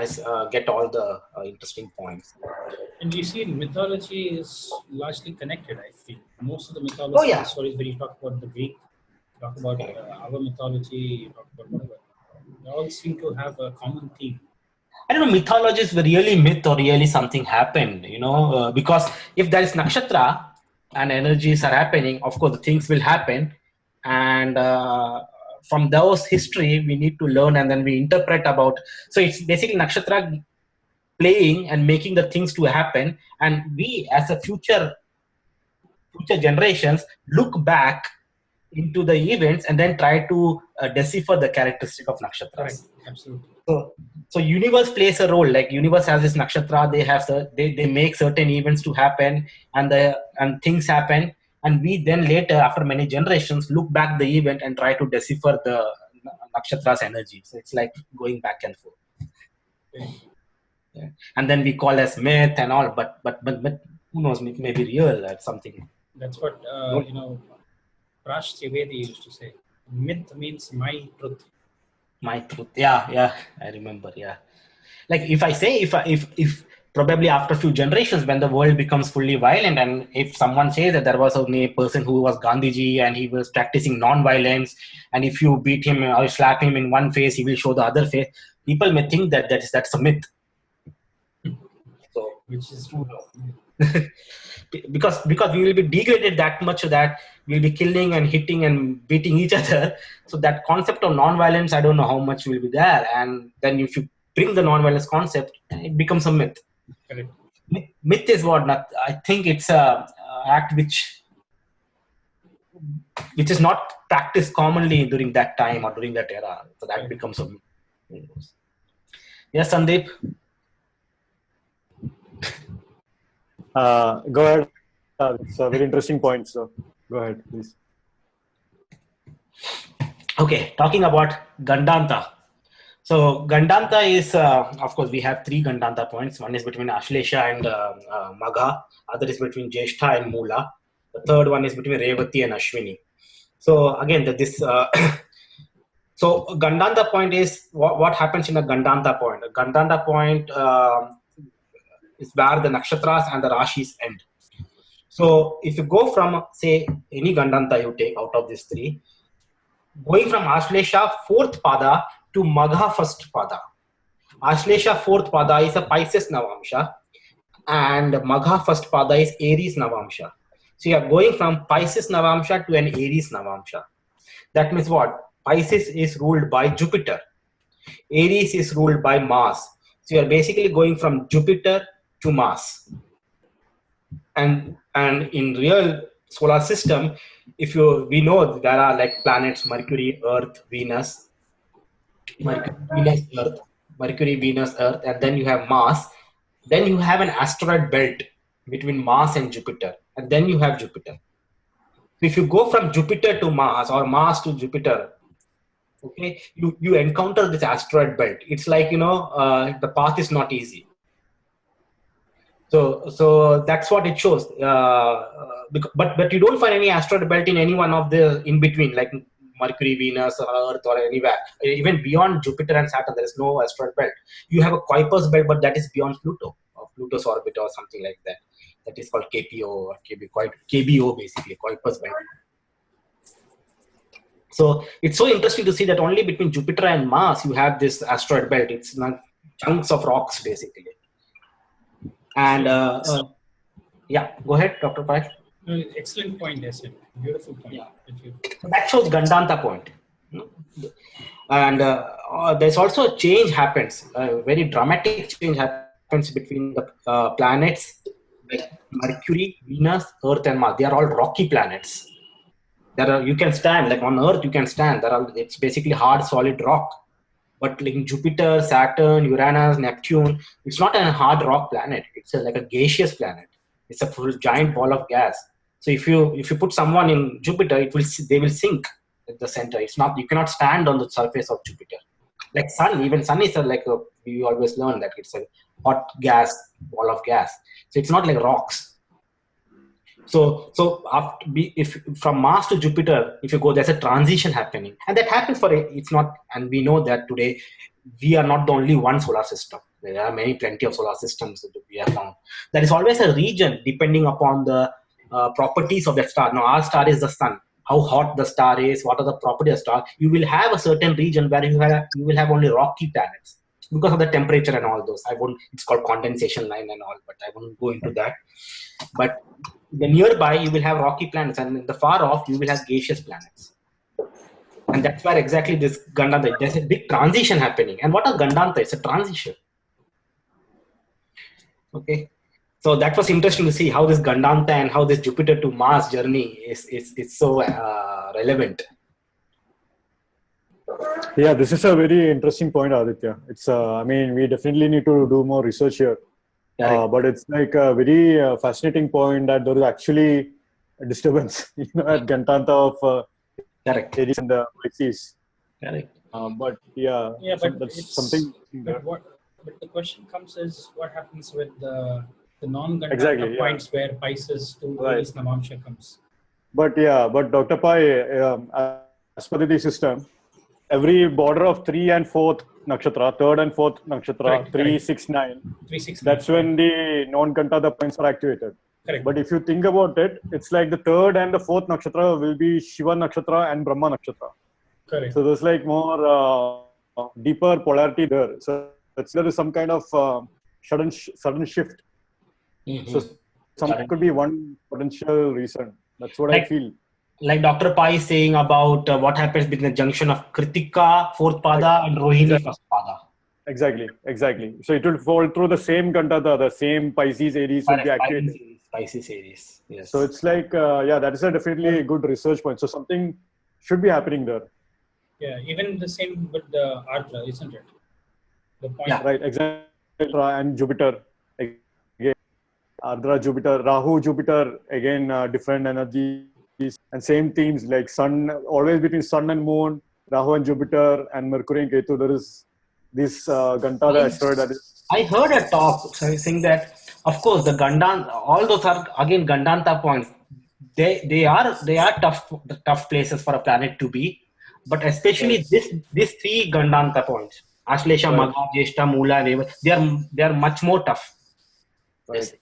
S5: get all the interesting points.
S1: And you see, mythology is largely connected, I feel. Most of the mythology stories, when you talk about the Greek, talk about our mythology, you talk about whatever. They all seem to have a common theme.
S5: I don't know, mythology is really myth or really something happened, because if there is nakshatra and energies are happening, of course, the things will happen. And from those history, we need to learn and then we interpret about. So it's basically nakshatra playing and making the things to happen. And we, as a future generations, look back into the events and then try to decipher the characteristic of nakshatras.
S1: Absolutely.
S5: So universe plays a role. Like universe has this nakshatra, they make certain events to happen, and things happen, and we then later, after many generations, look back the event and try to decipher the nakshatra's energy. So it's like going back and forth. Yeah. And then we call as myth and all, but who knows, it may be real or something.
S1: That's what Raj Trivedi used to say. Myth means my truth.
S5: My truth. Yeah, I remember. Yeah, like if I say if probably after a few generations, when the world becomes fully violent, and if someone says that there was a person who was Gandhiji and he was practicing non-violence, and if you beat him or slap him in one face, he will show the other face, people may think that that's a myth. So,
S1: which is true.
S5: because we will be degraded that much that we'll be killing and hitting and beating each other. So that concept of non-violence, I don't know how much will be there. And then if you bring the non-violence concept, it becomes a myth.
S1: Correct.
S5: Myth is what I think it's a act which is not practiced commonly during that time or during that era. So that becomes a myth. Yes, Sandeep.
S4: Go ahead. It's a very interesting point. So go ahead, please.
S5: Okay, talking about gandanta. So gandanta is, of course, we have three gandanta points. One is between Ashlesha and Magha. Other is between Jyeshtha and Mula. The third one is between Revati and Ashwini. So again, so gandanta point is what happens in a gandanta point. A gandanta point is where the nakshatras and the rashis end. So if you go from, say, any gandanta you take out of these three, going from Ashlesha 4th pada to Magha 1st pada. Ashlesha 4th pada is a Pisces Navamsha, and Magha 1st pada is Aries Navamsha. So you are going from Pisces Navamsha to an Aries Navamsha. That means what? Pisces is ruled by Jupiter. Aries is ruled by Mars. So you are basically going from Jupiter to Mars. And in real solar system, we know there are like planets Mercury, Earth, Venus, Mercury, Venus, Earth, and then you have Mars. Then you have an asteroid belt between Mars and Jupiter, and then you have Jupiter. So if you go from Jupiter to Mars or Mars to Jupiter, okay, you encounter this asteroid belt. It's like, the path is not easy. So that's what it shows. But you don't find any asteroid belt in any one of the in between, like Mercury, Venus, Earth, or anywhere. Even beyond Jupiter and Saturn, there is no asteroid belt. You have a Kuiper's belt, but that is beyond Pluto, or Pluto's orbit, or something like that. That is called KPO or KBO, basically, Kuiper's belt. So it's so interesting to see that only between Jupiter and Mars you have this asteroid belt. It's not chunks of rocks, basically. And yeah, go ahead, Dr. Pai.
S1: Excellent point, yes, beautiful point.
S5: Yeah. So that shows gandanta point. And there's also a change happens, a very dramatic change happens between the planets like Mercury, Venus, Earth, and Mars. They are all rocky planets. You can stand, like on Earth you can stand. It's basically hard, solid rock. But like Jupiter, Saturn, Uranus, Neptune, it's not a hard rock planet. It's like a gaseous planet. It's a full giant ball of gas. So if you put someone in Jupiter, they will sink at the center. It's not, you cannot stand on the surface of Jupiter. Like Sun, even Sun is we always learn that it's a hot gas, ball of gas. So it's not like rocks. So if from Mars to Jupiter, if you go, there's a transition happening, and that happens it's not. And we know that today we are not the only one solar system. There are plenty of solar systems that we have found. There is always a region depending upon the properties of that star. Now our star is the sun. How hot the star is, what are the properties of the star? You will have a certain region where you will have only rocky planets because of the temperature and all those. It's called condensation line and all, but I won't go into that. But the nearby you will have rocky planets, and in the far off you will have gaseous planets. And that's where exactly this gandanta, there's a big transition happening. And what are gandanta? It's a transition. Okay. So that was interesting to see how this gandanta and how this Jupiter to Mars journey is so relevant.
S4: Yeah, this is a very interesting point, Aditya. It's, I mean, we definitely need to do more research here. But it's like a very fascinating point that there is actually a disturbance, at gandanta of Aries and Pisces.
S5: Correct.
S4: But yeah,
S1: but
S4: that's
S1: it's
S4: something.
S1: but the question comes is what happens with the non-gandanta
S4: Exactly, yeah.
S1: points where Pisces to
S4: Right.
S1: Aries Navamsha comes.
S4: But Dr. Pai, as per the system, every border of 3 and 4th nakshatra, 3rd and 4th nakshatra,
S1: Correct,
S4: 3, 6, 9,
S1: 3, 6,
S4: that's when the non-gandanta points are activated.
S1: Correct.
S4: But if you think about it, it's like the 3rd and the 4th nakshatra will be Shiva nakshatra and Brahma nakshatra.
S1: Correct.
S4: So there's like more deeper polarity there. So there is some kind of sudden shift.
S5: Mm-hmm.
S4: So could be one potential reason. That's what I feel.
S5: Like Dr. Pai is saying about what happens between the junction of Kritika, 4th pada, and Rohini, 1st pada.
S4: Exactly. So it will fall through the same gandanta, the same Pisces Aries will be activated.
S5: Pisces Aries, yes.
S4: So it's like, that is a definitely good research point. So something should be happening there.
S1: Yeah, even the same with the Ardra, isn't it? The point.
S5: Yeah.
S4: Right, exactly. And Jupiter, again, Ardra, Jupiter, Rahu, Jupiter, again, different energies and same themes like Sun, always between Sun and Moon, Rahu and Jupiter, and Mercury and Ketu. There is this Gandanta asteroid that is.
S5: I heard a talk saying that, of course, the Gandanta, all those are again Gandanta points. They are tough places for a planet to be, but especially these 3 Gandanta points, Ashlesha,
S4: Right.
S5: Magha, Jyeshta, Mula, and Eva, they are much more tough.
S4: Right.
S5: Yes.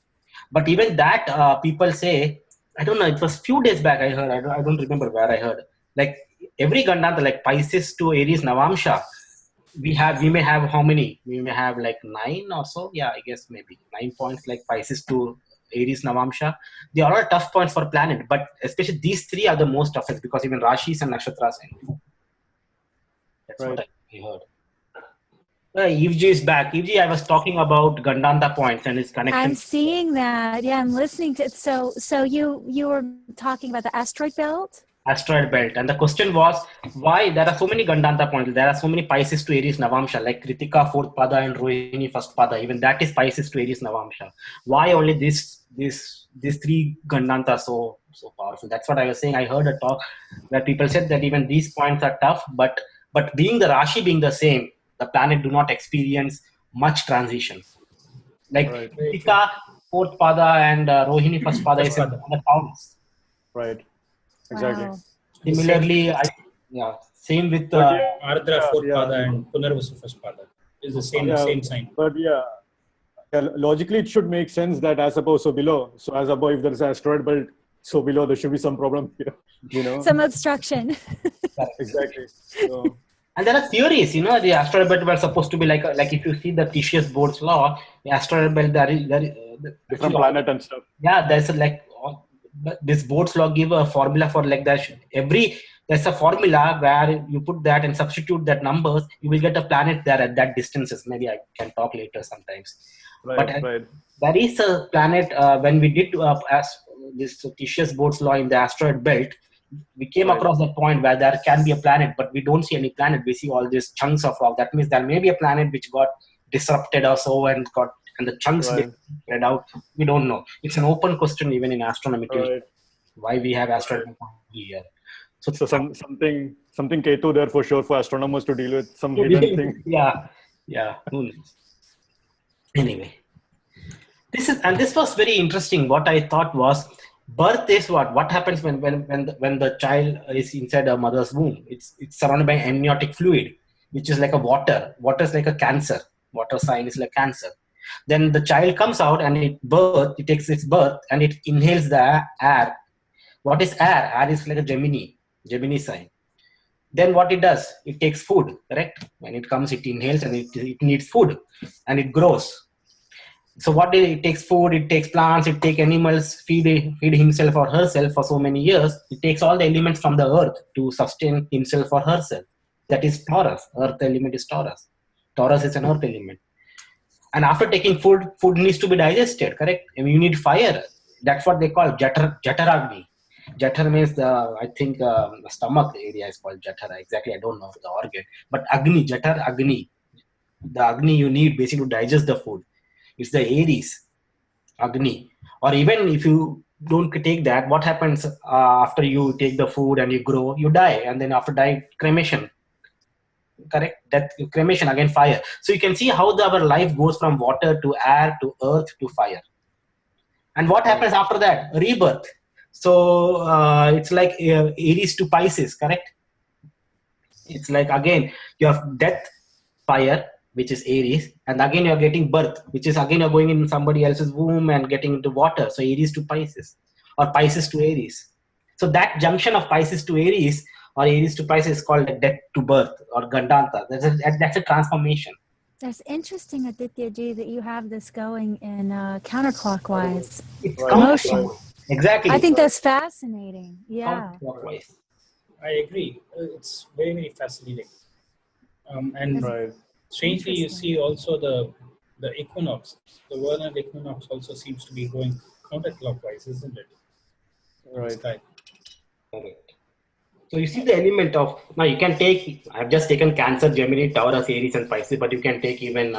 S5: But even that, people say, I don't know, it was few days back I heard, I don't remember where I heard, like every Gandanta, like Pisces to Aries Navamsha, we may have how many? We may have like 9 or so. Yeah, I guess maybe 9 points like Pisces to Aries Navamsha. They are all tough points for planet, but especially these 3 are the most toughest because even Rashis and Nakshatras end. That's
S4: Right.
S5: what I heard. Evji is back. Evji, I was talking about Gandanta points and its connection.
S2: I'm seeing that. Yeah, I'm listening to it. So you were talking about the asteroid belt?
S5: Asteroid belt. And the question was, why there are so many Gandanta points? There are so many Pisces to Aries Navamsha, like Kritika 4th pada and Rohini 1st pada. Even that is Pisces to Aries Navamsha. Why only these 3 Gandanta so powerful? That's what I was saying. I heard a talk where people said that even these points are tough, but being the Rashi being the same, the planet do not experience much transition. Like
S4: Right.
S5: Kritika 4th pada and Rohini 1st pada is in the Taurus.
S4: Right. Exactly.
S2: Wow.
S5: Similarly, same with
S1: Ardra 4th
S4: yeah.
S1: pada and Punarvasu 1st pada is the same sign.
S4: But logically it should make sense that as above, so below. So as above, if there is an asteroid belt, so below there should be some problem here.
S2: Some obstruction.
S4: Exactly. So,
S5: and there are theories, the asteroid belt were supposed to be like if you see the Titius Board's law, the asteroid belt there is
S4: different planet and stuff.
S5: Yeah, there's this Board's law give a formula for like that. There's a formula where you put that and substitute that numbers, you will get a planet there at that distances. Maybe I can talk later sometimes.
S4: Right.
S5: There is a planet when we did as this Titius Board's law in the asteroid belt. We came across that point where there can be a planet, but we don't see any planet. We see all these chunks of rock. That means there may be a planet which got disrupted or so and the chunks spread out. We don't know. It's an open question even in astronomy.
S4: Right.
S5: Why we have asteroid here.
S4: So something Ketu there for sure for astronomers to deal with some hidden thing.
S5: Yeah. Who knows? Anyway, this was very interesting. What I thought was, birth is what happens when the child is inside a mother's womb. It's surrounded by amniotic fluid, which is like a water. Water is like a cancer. Water sign is like cancer. Then the child comes out and it takes its birth and it inhales the air. What is air? Air is like a Gemini sign. Then what it does? It takes food, correct? When it comes, it inhales and it needs food and it grows. So it takes food, it takes plants, it takes animals, feed himself or herself for so many years. It takes all the elements from the earth to sustain himself or herself. That is Taurus. Earth element is Taurus. Taurus is an earth element. And after taking food needs to be digested, correct? I mean, you need fire. That's what they call Jataragni.
S6: Jathara means I think the stomach area is called Jathara. Exactly, I don't know the organ. But Agni, Jathar Agni, the Agni you need basically to digest the food. It's the Aries, Agni. Or even if you don't take that, what happens after you take the food and you grow, you die, and then after die, cremation. Correct? Death, cremation, again fire. So you can see how our life goes from water to air to earth to fire. And what happens after that? Rebirth. So it's like Aries to Pisces, correct? It's like again you have death, fire, which is Aries, and again you're getting birth, which is again you're going in somebody else's womb and getting into water. So Aries to Pisces, or Pisces to Aries. So that junction of Pisces to Aries or Aries to Pisces is called death to birth or gandanta. That's a transformation.
S2: That's interesting, Aditya Ji, that you have this going in counterclockwise
S6: motion. Exactly.
S2: I think that's fascinating. Yeah.
S6: Counterclockwise.
S1: I agree. It's very, very fascinating. And strangely, you see also the equinox, the vernal equinox also seems to be going counterclockwise, isn't it?
S4: Right.
S1: Sky.
S6: Correct. So you see the element of, now you can take, I've just taken Cancer, Gemini, Taurus, Aries and Pisces, but you can take even,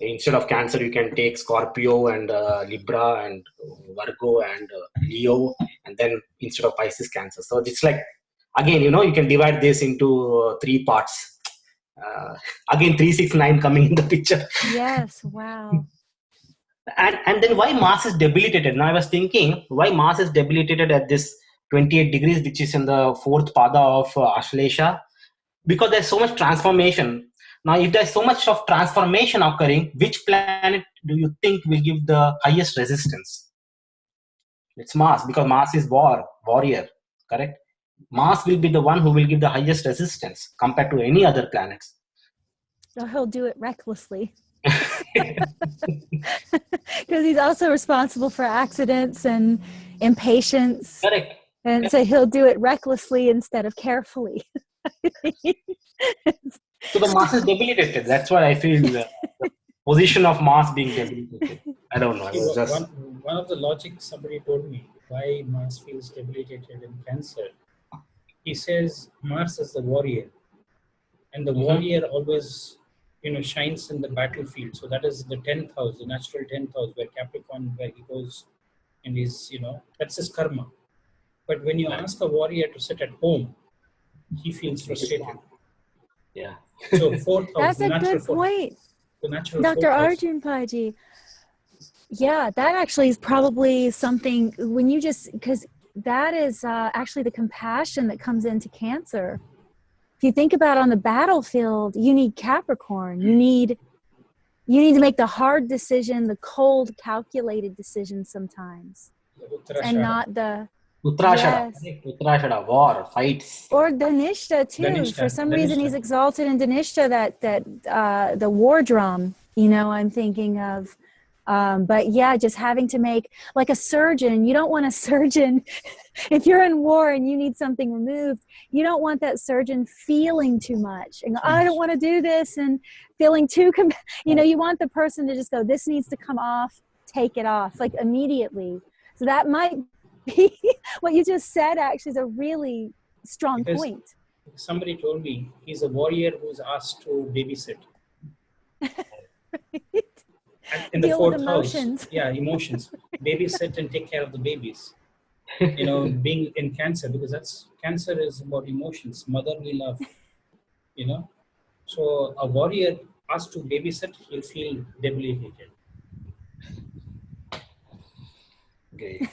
S6: instead of Cancer, you can take Scorpio and Libra and Virgo and Leo, and then instead of Pisces, Cancer. So it's like, again, you can divide this into 3 parts. Again, 3, 6, 9 coming in the picture.
S2: Yes, wow.
S6: And then why Mars is debilitated? Now I was thinking why Mars is debilitated at this 28 degrees, which is in the 4th pada of Ashlesha, because there's so much transformation. Now, if there's so much of transformation occurring, which planet do you think will give the highest resistance? It's Mars, because Mars is warrior, correct? Mars will be the one who will give the highest resistance compared to any other planets.
S2: So he'll do it recklessly. Because he's also responsible for accidents and impatience.
S6: Correct.
S2: And so he'll do it recklessly instead of carefully.
S6: So the Mars is debilitated. That's why I feel the position of Mars being debilitated. I don't know. I was just...
S1: one of the logic somebody told me why Mars feels debilitated in Cancer. He says Mars is the warrior, and the warrior always shines in the battlefield. So that is the 10th house, the natural 10th house, where Capricorn, where he goes and he's, that's his karma. But when you ask a warrior to sit at home, he feels frustrated.
S6: Yeah.
S1: So 4th house.
S2: That's a good point.
S1: The natural
S2: Dr. Arjun Paji. Yeah, that actually is probably something when you because that is actually the compassion that comes into Cancer. If you think about on the battlefield, you need Capricorn. You need to make the hard decision, the cold, calculated decision sometimes, and not the
S6: Uttarashada. Yes. Uttarashada, war, fights.
S2: Or Dhanishta too. Dhanishta. For some reason, he's exalted in Dhanishta. That the war drum. I'm thinking of. But yeah, just having to make, like a surgeon, you don't want a surgeon, if you're in war and you need something removed, you don't want that surgeon feeling too much and go, I don't want to do this, and feeling too, you want the person to just go, this needs to come off, take it off, like immediately. So that might be what you just said actually is a really strong point.
S1: Somebody told me he's a warrior who's asked to babysit.
S2: Right?
S1: In the 4th house, emotions. Babysit and take care of the babies. Being in Cancer, because Cancer is about emotions, motherly love. So a warrior asked to babysit, he'll feel debilitated.
S6: Great.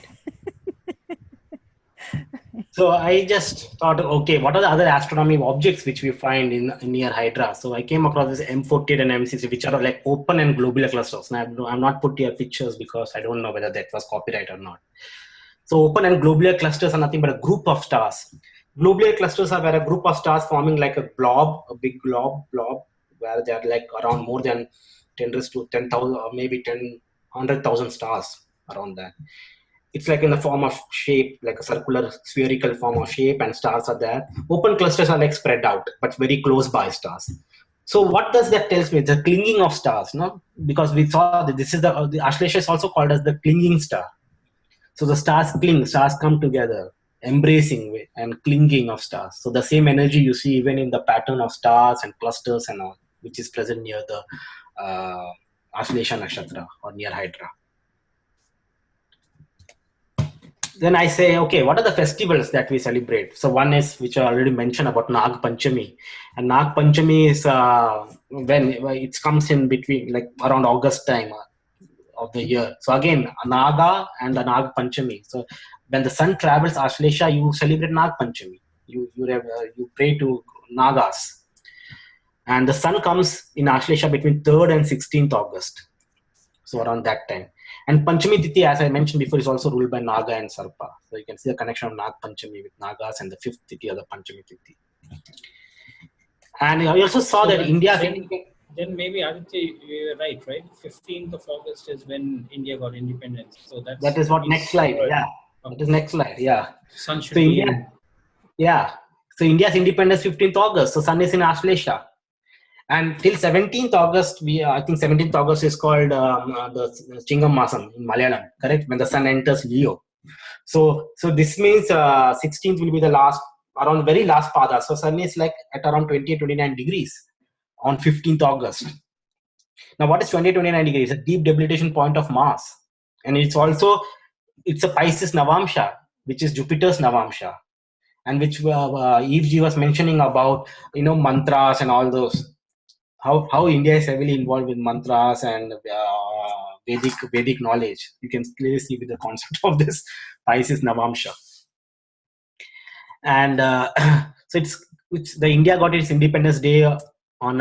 S6: So I just thought, okay, what are the other astronomy objects which we find in near Hydra? So I came across this M48 and M60, which are like open and globular clusters. Now I'm not put here pictures because I don't know whether that was copyright or not. So open and globular clusters are nothing but a group of stars. Globular clusters are where a group of stars forming like a blob, a big blob, where they are like around more than 10 raised to 10,000 or maybe 100,000 stars around that. It's like in the form of shape, like a circular spherical form of shape, and stars are there. Open clusters are like spread out, but very close by stars. So what does that tell me? The clinging of stars, no? Because we saw that this is the Ashlesha is also called as the clinging star. So the stars cling, stars come together. embracing and clinging of stars. So the same energy you see even in the pattern of stars and clusters and all, which is present near the Ashlesha Nakshatra or near Hydra. Then I say, okay, what are the festivals that we celebrate? So one is, which I already mentioned, about Nag Panchami. And Nag Panchami is when it comes in between, like around August time of the year. So again, Naga and the Nag Panchami. So when the sun travels Ashlesha, you celebrate Nag Panchami. You pray to Nagas. And the sun comes in Ashlesha between 3rd and 16th August. So around that time. And Panchami Tithi, as I mentioned before, is also ruled by Naga and Sarpa. So you can see the connection of Nag Panchami with Nagas, and the 5th Tithi or the Panchami Tithi. And I also saw that India...
S1: Then maybe, Aditya, you're right? 15th of August is when India got independence. So
S6: that is what next slide, yeah. That is next slide, yeah.
S1: Sun should be
S6: India, yeah. So India's independence 15th August. So sun is in Ashlesha. And till 17th August, I think 17th August is called the Chingam Masam in Malayalam, correct? When the sun enters Leo. So this means 16th will be the last, around the very last pada. So sun is like at around 28-29 degrees on 15th August. Now what is 28-29 degrees? It's a deep debilitation point of Mars. And it's a Pisces Navamsha, which is Jupiter's Navamsha. And which Eve G was mentioning about, mantras and all those. How India is heavily involved with mantras and Vedic knowledge. You can clearly see with the concept of this Pisces Navamsha. And so the India got its Independence Day on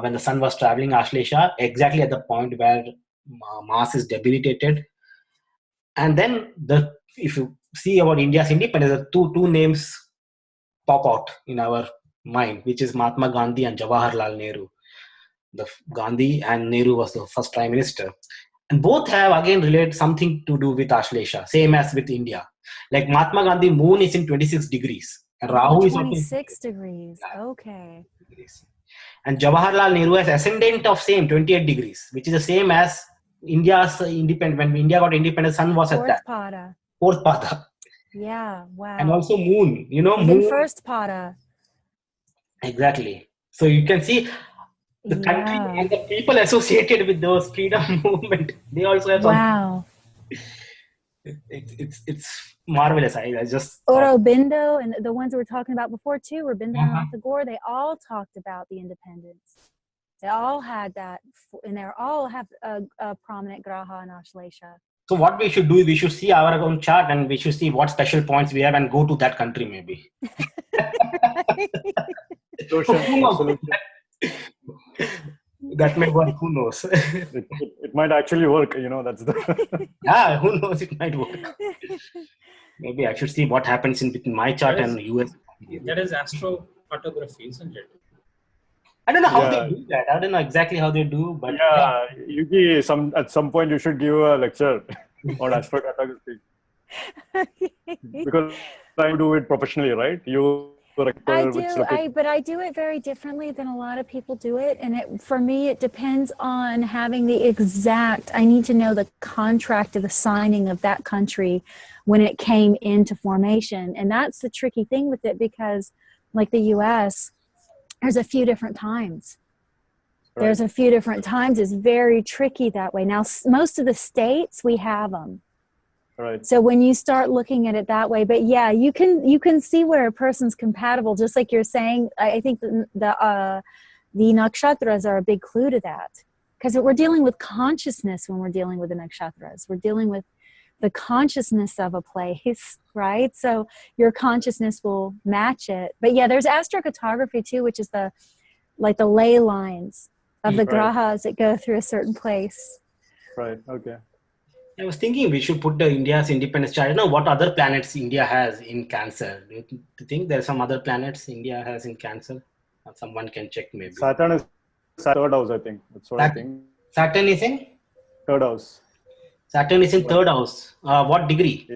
S6: when the sun was traveling Ashlesha, exactly at the point where Mars is debilitated. And then if you see about India's independence, two names pop out in our mind, which is Mahatma Gandhi and Jawaharlal Nehru. The Gandhi and Nehru was the first prime minister, and both have again related something to do with Ashlesha, same as with India. Like Mahatma Gandhi, moon is in 26 degrees, and Rahu is
S2: 26 degrees. Okay.
S6: And Jawaharlal Nehru has ascendant of same 28 degrees, which is the same as India's independence. When India got independence, sun was at that fourth pada.
S2: Yeah, wow.
S6: And also moon, moon
S2: in first pada.
S6: Exactly. So you can see the country and the people associated with those freedom movement, they also have
S2: wow.
S6: It's marvelous. I just
S2: Aurobindo and the ones that we're talking about before too, Rabindranath Tagore, they all talked about the independence. They all had that, and they all have a prominent graha in Ashlesha.
S6: So what we should do is we should see our own chart and we should see what special points we have and go to that country maybe. That may work, who knows?
S4: It might actually work, that's the...
S6: Yeah, who knows, it might work. Maybe I should see what happens in between my chart and US.
S1: That is astrocartography, isn't it?
S6: I don't know how they do that. I don't know exactly how they do, but...
S4: Yeah, Yuki, at some point you should give a lecture on astrocartography. Because I do it professionally, right?
S2: I do it very differently than a lot of people do it. And for me, it depends on having I need to know the contract of the signing of that country when it came into formation. And that's the tricky thing with it, because like the US, there's a few different times. Right. There's a few different times. It's very tricky that way. Now, most of the states, we have them.
S4: Right.
S2: So when you start looking at it that way, but yeah, you can see where a person's compatible, just like you're saying. I think the nakshatras are a big clue to that, because we're dealing with consciousness when we're dealing with the nakshatras. We're dealing with the consciousness of a place, right? So your consciousness will match it. But yeah, there's astrocartography too, which is the ley lines of the grahas that go through a certain place.
S4: Right. Okay.
S6: I was thinking we should put the India's independence chart. I don't know what other planets India has in Cancer. Do you think there are some other planets India has in Cancer? Or someone can check maybe.
S4: Saturn is third house, I think. That's what I think.
S6: Saturn is in?
S4: Third house.
S6: Saturn is in third house. What degree?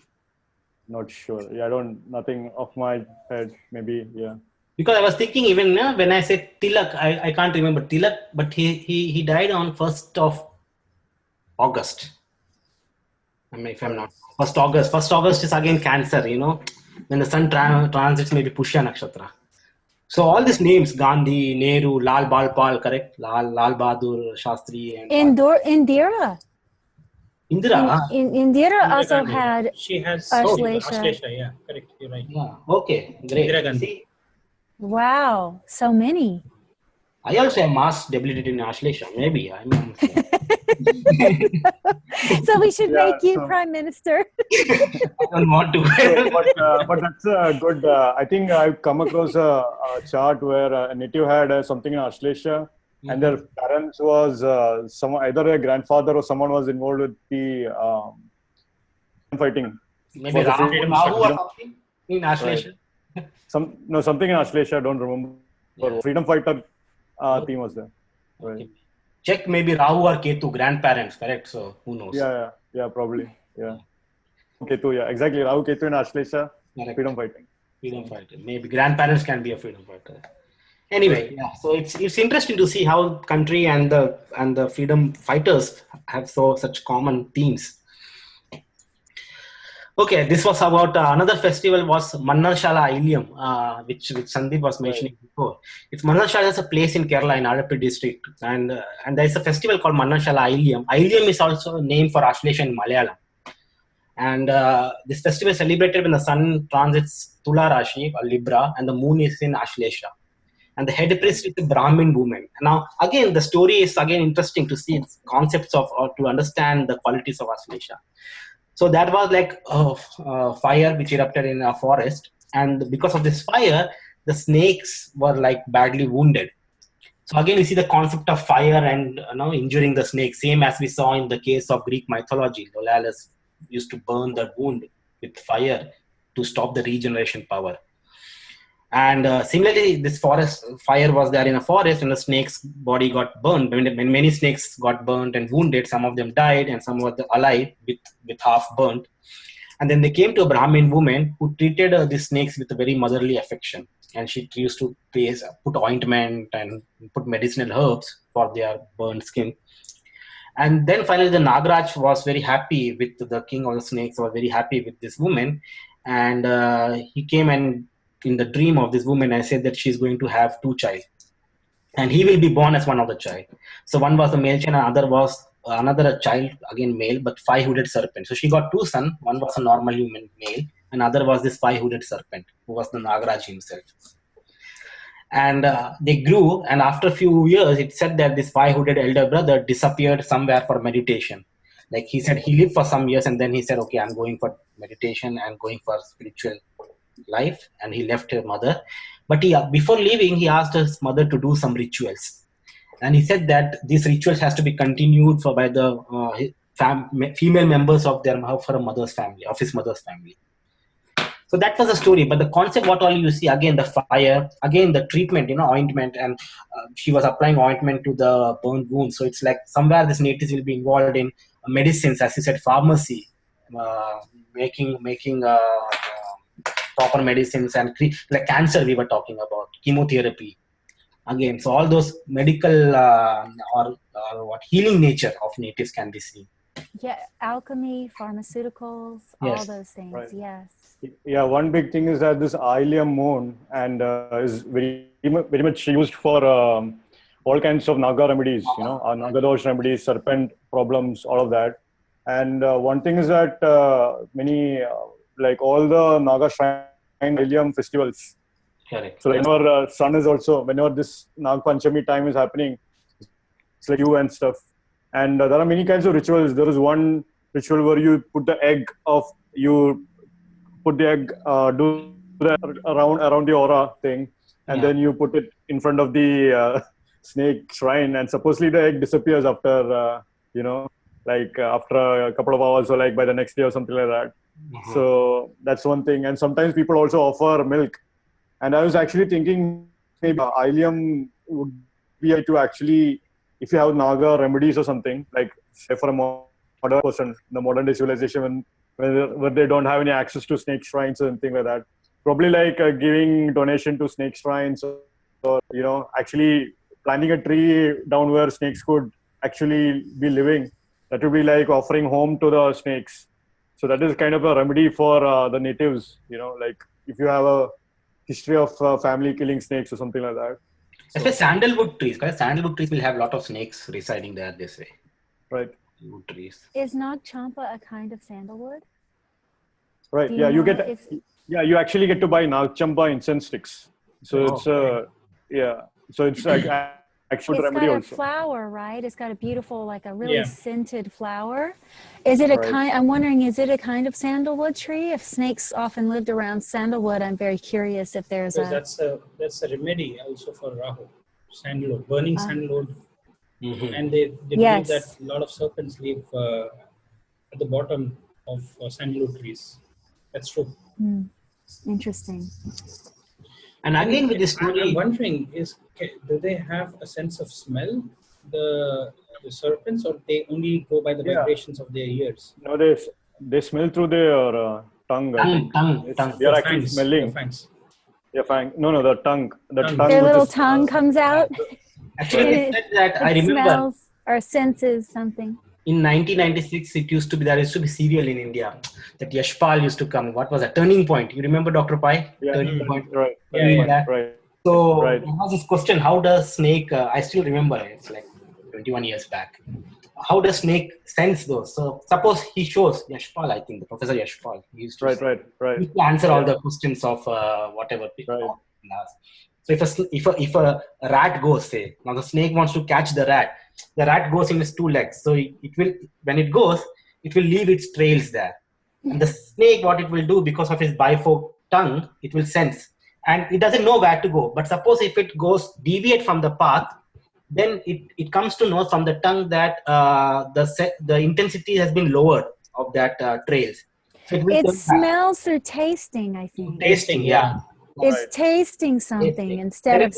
S4: Not sure. Yeah, nothing off my head. Maybe, yeah.
S6: Because I was thinking even when I said Tilak, I can't remember Tilak, but he died on 1st of August. I mean, if I'm not, 1st August is again Cancer, When the sun transits maybe Pushya Nakshatra. So all these names, Gandhi, Nehru, Lal Balpal, correct? Lal Bahadur Shastri and
S2: Indira.
S6: Indira.
S2: Indira
S1: Indira
S2: also
S1: Gandhi.
S2: had
S1: She has
S2: Ashlesha.
S1: Ashlesha, yeah, correct. You're right.
S6: Yeah. Okay. Great.
S1: Indira Gandhi.
S6: See,
S2: Wow, so many.
S6: I also have mass debilitated in Ashlesha. Maybe I'm not sure.
S2: So we should
S4: Yeah,
S2: make you
S4: so-
S2: prime minister.
S6: I don't want to.
S4: but that's a good. I think I've come across a chart where a native had something in Ashlesha, and their parents was either a grandfather or someone was involved with the fighting.
S6: Maybe
S4: Was a
S6: Rahu
S4: freedom
S6: or
S4: struggle.
S6: something in Ashlesha.
S4: Something in Ashlesha. I don't remember.
S6: Yeah.
S4: Freedom fighter theme was there. Right.
S6: Okay. Check maybe Rahu or Ketu, grandparents, correct? So who knows?
S4: Yeah, probably. Yeah. Ketu, yeah, exactly. Rahu Ketu in Ashlesha,
S6: Correct.
S4: freedom fighting.
S6: Freedom fighter. Maybe grandparents can be a freedom fighter. Anyway, yeah. So it's interesting to see how country and the freedom fighters have such common themes. Okay, this was about another festival was Mannanshala Ilium, which Sandeep was mentioning before. It's Mannanshala is a place in Kerala in Alappuzha district, and there is a festival called Mannanshala Ilium. Ilium is also a name for Ashlesha in Malayalam. And this festival is celebrated when the sun transits Tula Rashi or Libra and the moon is in Ashlesha. And the head priest is a Brahmin woman. Now, again, the story is again interesting to see its concepts of or to understand the qualities of Ashlesha. So that was like a fire which erupted in a forest. And because of this fire, the snakes were like badly wounded. So again, we see the concept of fire and injuring the snake, same as we saw in the case of Greek mythology. Dolaus used to burn the wound with fire to stop the regeneration power. And similarly, this forest fire was there in a forest, and the snake's body got burned. When many snakes got burned and wounded, some of them died, and some were alive with half burnt. And then they came to a Brahmin woman who treated these snakes with a very motherly affection, and she used to put ointment and put medicinal herbs for their burned skin. And then finally, the Nagraj was very happy with the king of the snakes. Was very happy with this woman, and he came and in the dream of this woman, I said that she's going to have 2 children, and he will be born as one of the child. So one was the male child, and other was another child, again male, but 5-hooded serpent. So she got 2 sons. One was a normal human male, and other was this 5-hooded serpent, who was the Nagraj himself. And they grew, and after a few years, it said that this 5-hooded elder brother disappeared somewhere for meditation. Like he said, he lived for some years, and then he said, okay, I'm going for meditation and going for spiritual life, and he left his mother. But before leaving, he asked his mother to do some rituals, and he said that these rituals has to be continued by the female members of his mother's family. So that was the story. But the concept, what all you see, again the fire, again the treatment, ointment, and she was applying ointment to the burned wound. So it's like somewhere these natives will be involved in medicines, as you said, pharmacy, making proper medicines, and like cancer we were talking about, chemotherapy. Again, so all those medical or healing nature of natives can be seen.
S2: Yeah, alchemy, pharmaceuticals,
S6: Yes.
S2: all those things.
S4: Right.
S2: Yes.
S4: Yeah, one big thing is that this Ilium moon and is very much used for all kinds of Naga remedies, Nagadosh remedies, serpent problems, all of that. And one thing is that many, like all the Naga shrine Ilium festivals.
S6: Correct.
S4: So whenever sun is also, whenever this Nag Panchami time is happening, it's like you and stuff. And there are many kinds of rituals. There is one ritual where you put the egg do the around the aura thing, and then you put it in front of the snake shrine, and supposedly the egg disappears after after a couple of hours, or like by the next day or something like that.
S6: Mm-hmm.
S4: So that's one thing. And sometimes people also offer milk. And I was actually thinking maybe Ilium would be to actually, if you have Naga remedies or something, like say for a modern person in the modern day civilization, where they don't have any access to snake shrines or anything like that, probably like giving donation to snake shrines, or actually planting a tree down where snakes could actually be living. That would be like offering home to the snakes. So that is kind of a remedy for the natives, like if you have a history of family killing snakes or something like that.
S6: Especially sandalwood trees, because sandalwood trees will have a lot of snakes residing there this way.
S4: Right.
S6: Wood trees.
S2: Is Nag Champa a kind of sandalwood?
S4: Right.
S2: Do
S4: Yeah, you
S2: know
S4: get.
S2: if-
S4: Yeah, you actually get to buy Nag Champa incense sticks. So
S6: Oh,
S4: it's yeah. So it's like actual
S2: It's
S4: remedy
S2: got a
S4: also.
S2: flower, right? It's got a beautiful, like a really
S1: Yeah.
S2: scented flower. Is it a
S4: Right.
S2: kind? I'm wondering, is it a kind of sandalwood tree? If snakes often lived around sandalwood, I'm very curious if there's
S1: Because
S2: a.
S1: that's a remedy also for Rahu, sandalwood, burning sandalwood,
S6: Mhm.
S1: and they
S2: Yes.
S1: believe that a lot of serpents live at the bottom of sandalwood trees. That's true.
S2: Interesting.
S6: And again with this
S1: I'm
S6: story,
S1: wondering, do they have a sense of smell, the serpents, or they only go by the
S4: Yeah.
S1: vibrations of their ears?
S4: No, they smell through their tongue. I think.
S6: tongue.
S4: They're
S1: The
S4: actually
S1: fangs,
S4: smelling.
S1: the fangs.
S4: Yeah, fang. No, the tongue. The
S1: Tongue.
S4: tongue.
S2: Their
S4: which
S2: little
S4: is,
S2: tongue comes out.
S6: Actually,
S2: and
S6: they
S2: it,
S6: said that I
S2: it
S6: remember
S2: smells or senses something.
S6: in 1996 there used to be serial in India that Yashpal used to come. What was that? Turning Point. You remember Dr. Pai?
S4: Yeah.
S6: Turning Point.
S4: Right.
S1: Yeah,
S4: Right.
S1: yeah.
S4: Right.
S6: So
S4: Right.
S6: there was this question: how does snake? I still remember it. It's like 21 years back. How does snake sense those? So suppose he shows Yashpal, I think the Professor Yashpal. He used to
S4: Right.
S6: he used to answer all the questions of whatever people ask. So if a rat goes, say now the snake wants to catch the rat goes in his two legs. So it will, when it goes, it will leave its trails there. And the snake, what it will do, because of his bifork tongue, it will sense. And it doesn't know where to go. But suppose if it goes deviate from the path, then it comes to know from the tongue that the intensity has been lowered of that trails. So it will
S2: It
S6: turn back.
S2: smells through tasting, I think.
S6: Tasting, yeah.
S2: It's tasting something
S6: Tasting.
S2: instead of.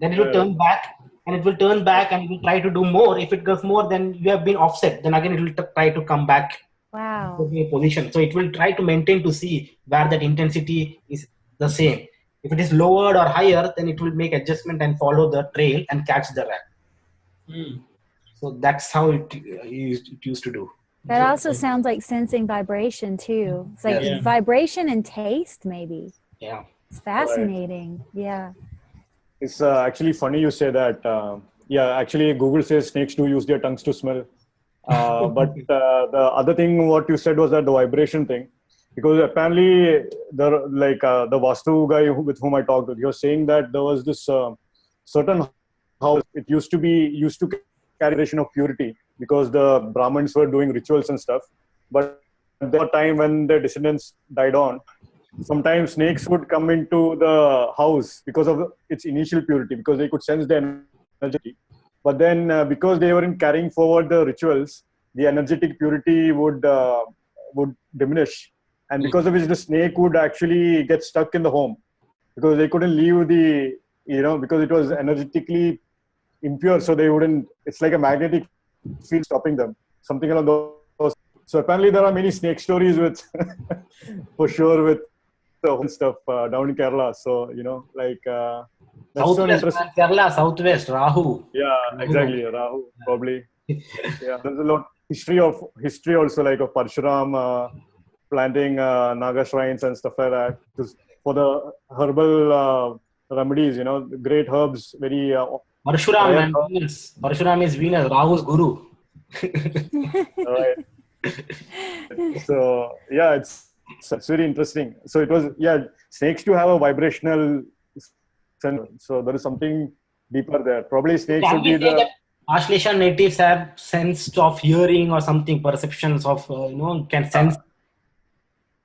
S6: Then it will turn back, and it will turn back, and it will try to do more. If it goes more, then you have been offset. Then again, it will try to come back
S2: Wow.
S6: to the position. So it will try to maintain to see where that intensity is the same. If it is lowered or higher, then it will make adjustment and follow the trail and catch the rat. So that's how it used to do.
S2: That also sounds like sensing vibration too. It's like
S1: Yeah.
S2: vibration and taste, maybe.
S6: Yeah.
S2: It's fascinating. Yeah.
S4: It's actually funny you say that. Actually, Google says snakes do use their tongues to smell. But the other thing what you said was that the vibration thing, because apparently the Vastu guy with whom I talked with, he was saying that there was this certain house. It used to carry vibration of purity because the Brahmins were doing rituals and stuff. But at that time when the descendants died on, sometimes snakes would come into the house because of its initial purity, because they could sense the energy. But then because they weren't carrying forward the rituals, the energetic purity would diminish. And because of which the snake would actually get stuck in the home, because they couldn't leave because it was energetically impure. So they wouldn't, it's like a magnetic field stopping them, something along those. So apparently there are many snake stories with, for sure, with the whole stuff down in Kerala. So, that's so interesting.
S6: Kerala, Southwest, Rahu.
S4: Yeah, exactly. Rahu, probably. Yeah, there's a lot history also, like of Parshuram planting Naga shrines and stuff like that. For the herbal remedies, great herbs, very.
S6: Parshuram and Venus. Parshuram is Venus, Rahu's guru.
S4: Right. So yeah, it's very interesting. So it was snakes to have a vibrational sense. So there is something deeper there. Probably snakes should be the.
S6: Ashlesha natives have sense of hearing or something, perceptions of can sense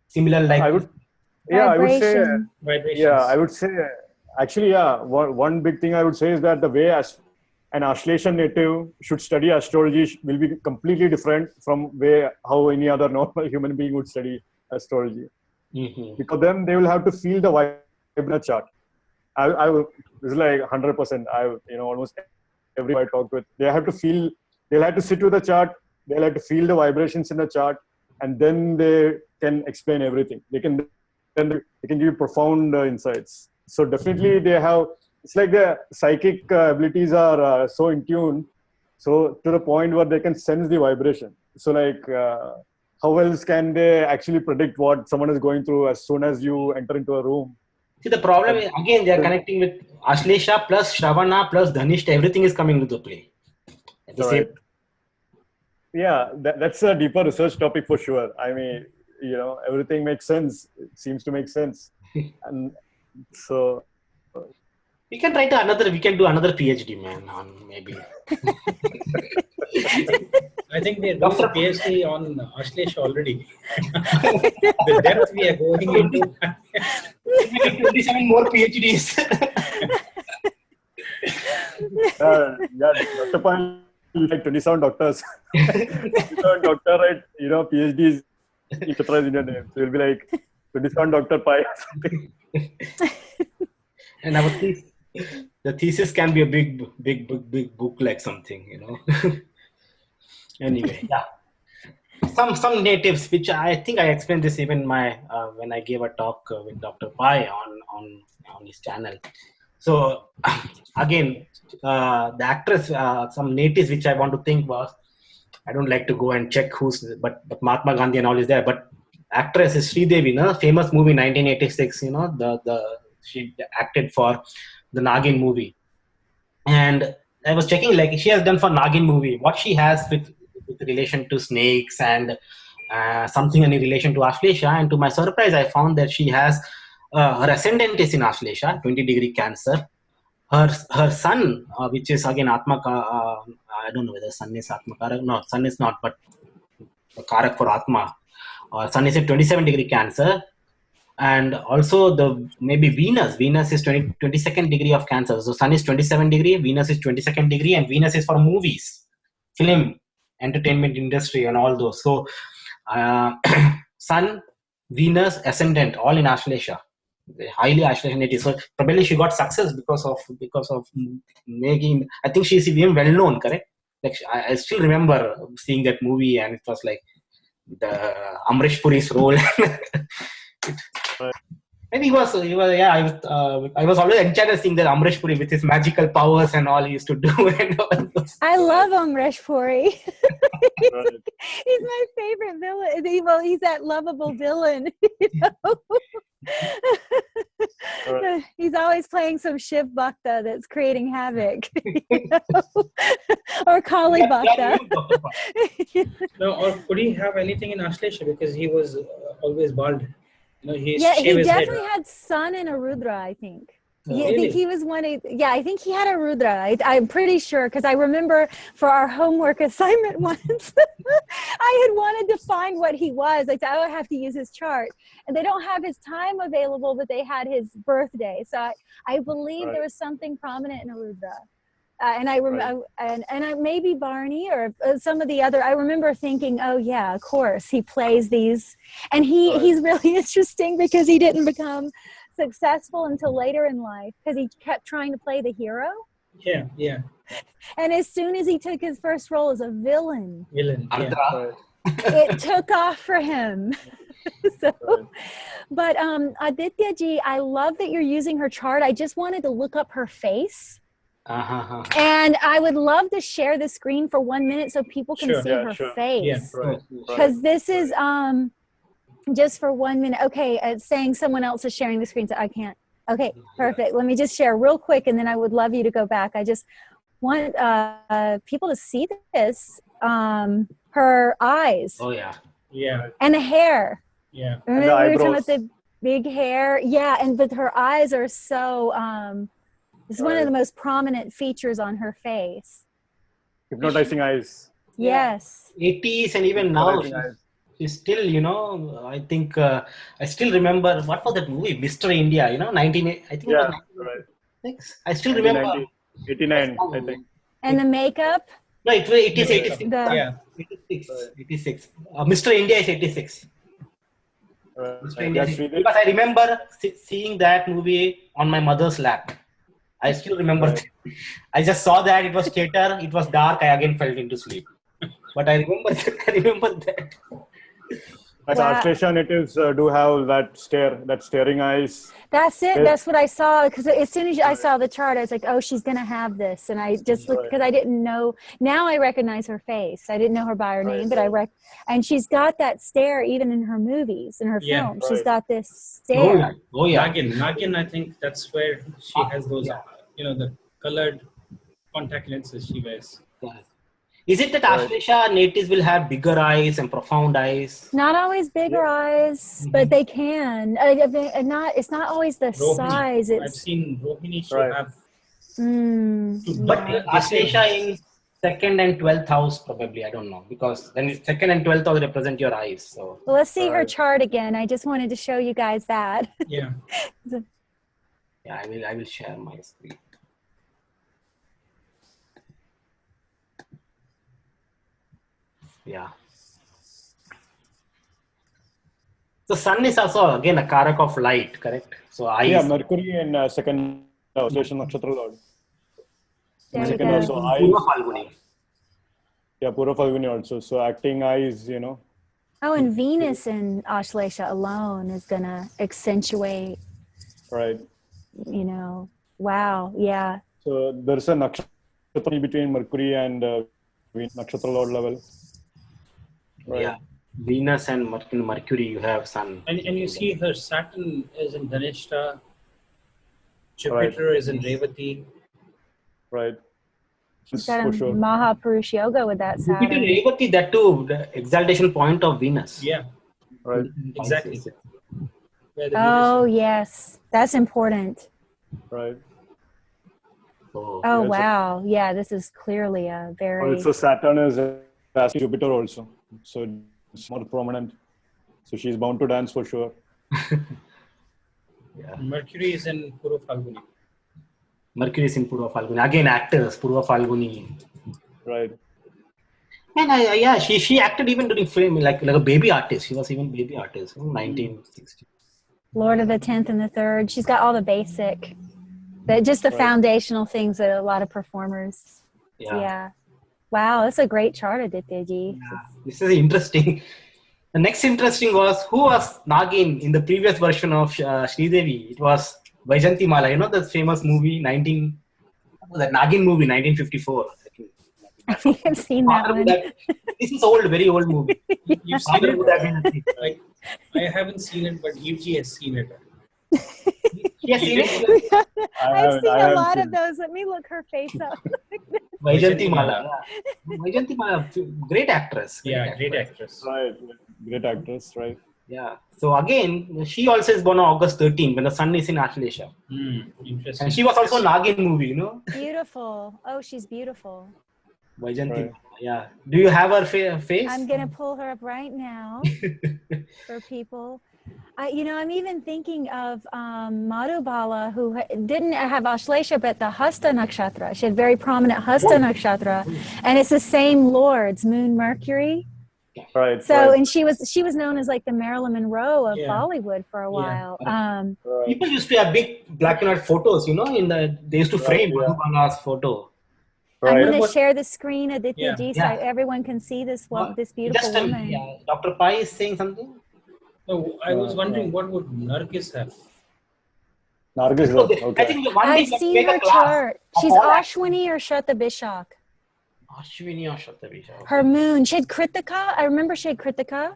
S6: similar like.
S4: I would say.
S1: Vibrations.
S4: Yeah, I would say. Actually, one big thing I would say is that the way an Ashlesha native should study astrology will be completely different from how any other normal human being would study astrology.
S6: Mm-hmm.
S4: Because then they will have to feel the vibe chart. This is like 100%. Almost everybody I talked with, they'll have to sit with the chart, they'll have to feel the vibrations in the chart, and then they can explain everything. They can give you profound insights. So definitely it's like the psychic abilities are so in tune, so to the point where they can sense the vibration. So like how else can they actually predict what someone is going through as soon as you enter into a room?
S6: See, the problem is, again, they are connecting with Ashlesha plus Shravana plus Dhanishta. Everything is coming into play at the same
S4: Right. Yeah, that's a deeper research topic for sure. I mean, everything makes sense. It seems to make sense. And so
S6: we can do another PhD, man, on maybe.
S1: I think we are doing a PhD on Ashlesha already. The depth we are going into.
S6: We need 27 more PhDs.
S4: Dr. Pal, like 27 doctors. 27 doctor, right? PhDs, etc. is in your name. So you'll be like 27 Dr. Pi or something.
S6: And the thesis can be a big book like something, Anyway, yeah. Some natives, which I think I explained this even when I gave a talk with Dr. Pai on his channel. So again, the actress, some natives which I want to think was, I don't like to go and check but Mahatma Gandhi and all is there. But actress is Sridevi, famous movie 1986. She acted for the Nagin movie, and I was checking, like, she has done for Nagin movie what she has with relation to snakes and something in relation to Ashlesha. And to my surprise, I found that she has her ascendant is in Ashlesha, 20-degree Cancer. Her sun, which is again Atma, I don't know whether sun is Atma Karak. No, sun is not, but Karak for Atma. Sun is at 27-degree Cancer. And also maybe Venus is 22nd degree of Cancer. So sun is 27 degree, Venus is 22nd degree, and Venus is for movies, film, entertainment industry, and all those. So sun, Venus, ascendant, all in Ashlesha, highly Ashlesha. So probably she got success because of making. I think she's even well known, correct? Like, I still remember seeing that movie, and it was like the Amrish Puri's role. And he was I was always enchanted seeing that Amrish Puri with his magical powers and all he used to do. And all those.
S2: I love Amrish Puri. He's my favorite villain. Well, he's that lovable villain. He's always playing some Shiv Bhakta that's creating havoc. Or Kali Bhakta.
S1: No, or could he have anything in Ashlesha, because he was always bald? He
S2: definitely had sun in a Rudra, I think.
S1: Oh,
S2: I think he was I think he had a Rudra. I'm pretty sure, because I remember for our homework assignment once, I had wanted to find what he was. I said, I have to use his chart. And they don't have his time available, but they had his birthday. So I believe there was something prominent in a Rudra. And I remember, and I maybe Barney or some of the other. I remember thinking, oh yeah, of course he plays these, and he's really interesting because he didn't become successful until later in life because he kept trying to play the hero.
S1: Yeah.
S2: And as soon as he took his first role as a villain,
S1: it
S2: took off for him. But Aditya ji, I love that you're using her chart. I just wanted to look up her face. And I would love to share the screen for 1 minute so people can see her face. Because this is just for 1 minute. Okay, it's saying someone else is sharing the screen, so I can't. Okay, perfect. Let me just share real quick, and then I would love you to go back. I just want people to see this. Her eyes.
S6: Oh yeah.
S2: And the hair.
S1: Yeah.
S2: Remember we were talking about the big hair? Yeah, but her eyes are so. It's one of the most prominent features on her face.
S4: Hypnotizing eyes.
S2: Yes.
S6: 80s and even now, she's still, I think, I still remember, what was that movie? Mr. India, 19, I think it was 1996. I still remember.
S4: 89, I think.
S2: And the makeup?
S6: No, it is 86. 86. Mr. India is 86. Mr. India because I remember seeing that movie on my mother's lap. I still remember. I just saw that it was theater. It was dark. I again fell into sleep. But I remember that.
S4: As
S2: Wow.
S4: Ashlesha natives do have that staring eyes.
S2: That's it.
S4: Yes.
S2: That's what I saw. Because as soon as I saw the chart, I was like, "Oh, she's gonna have this." And I just looked because I didn't know. Now I recognize her face. I didn't know her by her name, but and she's got that stare even in her movies, in her films. She's got this stare.
S6: Oh yeah.
S1: Nagin, I think that's where she has those, the colored contact lenses she wears.
S6: Yeah. Is it that Ashlesha natives will have bigger eyes and profound eyes?
S2: Not always bigger eyes, but they can. It's not always the size.
S1: I've seen Rohini have.
S6: But Ashlesha in 2nd and 12th house probably, I don't know, because then 2nd and 12th house represent your eyes. So
S2: Well, let's see her chart again. I just wanted to show you guys that.
S1: Yeah.
S6: yeah, I will share my screen. Yeah. The sun is also again a karak of light, correct? So eyes.
S4: Yeah, Mercury in second house, Nakshatra Lord.
S2: There
S4: Second
S2: we
S4: house,
S2: go.
S4: so eyes.
S6: Purva Falguni.
S4: Yeah, Purva Falguni also. So acting eyes,
S2: Oh, and Venus in Ashlesha alone is going to accentuate,
S4: Right.
S2: Wow, yeah.
S4: So there's a nakshatra between Mercury and Nakshatra Lord level. Right.
S6: Yeah. Venus and Mercury, you have sun.
S1: And you see her Saturn is in Dhanishta, Jupiter is in Revati.
S4: Right.
S2: She's got
S4: For
S2: a
S4: sure.
S2: Mahapurush yoga with that
S6: Jupiter,
S2: Saturn.
S6: Revati, that too, the exaltation point of Venus.
S1: Yeah,
S4: Right.
S1: exactly. Where the
S2: Oh,
S1: Venus
S2: yes. That's important.
S4: Right.
S2: Oh,
S4: Yeah,
S2: wow. Yeah, this is clearly a very...
S4: Also, Saturn is asking Jupiter also. So it's more prominent. So she's bound to dance for sure.
S1: Mercury is in Purva Falguni.
S6: Mercury is in Purva Falguni. Again, actors, Purva Falguni.
S4: Right.
S6: And she acted even during film, like a baby artist. She was even baby artist, 1960.
S2: Lord of the 10th and the 3rd. She's got all the basic, just the foundational things that a lot of performers. Yeah. Wow, that's a great chart, Adityaji.
S6: Yeah. This is interesting. The next interesting was, who was Nagin in the previous version of Sridevi? It was Vaijanti Mala. The famous movie, Nagin movie, 1954.
S2: I think I've seen that one.
S6: This is old, very old movie.
S1: You've seen it? I haven't seen it, but Yuji has seen it.
S6: She has seen it?
S2: I've seen a lot of those. Let me look her face up.
S6: Vaijanti Mala. Vaijanti Mala, great actress.
S1: Great actress.
S4: Right. Great actress, right.
S6: Yeah. So again, she also is born on August 13 when the sun is in Ashlesha.
S1: Interesting.
S6: And she was also Nagin movie,
S2: Beautiful. Oh, she's beautiful.
S6: Vaijanti. Yeah. Do you have her face?
S2: I'm going to pull her up right now for people. I'm even thinking of Madhubala, who didn't have Ashlesha, but the Hasta Nakshatra. She had very prominent Hasta Nakshatra. And it's the same lords, Moon, Mercury.
S4: Right.
S2: So, and she was known as like the Marilyn Monroe of Bollywood for a while.
S6: People used to have big black and white photos, they used to frame Madhubala's photo.
S2: I'm going to share the screen, Aditya Ji, so
S6: Yeah.
S2: everyone can see this beautiful woman.
S6: Dr. Pai is saying something?
S1: No, I was wondering what would Nargis have?
S4: Nargis, okay.
S6: I think one
S2: I've
S6: day
S2: seen her chart. She's Ashwini or Shatabishak.
S6: Ashwini or Shatabishak.
S2: Her moon. She had Kritika. I remember she had Kritika.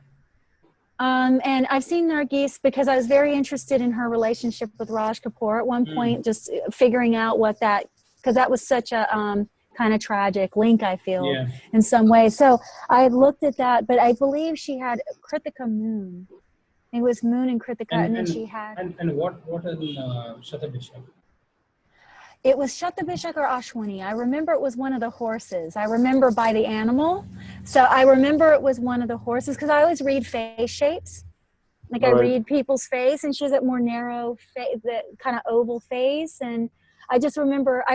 S2: And I've seen Nargis because I was very interested in her relationship with Raj Kapoor at one point, just figuring out what that, because that was such a kind of tragic link, I feel, in some way. So I looked at that, but I believe she had Kritika moon. It was moon and Kritika, and then she had...
S1: And what in Shatabishak?
S2: It was Shatabishak or Ashwini. I remember it was one of the horses. I remember by the animal. So I remember it was one of the horses, because I always read face shapes. Like I read people's face, and she has that more narrow, that kind of oval face. And I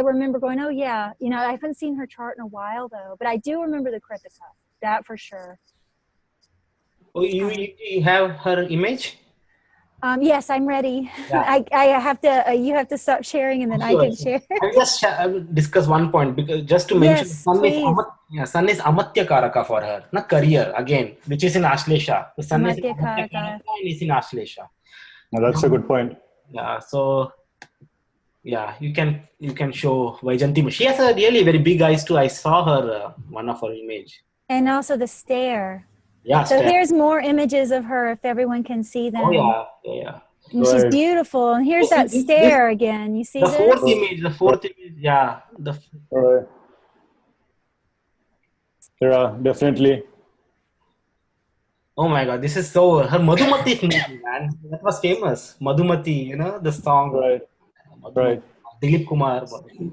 S2: remember going, oh yeah, I haven't seen her chart in a while though, but I do remember the Kritika, that for sure.
S6: Oh, you have her image?
S2: Yes, I'm ready.
S6: Yeah.
S2: I have to. You have to stop sharing, and then I can share.
S6: I will discuss one point because just to mention,
S2: Yes,
S6: sun
S2: please.
S6: sun is Amatya Karaka for her, not career again, which is in Ashlesha. The sun is in
S2: Amatya
S6: Amatya
S2: Karaka.
S6: Karaka and is in Ashlesha.
S4: That's a good point.
S6: Yeah. So yeah, you can show Vaijanti. She has a really very big eyes too. I saw her one of her image.
S2: And also the stare.
S6: Yeah.
S2: So here's more images of her if everyone can see them.
S6: Oh yeah.
S2: And she's beautiful. And here's that stare again. You see
S6: the
S2: this?
S6: The fourth image. Yeah.
S4: Right. Yeah, definitely.
S6: Oh my God, this is so her Madhumati movie, man. That was famous. Madhumati, the song.
S4: Right. Right.
S6: Dilip Kumar.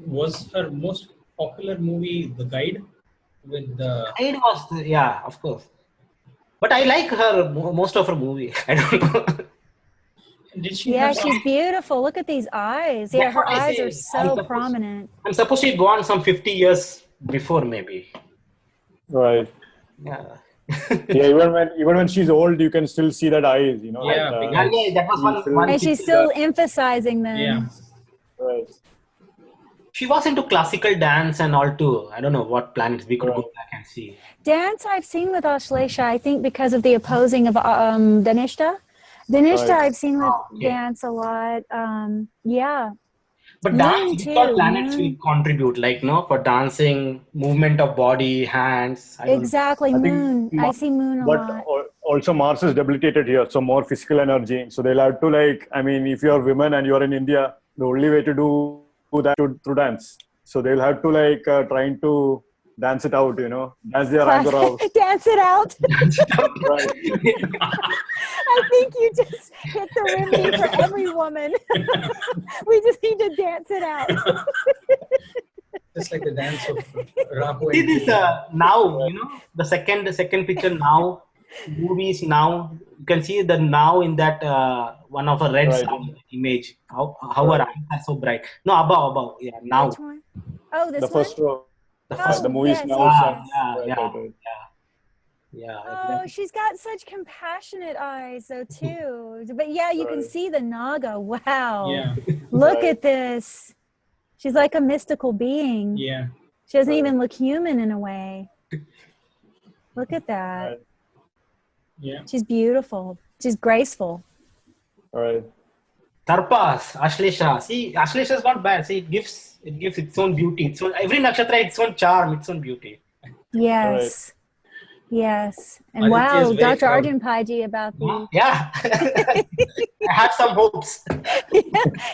S1: Was her most popular movie The Guide? With the
S6: It was, yeah, of course. But I like her most of her movie. I don't know.
S1: Did she
S2: Yeah,
S1: have
S2: she's beautiful. Look at these eyes. Yeah, her eyes are so prominent.
S6: I'm supposed to be born some 50 years before, maybe.
S4: Right.
S6: Yeah.
S4: Yeah, even when she's old, you can still see that eyes,
S1: Yeah,
S6: that was one
S2: and she's still emphasizing them.
S1: Yeah.
S4: Right.
S6: She was into classical dance and all too. I don't know what planets we could go back and see.
S2: Dance I've seen with Ashlesha, I think because of the opposing of Danishta. Danishta I've seen with dance a lot. Yeah.
S6: But
S2: Moon
S6: dance,
S2: too,
S6: what planets
S2: Moon.
S6: will contribute, for dancing, movement of body, hands.
S2: Exactly, Moon. I see Moon a lot.
S4: But also Mars is debilitated here, so more physical energy. So they'll have to if you're women and you're in India, the only way to do that through dance. So they'll have to trying to dance it out, dance their anger out.
S2: Dance it out.
S4: Right.
S2: I think you just hit the remedy for every woman. We just need to dance it out.
S1: Just like the dance of Rahu.
S6: See this now, the second picture now, movies now. You can see the now in that one of a red sun image. How her eyes are so bright. No, above. Yeah, now.
S2: Which one? Oh, this
S4: the first
S2: one?
S4: row. The movie is now.
S6: Yeah.
S2: Oh, she's got such compassionate eyes, though, too. But yeah, you can see the Naga. Wow.
S1: Yeah.
S2: Look at this. She's like a mystical being.
S1: Yeah.
S2: She doesn't even look human in a way. Look at that.
S1: Yeah.
S2: She's beautiful. She's graceful.
S4: All right.
S6: Tarpas, Ashlesha. See, Ashlesha is not bad. See, it gives its own beauty. Every nakshatra, its own charm, its own beauty.
S2: Yes. Yes. And
S1: Aditya
S2: wow,
S1: is very
S2: Dr.
S1: proud.
S2: Arjun Paji about the...
S6: Yeah. I have some hopes.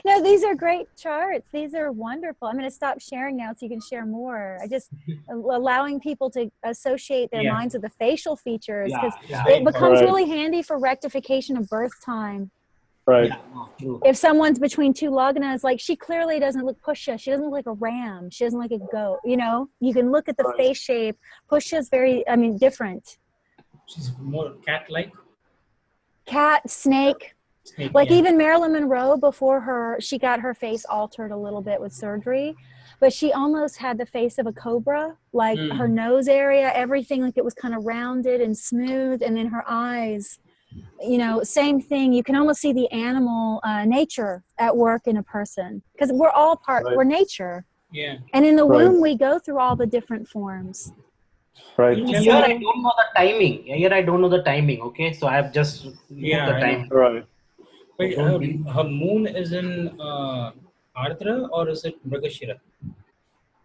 S2: No, these are great charts. These are wonderful. I'm going to stop sharing now so you can share more. I just allowing people to associate their minds with the facial features because it becomes really handy for rectification of birth time.
S4: Right.
S6: Yeah,
S2: if someone's between two lagnas, she clearly doesn't look Pusha. She doesn't look like a ram. She doesn't look like a goat. You can look at the face shape. Pusha's very, different.
S1: She's more cat-like.
S2: Cat, snake. Even Marilyn Monroe, before she got her face altered a little bit with surgery, but she almost had the face of a cobra, her nose area, everything, it was kind of rounded and smooth, and then her eyes. Same thing. You can almost see the animal nature at work in a person because we're all we're nature.
S1: Yeah.
S2: And in the womb, we go through all the different forms.
S4: Right.
S6: Here I don't know the timing. Okay, so I have just the time.
S4: Right.
S1: Wait, her moon is in Ardra or is it Mrigashira?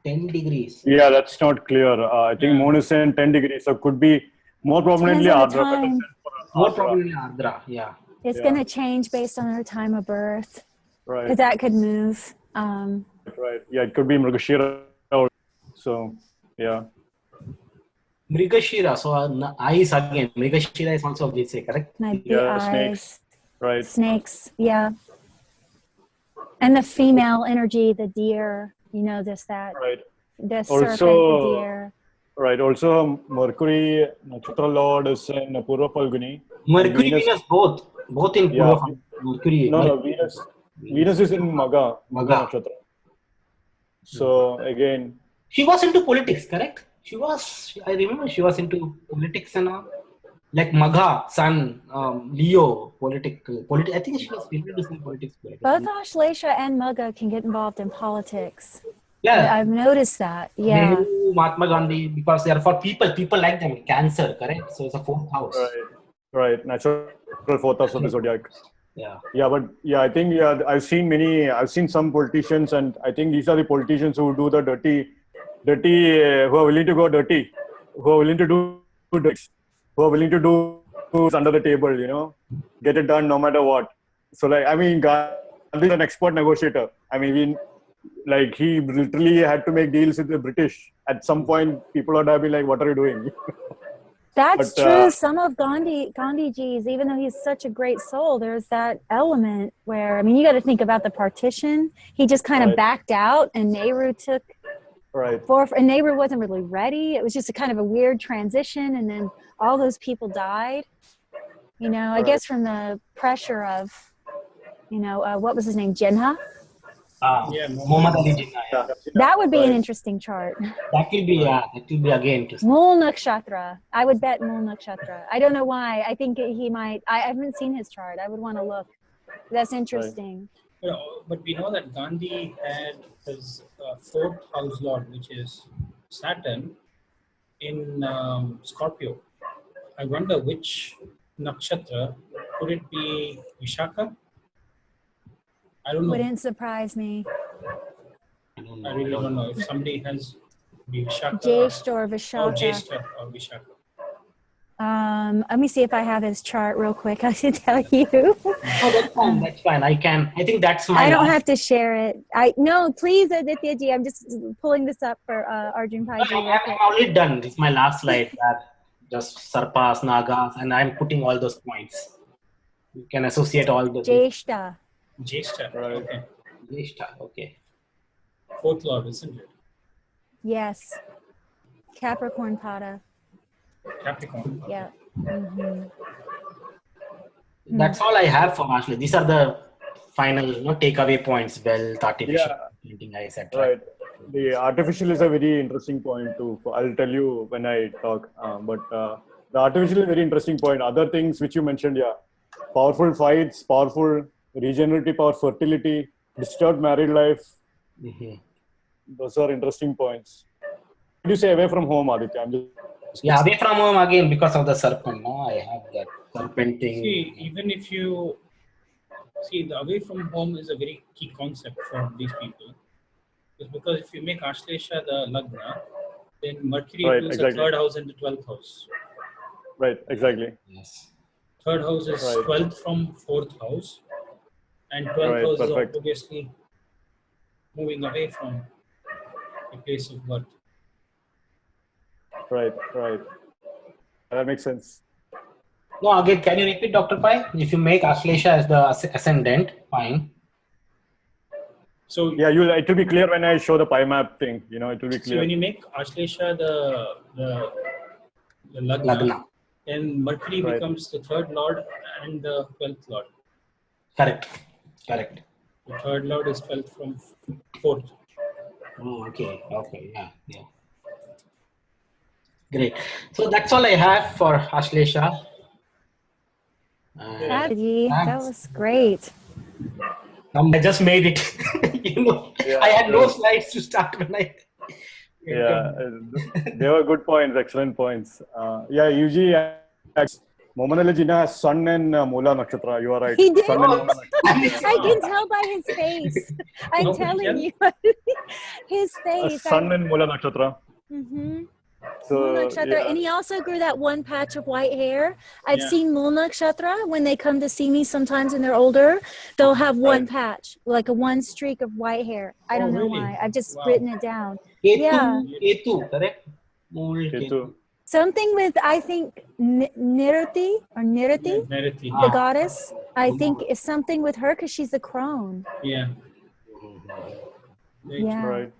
S6: 10 degrees.
S4: Yeah, that's not clear. I think moon is in 10 degrees, so could be more prominently Ardra.
S6: More probably Ardra, yeah.
S2: It's going to change based on her time of birth.
S4: Right.
S2: Because that could move.
S4: Right. Yeah, it could be Mrigashira. So, yeah.
S6: Mrigashira, so eyes again. Mrigashira is also we say, correct?
S2: Might be eyes.
S4: Snakes. Right.
S2: Snakes, yeah. And the female energy, the deer, that.
S4: Right.
S2: The serpent, the deer.
S4: Right. Also, Mercury, Nakshatra Lord is in Purva Falguni.
S6: Mercury, Venus, both in Purva Falguni. Mercury.
S4: No, Venus is in Maga Nakshatra. So again,
S6: she was into politics, correct? I remember she was into politics and all. like Magha, Sun, Leo, political. I think she was related to some politics.
S2: Both Ashlesha and Mugga can get involved in politics.
S6: Yeah.
S2: I've noticed that. Yeah.
S6: Nehru, Mahatma Gandhi, because they are for people. People like them. Cancer, correct? So it's a fourth house.
S4: Right. Natural fourth house of the zodiac.
S6: Yeah.
S4: Yeah, but I think I've seen some politicians, and I think these are the politicians who do the dirty, who are willing to go dirty, who are willing to do dirty, who are willing to do under the table, get it done no matter what. So like, I mean, Gandhi is an expert negotiator. I mean, he literally had to make deals with the British. At some point, people would have been like, "What are you doing?"
S2: That's true. Some of Gandhiji's, even though he's such a great soul, there's that element where, I mean, you got to think about the partition. He just kind of backed out, and Nehru took and Nehru wasn't really ready. It was just a kind of a weird transition, and then all those people died. I guess from the pressure of, what was his name, Jinnah?
S6: Muhammad Ali Jinnah.
S2: That would be an interesting chart.
S6: That will be again interesting.
S2: Mool Nakshatra. I would bet Mool Nakshatra. I don't know why. I think he might. I haven't seen his chart. I would want to look. That's interesting.
S1: But we know that Gandhi had his fourth house lord, which is Saturn, in Scorpio. I wonder which nakshatra. Could it be Vishaka? I don't know.
S2: Wouldn't surprise me.
S1: I really don't know if somebody has Vishaka.
S2: Jyeshta or Vishaka.
S1: Oh, Jyeshta or Vishaka.
S2: Let me see if I have his chart real quick. I should tell you.
S6: That's fine. That's fine. I think that's my.
S2: I don't have to share it. No, please, Adityaji. I'm just pulling this up for Arjun Pai.
S6: I'm already done. This is my last slide. Just Sarpas, Nagas, and I'm putting all those points. You can associate all the.
S2: Jyeshta.
S1: Right. Okay.
S6: Jyeshta. Okay.
S1: Fourth lord, isn't it?
S2: Yes. Capricorn Pada.
S1: Capricorn.
S2: Yeah. Mm-hmm.
S6: That's all I have for Ashley. These are the final, takeaway points. Wealth, artificial, etc.
S4: Right. The artificial is a very interesting point too. I'll tell you when I talk. But the artificial is a very interesting point. Other things which you mentioned, powerful fights, powerful regenerative power, fertility, disturbed married life.
S6: Mm-hmm.
S4: Those are interesting points. What do you say away from home, Aditya?
S6: Away from home again because of the serpent. No, I have that serpent thing.
S1: See, even if you see, the away from home is a very key concept for these people. It's because if you make Ashlesha the Lagna, then Mercury rules the third house and the 12th house.
S4: Right, exactly.
S6: Yes.
S1: Third house is 12th from fourth house, and 12th house is obviously moving away from the place of birth.
S4: Right. That makes sense.
S6: No, again, can you repeat, Dr. Pai? If you make Ashlesha as the ascendant, fine.
S1: So
S4: it will be clear when I show the pie map thing. It will be clear.
S1: So when you make Ashlesha the Lagna, then Mercury becomes the third lord and the 12th lord.
S6: Correct.
S1: The third lord is 12th from fourth.
S6: Oh, okay, yeah. Great. So that's all I have for Ashlesha.
S2: That was great.
S6: I just made it. I had no slides to start when I.
S4: They were good points, excellent points. UG, Muhammad Ali Jinnah has Sun and Mula Nakshatra. You are right.
S2: He did.
S4: Sun and Mula Nakshatra.
S2: I can tell by his face. I'm telling you, his face.
S4: Sun and Mula Nakshatra.
S2: Mm-hmm.
S4: So,
S2: Mool Nakshatra, and he also grew that one patch of white hair. I've seen Mool Nakshatra when they come to see me sometimes when they're older. They'll have one patch, like a one streak of white hair. I don't know why. I've just written it down.
S6: Ketu, correct?
S4: Ketu.
S2: Something with, I think, Nirati, the goddess. I think it's something with her because she's the crone.
S1: Yeah.
S4: Right.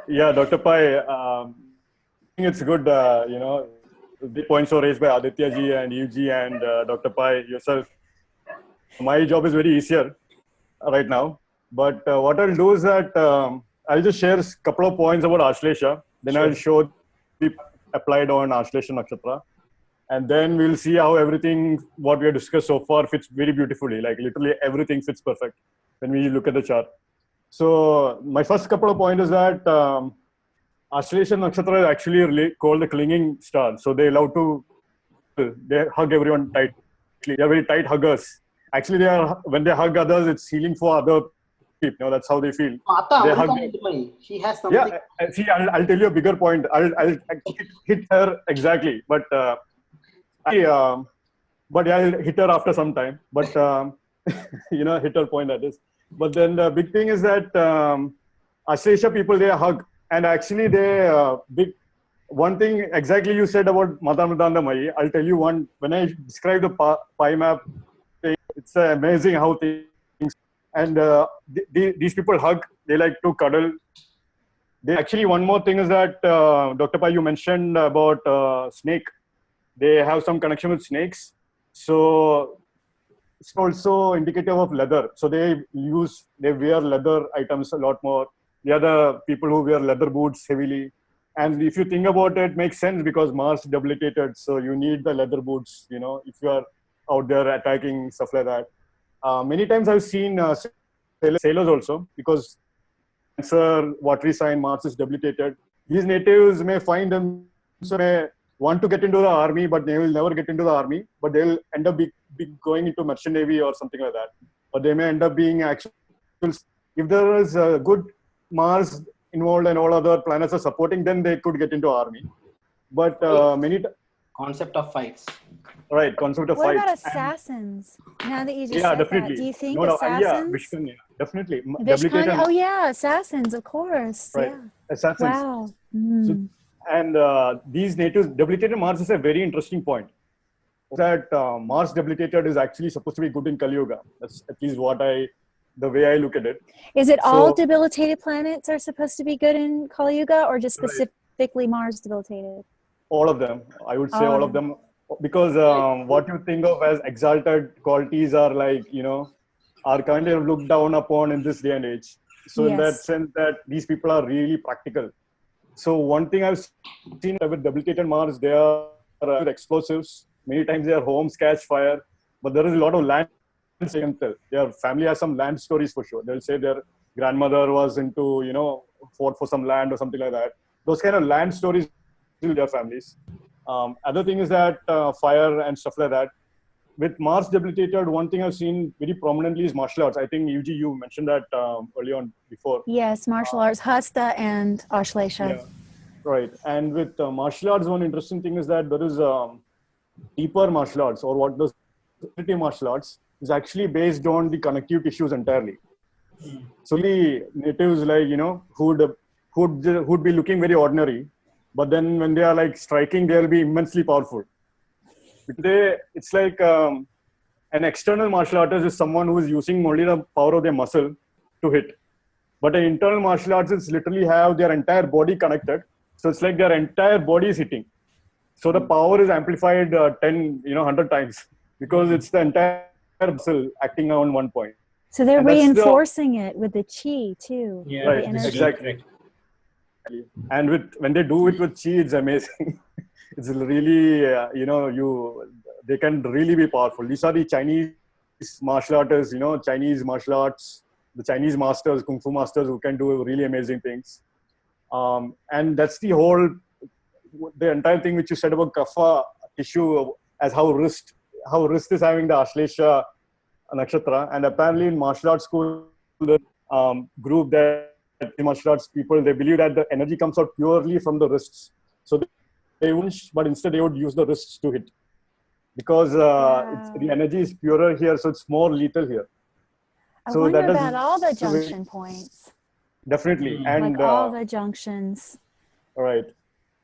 S4: Yeah, Dr. Pai, I think it's good, the points were raised by Aditya ji and UG and Dr. Pai, yourself. My job is very easier right now. But what I'll do is that I'll just share a couple of points about Ashlesha. Then I'll show the applied on Ashlesha Nakshatra. And then we'll see how everything, what we have discussed so far, fits very beautifully. Like literally everything fits perfect when we look at the chart. So my first couple of points is that Ashlesha Nakshatra is actually called the clinging star. So they love to, they hug everyone tightly. They are very tight huggers. Actually, they are, when they hug others, it's healing for other people. You know, that's how they feel. They hug.
S6: She has something.
S4: Yeah, see, I'll tell you a bigger point. I'll hit her exactly, but I'll hit her after some time. But hit her point, that is. But then the big thing is that Ashlesha people, they hug, and actually they one thing exactly you said about Mata Mridandamayi. I'll tell you one. When I describe the pie map, it's amazing how things. And these people hug. They like to cuddle. They actually, one more thing is that Dr. Pai, you mentioned about snake. They have some connection with snakes. So it's also indicative of leather. So they wear leather items a lot more. The other people who wear leather boots heavily. And if you think about it, it makes sense because Mars debilitated. So you need the leather boots, if you are out there attacking, stuff like that. Many times I've seen sailors also, because Cancer, watery sign, Mars is debilitated. These natives may find them, so may want to get into the army, but they will never get into the army. But they will end up going into merchant navy or something like that. Or they may end up being actual. If there is a good Mars involved and all other planets are supporting, then they could get into army. But
S6: concept of fights.
S4: Right, concept of
S2: what
S4: fights.
S2: What about assassins? Now that you just
S4: yeah,
S2: said
S4: definitely.
S2: that, do you think
S4: Yeah,
S2: assassins?
S4: Vishnu, definitely.
S2: Vishnu, oh yeah, assassins, of course.
S4: Right.
S2: Yeah.
S4: Assassins.
S2: Wow.
S4: So, and these natives, debilitated Mars is a very interesting point. That Mars debilitated is actually supposed to be good in Kali Yuga. That's at least the way I look at it.
S2: Is it all debilitated planets are supposed to be good in Kali Yuga, or just specifically Mars debilitated?
S4: All of them. I would say all of them. Because what you think of as exalted qualities are like, are kind of looked down upon in this day and age. So in that sense that these people are really practical. So one thing I've seen with debilitated Mars, they are with explosives. Many times their homes catch fire, but there is a lot of land. You can tell. Their family has some land stories for sure. They'll say their grandmother was into, fought for some land or something like that. Those kind of land stories in their families. Other thing is that fire and stuff like that. With Mars debilitated, one thing I've seen very prominently is martial arts. I think UG, you mentioned that early on before.
S2: Yes, martial arts, Hasta and Ashlesha.
S4: Yeah, right. And with martial arts, one interesting thing is that there is deeper martial arts, or what the martial arts is actually based on the connective tissues entirely. So the natives, like, who'd be looking very ordinary, but then when they are like striking, they'll be immensely powerful. It's like an external martial artist is someone who is using only the power of their muscle to hit. But an internal martial artist literally have their entire body connected. So it's like their entire body is hitting. So the power is amplified 100 times because it's the entire muscle acting on one point.
S2: So they're reinforcing it with the chi too.
S1: Yeah,
S4: right, exactly. And when they do it with chi, it's amazing. It's really, they can really be powerful. These are the Chinese martial artists, Chinese martial arts, the Chinese masters, Kung Fu masters who can do really amazing things. And that's the entire thing which you said about kapha tissue, as how wrist is having the Ashlesha Nakshatra. And apparently in martial arts school, the group that martial arts people, they believe that the energy comes out purely from the wrists. So they wouldn't, but instead they would use the wrists to hit. Because the energy is purer here, so it's more lethal here.
S2: I wonder about all the junction points.
S4: Definitely. And
S2: like all the junctions.
S4: Right.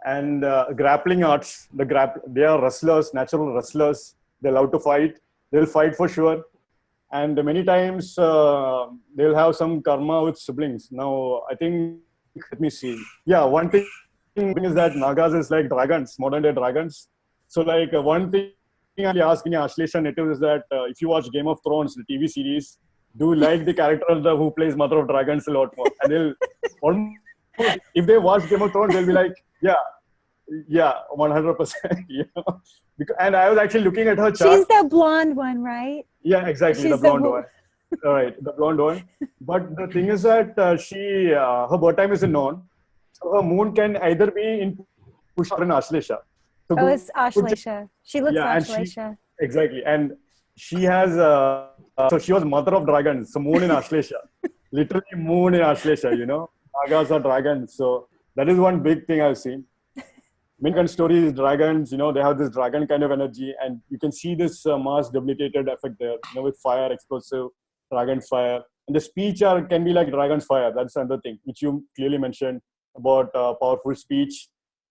S4: And grappling arts, they are wrestlers, natural wrestlers. They love to fight. They'll fight for sure. And many times they'll have some karma with siblings. Now, I think, let me see. Yeah, one thing is that Nagas is like dragons, modern day dragons. So like one thing I'll ask in Ashlesha natives is that if you watch Game of Thrones, the TV series, do you like the character who plays Mother of Dragons a lot more? And they'll almost, if they watch Game of Thrones, they'll be like, yeah, 100%. And I was actually looking at her chart.
S2: She's the blonde one, right?
S4: Yeah, exactly,
S2: She's
S4: the blonde one. All right, the blonde one. But the thing is that her birth time is in Non. So her moon can either be in Pusha or in Ashlesha. So
S2: Oh, it's Ashlesha. She looks Ashlesha.
S4: Exactly. And she has, so she was mother of dragons. So moon in Ashlesha. Literally moon in Ashlesha, you know. Nagas are dragons. So that is one big thing I've seen. Many stories, dragons, you know, they have this dragon kind of energy. And you can see this Mars debilitated effect there, you know, with fire, explosive, dragon fire. And the speech can be like dragon's fire. That's another thing, which you clearly mentioned about powerful speech.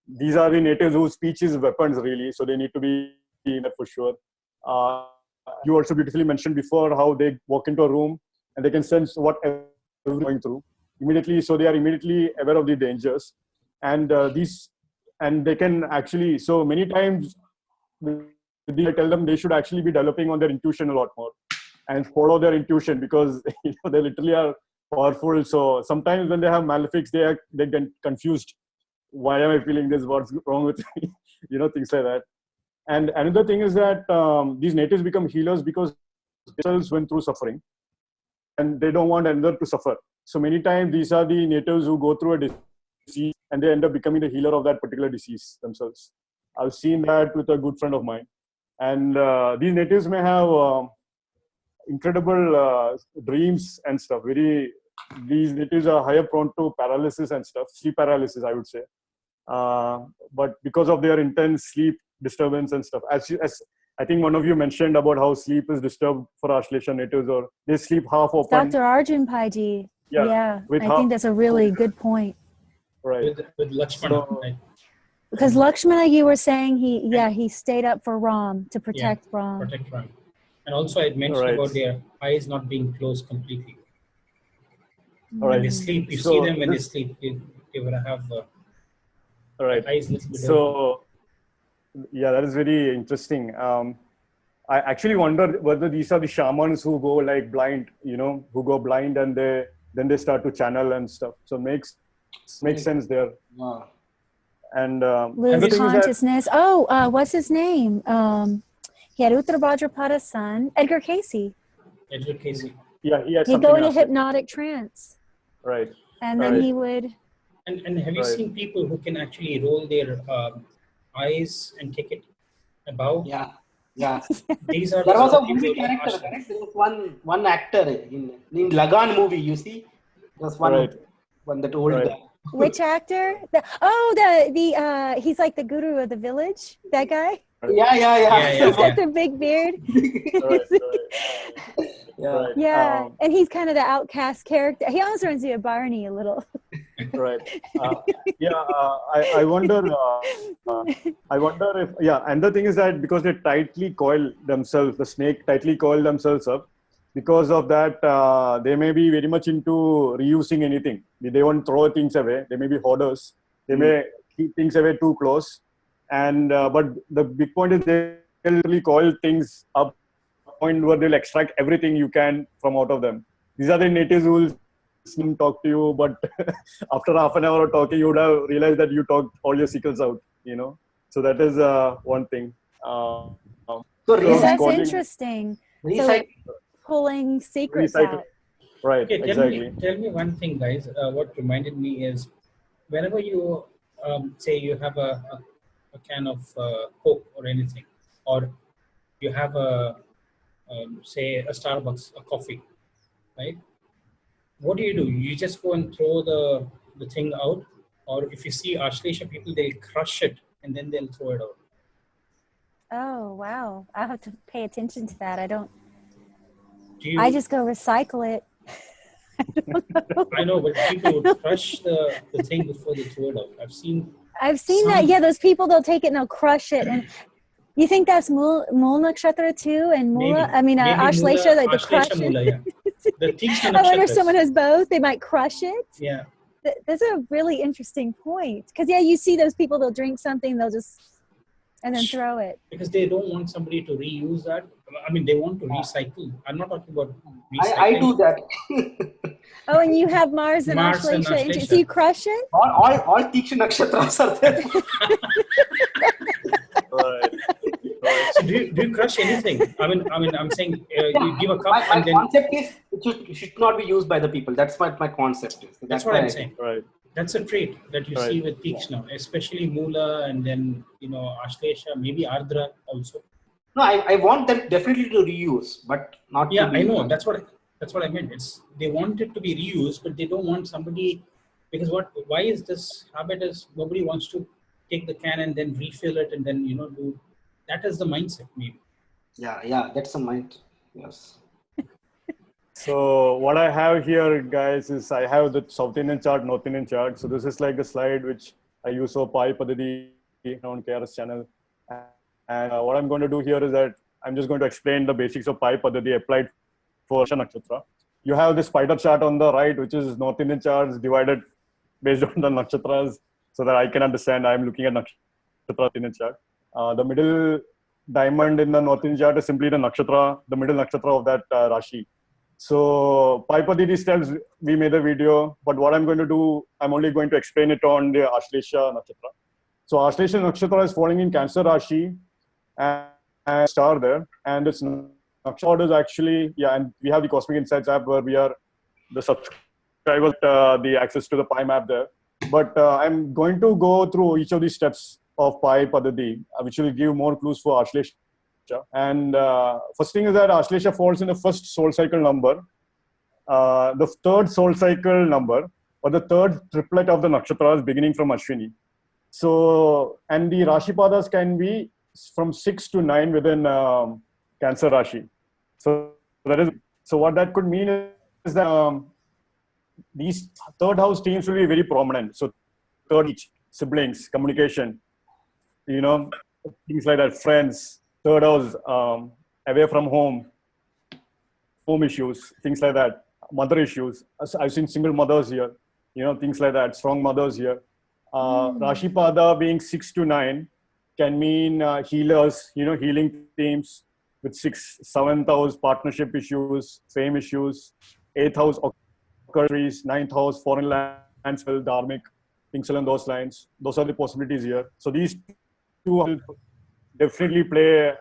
S4: These are the natives whose speech is weapons, really. So they need to be in that for sure. You also beautifully mentioned before how they walk into a room and they can sense what everyone's going through immediately. So they are immediately aware of the dangers. And and they can actually, so many times I tell them they should actually be developing on their intuition a lot more and follow their intuition, because you know, they literally are powerful. So sometimes when they have malefics, they get confused. Why am I feeling this? What's wrong with me? You know, things like that. And another thing is that these natives become healers because they themselves went through suffering and they don't want another to suffer. So many times these are the natives who go through a disease and they end up becoming the healer of that particular disease themselves. I've seen that with a good friend of mine. And these natives may have incredible dreams and stuff. These natives are higher prone to paralysis and stuff, sleep paralysis, I would say. But because of their intense sleep disturbance and stuff, as I think one of you mentioned about how sleep is disturbed for Ashlesha natives, or they sleep half open.
S2: Dr. Arjun Paiji. Yeah, I think that's a really good point.
S4: Right.
S1: With Lakshmana, right?
S2: Because Lakshmana, you were saying he stayed up for Ram to protect Ram.
S1: Protect Ram. And also I mentioned about their eyes not being closed completely.
S4: All right.
S1: When they sleep, you see them when they sleep. They will have eyes little bit open.
S4: Yeah, that is very interesting. I actually wonder whether these are the shamans who go like blind, you know, who go blind and then they start to channel and stuff. So makes sense there.
S6: Wow.
S4: And
S2: lose consciousness. What's his name? He had Uttar Bhadrapada's son, Edgar Casey.
S1: Edgar Casey.
S4: Yeah,
S2: he'd go into hypnotic trance.
S4: Right.
S2: And then he would.
S1: And have you seen people who can actually roll their eyes and take it above?
S6: Yeah.
S1: These are
S6: there was a movie character, correct? There was one actor in Lagan movie, you see? There was one that old guy.
S2: Which actor? He's like the guru of the village, that guy?
S6: Yeah.
S2: He's got the big beard.
S4: Yeah.
S2: And he's kind of the outcast character. He almost reminds me of Barney a little.
S4: Right. I wonder if, and the thing is that because they tightly coil themselves, the snake tightly coil themselves up, because of that, they may be very much into reusing anything. They won't throw things away. They may be hoarders. They may keep things away too close. And but the big point is they literally coil things up to a point where they'll extract everything you can from out of them. These are the natives who will talk to you, but after half an hour of talking, you would have realized that you talked all your secrets out, you know. So that is one thing.
S2: So that's interesting. So pulling secrets out.
S4: Right,
S1: okay,
S4: exactly.
S1: Tell me one thing, guys. What reminded me is whenever you say you have a can of Coke or anything, or you have say a Starbucks, a coffee, right? What do? You just go and throw the thing out, or if you see Ashlesha people, they'll crush it and then they'll throw it out.
S2: Oh wow! I have to pay attention to that. I don't.
S1: I
S2: just go recycle it.
S1: I know, but people would crush the thing before they throw it out. I've seen
S2: that. Yeah, those people, they'll take it and they'll crush it. And you think that's Mul Nakshatra too? And Mula?
S1: Maybe
S2: Ashlesha, like the crush
S1: Mula, yeah. The Tirtha
S2: I wonder if someone has both. They might crush it.
S1: Yeah.
S2: That's a really interesting point. Because, you see those people, they'll drink something, they'll just, and then throw it.
S1: Because they don't want somebody to reuse that. I mean, they want to recycle. I'm not talking about recycling.
S6: I do that.
S2: Oh, and you have Mars and Ashlesha. So you crush it?
S6: All Tirtha Nakshatras are there.
S1: So do you crush anything? I mean, I'm saying you give a cup
S6: my
S1: and then.
S6: concept is it should not be used by the people. That's what my concept is. So
S1: That's what I'm saying.
S4: Right.
S1: That's a trait that you see with peaks now, especially Mula and then Ashlesha, maybe Ardra also.
S6: No, I want them definitely to reuse, but not.
S1: Yeah,
S6: to be
S1: I know. That's what I meant. They want it to be reused, but they don't want somebody, because why is this habit is nobody wants to take the can and then refill it and then do. That is the mindset, maybe.
S6: Yeah, that's the mind. Yes.
S4: So what I have here, guys, is I have the South Indian chart, North Indian chart. So this is like the slide which I use for Pai Padadi on KRSchannel. And what I'm going to do here is that I'm just going to explain the basics of Pai Padadi applied for Nakshatra. You have this spider chart on the right, which is North Indian charts divided based on the nakshatras, so that I can understand. I'm looking at nakshatra Indian chart. The middle diamond in the North Indian chart is simply the nakshatra, the middle nakshatra of that Rashi. So Pai Padadi tells we made a video, but what I'm going to do, I'm only going to explain it on the Ashlesha Nakshatra. So Ashlesha Nakshatra is falling in Cancer Rashi and star there, and its Nakshatra is actually, and we have the Cosmic Insights app where we are the subscribers, the access to the Pi map there. But I'm going to go through each of these steps of Pai Padadi, which will give more clues for Ashlesha. And first thing is that Ashlesha falls in the first soul cycle number, the third soul cycle number, or the third triplet of the nakshatras beginning from Ashwini. So, and the Rashi Padas can be from 6 to 9 within Cancer Rashi. So what that could mean is that these third house teams will be very prominent. So third each, siblings, communication, things like that, friends. Third house, away from home issues, things like that, mother issues. I've seen single mothers here, things like that, strong mothers here. Rashi Pada being 6 to 9 can mean healers, healing themes with 6, 7th house, partnership issues, fame issues, 8th house, occurrences, 9th house, foreign lands, dharmic, things along those lines. Those are the possibilities here. So these two will definitely play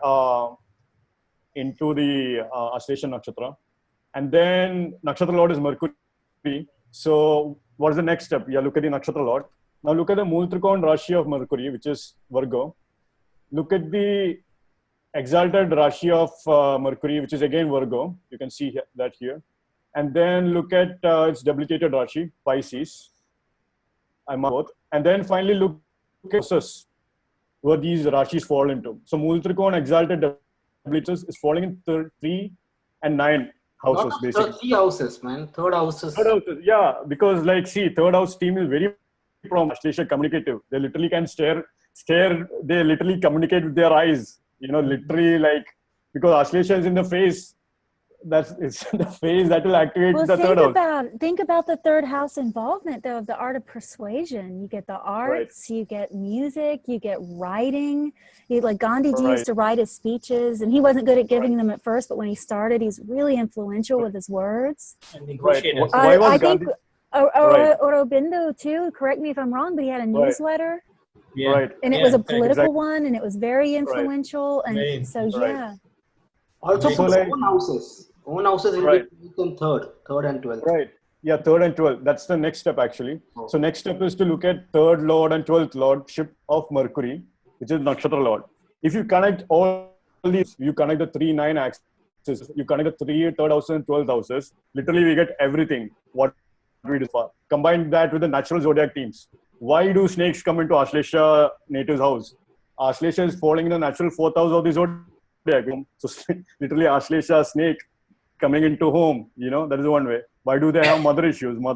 S4: into the Ashlesha Nakshatra. And then Nakshatra Lord is Mercury. So what is the next step? Look at the Nakshatra Lord. Now look at the Multrikon Rashi of Mercury, which is Virgo. Look at the exalted Rashi of Mercury, which is again Virgo. You can see that here. And then look at its debilitated Rashi, Pisces. And then finally look at houses where these Rashis fall into. So Multrikon exalted debilitated is falling in 3 and 9 houses, basically.
S6: 3 houses, man. Third houses.
S4: Yeah, because third house team is very Ashlesha communicative. They literally can stare. They literally communicate with their eyes. Literally because Ashlesha is in the face. It's the phase that will activate the third house.
S2: Think about the third house involvement, though, of the art of persuasion. You get the arts, you get music, you get writing. Gandhi used to write his speeches, and he wasn't good at giving them at first, but when he started, he's really influential with his words. I think Aurobindo too, correct me if I'm wrong, but he had a newsletter. And it was a political one, and it was very influential. And
S6: Also for own houses. Own houses will be in third and 12th.
S4: Right. Yeah, 3rd and 12th. That's the next step actually. So next step is to look at 3rd Lord and 12th Lordship of Mercury, which is Nakshatra Lord. If you connect all these, you connect the 3-9 axis, you connect the 3rd houses and 12th houses, literally we get everything what we do for. Combine that with the natural zodiac teams. Why do snakes come into Ashlesha native's house? Ashlesha is falling in the natural 4th house of the zodiac. So literally Ashlesha snake coming into home, that is one way. Why do they have mother issues? Why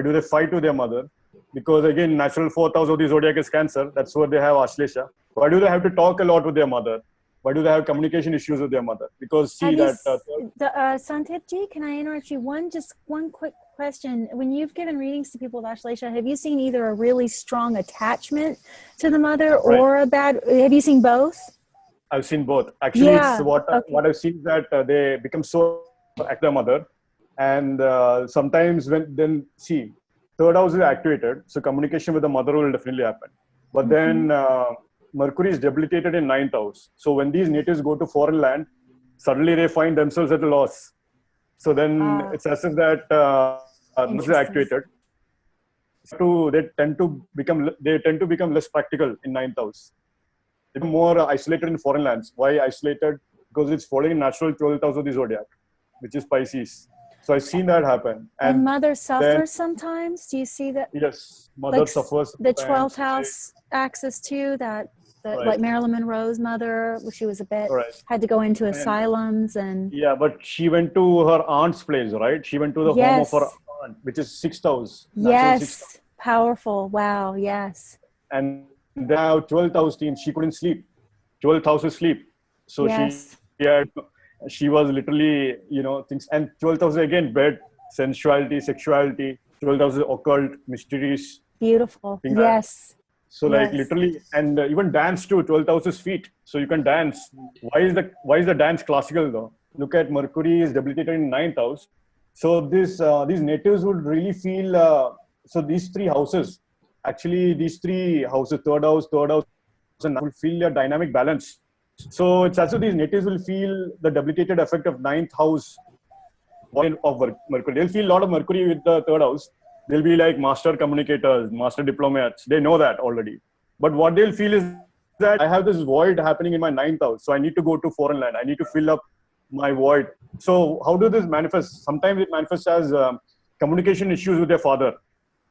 S4: do they fight with their mother? Because again, natural 4th house of the zodiac is Cancer. That's where they have Ashlesha. Why do they have to talk a lot with their mother? Why do they have communication issues with their mother? Because
S2: Santipji, can I interrupt you? One quick question. When you've given readings to people with Ashlesha, have you seen either a really strong attachment to the mother or a bad? Have you seen both?
S4: I've seen both. Actually, what I've seen is that they become so at their mother, and sometimes third house is activated, so communication with the mother will definitely happen. But then Mercury is debilitated in 9th house. So when these natives go to foreign land, suddenly they find themselves at a loss. So then it's as if that Mars is actuated. So they tend to become less practical in 9th house. They become more isolated in foreign lands. Why isolated? Because it's falling in natural 12th house of the zodiac, which is Pisces. So I've seen that happen.
S2: And mother suffers sometimes. Do you see that?
S4: Yes, mother suffers.
S2: The 12th house axis too. Like Marilyn Monroe's mother, she was a bit had to go into asylums and.
S4: Yeah, but she went to her aunt's place, right? She went to the home of her aunt, which is 6th house.
S2: Yes, powerful. Wow. Yes.
S4: And now 12th house team, she couldn't sleep. 12th house is sleep. So she was literally, things. And 12th house again, bed, sensuality, sexuality. 12th house is occult, mysteries.
S2: Beautiful. Yes.
S4: So literally, and even dance too. 12th house is feet, so you can dance. Why is the dance classical though? Look at Mercury is debilitated in 9th house. So these natives would really feel. So these three houses, third house, and will feel a dynamic balance. So it's also these natives will feel the debilitated effect of 9th house of Mercury. They'll feel a lot of Mercury with the 3rd house. They'll be like master communicators, master diplomats. They know that already. But what they'll feel is that I have this void happening in my 9th house. So I need to go to foreign land. I need to fill up my void. So how does this manifest? Sometimes it manifests as communication issues with their father,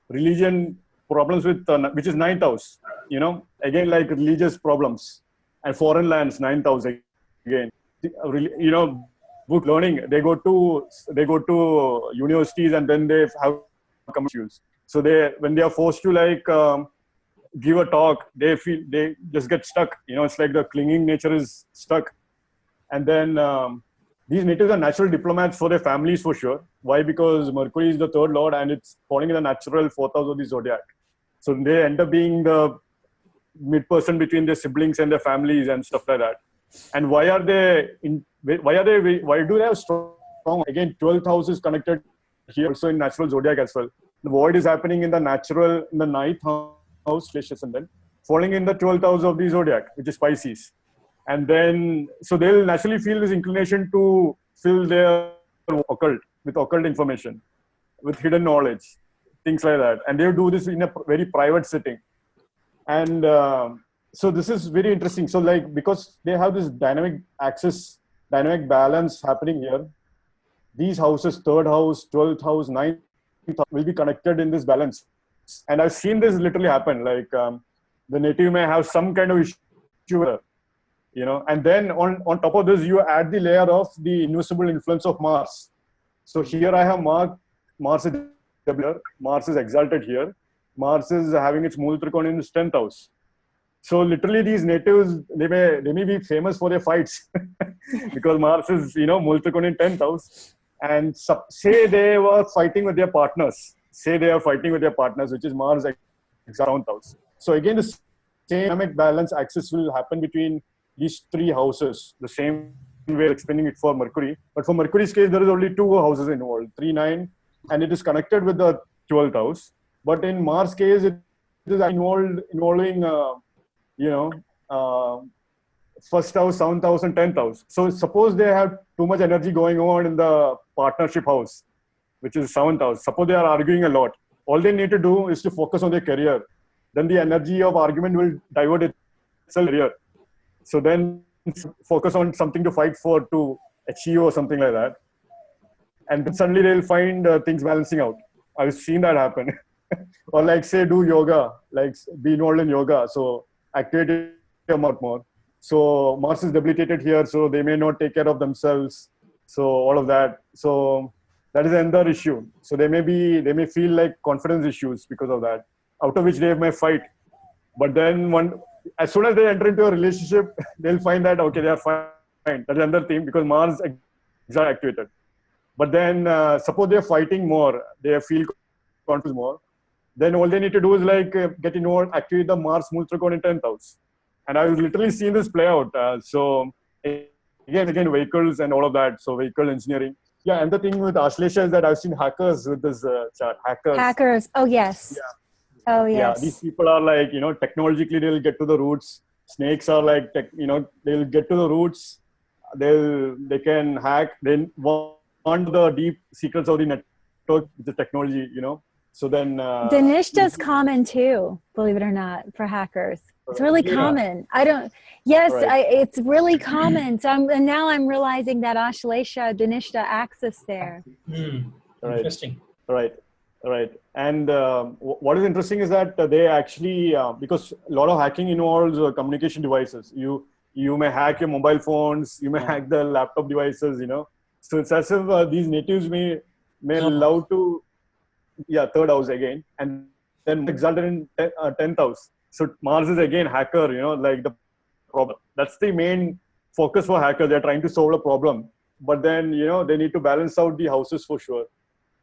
S4: religion problems with, which is 9th house, again, like religious problems, and foreign lands, 9th house again, book learning. They go to universities and then they have issues. So when they are forced to give a talk, they just get stuck. It's like the clinging nature is stuck. And then these natives are natural diplomats for their families for sure. Why? Because Mercury is the 3rd lord and it's falling in the natural 4th house of the zodiac. So they end up being the mid-person between their siblings and their families and stuff like that. And why do they have strong? Again, 12th house is connected here also in natural zodiac as well. The void is happening in the 9th house, and then falling in the 12th house of the zodiac, which is Pisces. And then, so they'll naturally feel this inclination to fill their occult with occult information, with hidden knowledge, things like that. And they'll do this in a very private setting. And so this is very interesting. So because they have this dynamic balance happening here, these houses, 3rd house, 12th house, 9th house, will be connected in this balance. And I've seen this literally happen. The native may have some kind of issue, and then on top of this, you add the layer of the invisible influence of Mars. So here I have Mars is exalted here. Mars is having its Mool Trikona in its 10th house. So literally these natives, they may be famous for their fights because Mars is, Mool Trikona in 10th house. And say they were fighting with their partners. Which is Mars exalted house. So again, the same dynamic balance axis will happen between these three houses. The same way explaining it for Mercury. But for Mercury's case, there is only 2 houses involved, 3, 9, and it is connected with the 12th house. But in Mars' case, it is involving, first house, 7th house, and 10th house. So suppose they have too much energy going on in the partnership house, which is 7th house. Suppose they are arguing a lot. All they need to do is to focus on their career. Then the energy of argument will divert itself career. So then focus on something to fight for, to achieve or something like that. And then suddenly they'll find things balancing out. I've seen that happen. Or say do yoga, be involved in yoga. So activate your more. So Mars is debilitated here, so they may not take care of themselves. So all of that. So that is another issue. So they may feel like confidence issues because of that, out of which they may fight. But then as soon as they enter into a relationship, they'll find that, okay, they are fine. That is another thing because Mars is activated. But then suppose they're fighting more, they feel confused more. Then all they need to do is get involved, activate the Mars Mool Trikona in 10th house. And I've literally seen this play out. So again, vehicles and all of that. So vehicle engineering. Yeah, and the thing with Ashlesha is that I've seen hackers with this chart.
S2: Hackers. Oh, yes.
S4: Yeah.
S2: Oh, yes.
S4: Yeah, these people are technologically they'll get to the roots. snakes are like, they'll get to the roots. They can hack. They want the deep secrets of the network, the technology, So then
S2: Danishta's common too, believe it or not, for hackers. It's really common. It's really common. So and now I'm realizing that Ashlesha, Danishta axis there.
S1: Interesting.
S4: Right. And what is interesting is that they actually, because a lot of hacking involves communication devices. You may hack your mobile phones, you may hack the laptop devices, So it's as if these natives may love to, third house again, and then exalted in 10th house. So Mars is again hacker, like the problem. That's the main focus for hackers. They're trying to solve a problem, but then they need to balance out the houses for sure.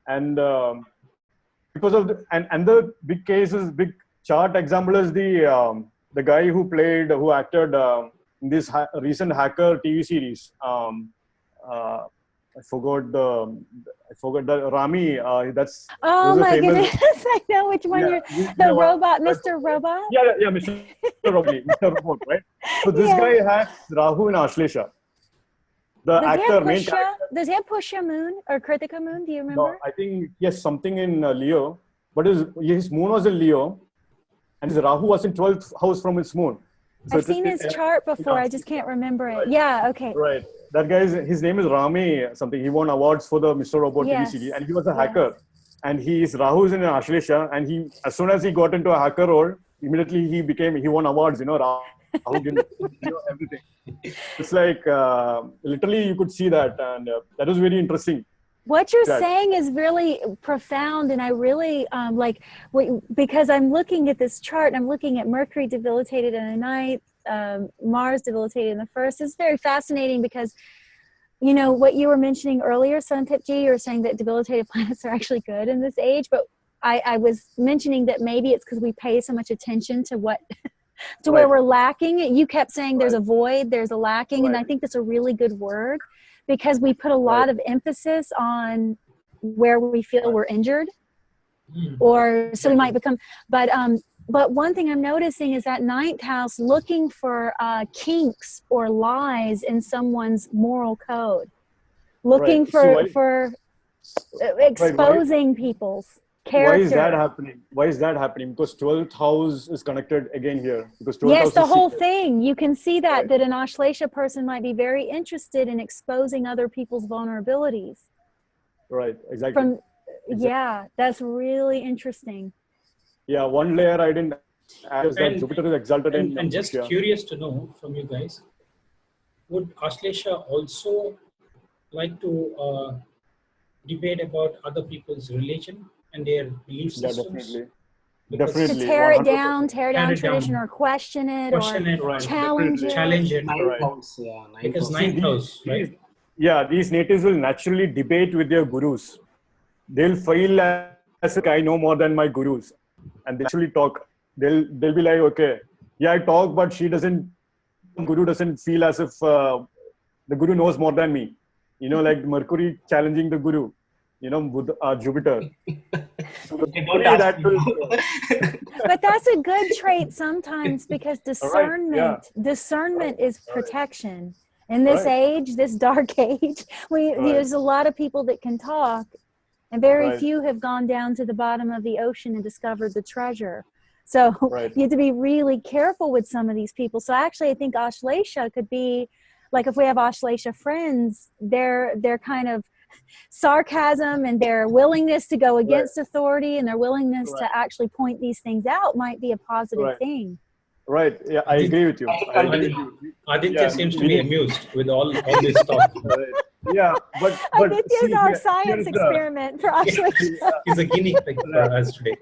S4: And because of and the big cases, big chart example is the guy who acted in this recent hacker TV series. I forgot the Rami. That's
S2: my goodness! I know which one the robot, Mr. Robot.
S4: Yeah, Mr. Robot, Mr. Robot, right? So this guy has Rahu in Ashlesha. The actor, main character.
S2: Does he have Pushya Moon or Kritika Moon? Do you remember?
S4: No, I think yes, something in Leo, but his moon was in Leo, and his Rahu was in 12th house from his moon. So
S2: I've seen his chart before. I just can't remember it. Right. Yeah. Okay.
S4: Right. That guy his name is Rami something. He won awards for the Mr. Robot TV series, and he was a hacker. And his Rahu is in Ashlesha, and as soon as he got into a hacker role, immediately he won awards. Rahu everything. It's like literally you could see that, and that was very interesting.
S2: What you're saying is really profound, and I really because I'm looking at this chart, and I'm looking at Mercury debilitated in the ninth, Mars debilitated in the first. It's very fascinating because, what you were mentioning earlier, Santipji, you were saying that debilitated planets are actually good in this age, but I was mentioning that maybe it's because we pay so much attention to what to where we're lacking. You kept saying there's a void, there's a lacking, and I think that's a really good word, because we put a lot of emphasis on where we feel we're injured, or so we might become. But one thing I'm noticing is that ninth house looking for kinks or lies in someone's moral code, looking for exposing people's character.
S4: Why is that happening? Because 12th house is connected again here. Because 12th
S2: yes,
S4: house
S2: the whole thing. You can see that an Ashlesha person might be very interested in exposing other people's vulnerabilities.
S4: Right, exactly.
S2: That's really interesting.
S4: Yeah, one layer I didn't add is that Jupiter is exalted in.
S1: And just curious to know from you guys, would Ashlesha also like to debate about other people's religion and their belief systems?
S4: Definitely.
S2: To tear it down tradition, or question it, challenge it.
S1: Because ninth house, right?
S4: Yeah, these natives will naturally debate with their gurus. They'll feel as if I know more than my gurus, and they actually talk. They'll be like, okay, I talk, but guru doesn't feel as if the guru knows more than me. Like Mercury challenging the guru. Jupiter.
S2: But that's a good trait sometimes, because discernment is protection. In this age, this dark age, there's a lot of people that can talk, and very few have gone down to the bottom of the ocean and discovered the treasure. So you have to be really careful with some of these people. So actually, I think Ashlesha could be, like, if we have Ashlesha friends, their kind of sarcasm and their willingness to go against authority and their willingness to actually point these things out might be a positive thing.
S4: Right. Yeah, I agree with you.
S1: Aditya seems to be amused with all this talk.
S4: Yeah, but
S2: Aditya is our science experiment for Ashlesha.
S1: He's a guinea pig for us today.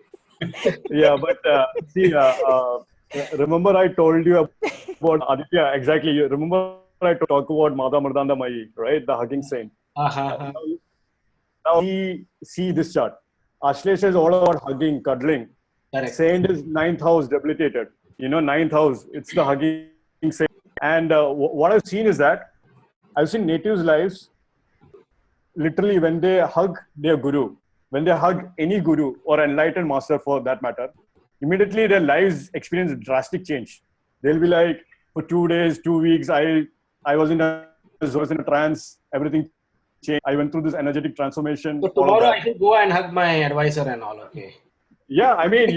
S4: Remember I told you about Aditya, exactly. You remember I talked about Mada Mardanda Mai, right? The hugging saint. Now see this chart. Ashlesha is all about hugging, cuddling.
S6: Correct.
S4: Saint is 9th house debilitated. 9th house, it's the hugging saint. And what I've seen is that I've seen natives' lives literally when they hug their guru, when they hug any guru or enlightened master for that matter, immediately their lives experience drastic change. They'll be like, for 2 days, 2 weeks, I was in a trance, everything changed. I went through this energetic transformation.
S6: So tomorrow I should go and hug my advisor and all, okay?
S4: Yeah, I mean,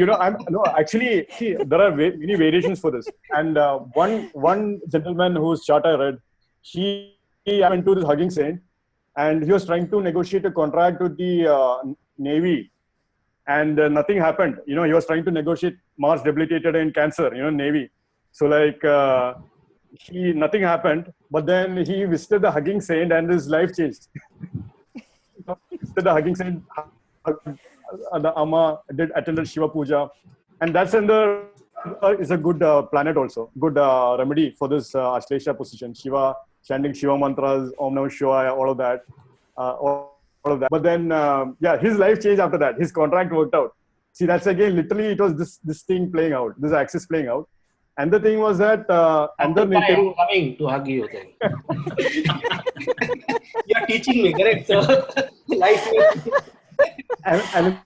S4: actually, see, there are many variations for this. And one gentleman whose chart I read, he went to this hugging saint, and he was trying to negotiate a contract with the Navy, and nothing happened. He was trying to negotiate Mars debilitated in Cancer, Navy. So like, nothing happened. But then he visited the hugging saint, and his life changed. Visited the hugging saint. The Amma attended Shiva Puja, and that's is a good planet also, good remedy for this Ashlesha position. Shiva, chanting Shiva mantras, Om Namah Shivaya, all of that. But then, his life changed after that. His contract worked out. See, that's again, literally, it was this thing playing out, this axis playing out. And the thing was that,
S6: I'm coming to hug you then. You're teaching me, correct? So, life
S4: and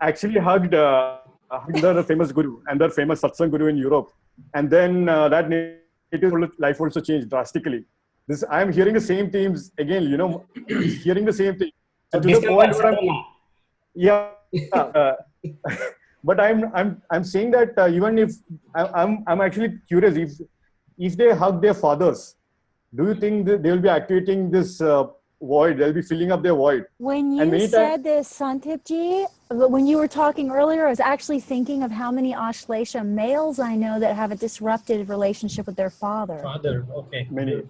S4: actually hugged the famous guru and their famous satsang guru in Europe, and then that native life also changed drastically. I am hearing the same themes again, hearing the same thing. So to the point where but I'm saying that even if I'm actually curious, if they hug their fathers, do you think that they will be activating this void? They'll be filling up their void.
S2: When you said this, Santipji, when you were talking earlier, I was actually thinking of how many Ashlesha males I know that have a disrupted relationship with their father.
S1: Okay.
S4: Many.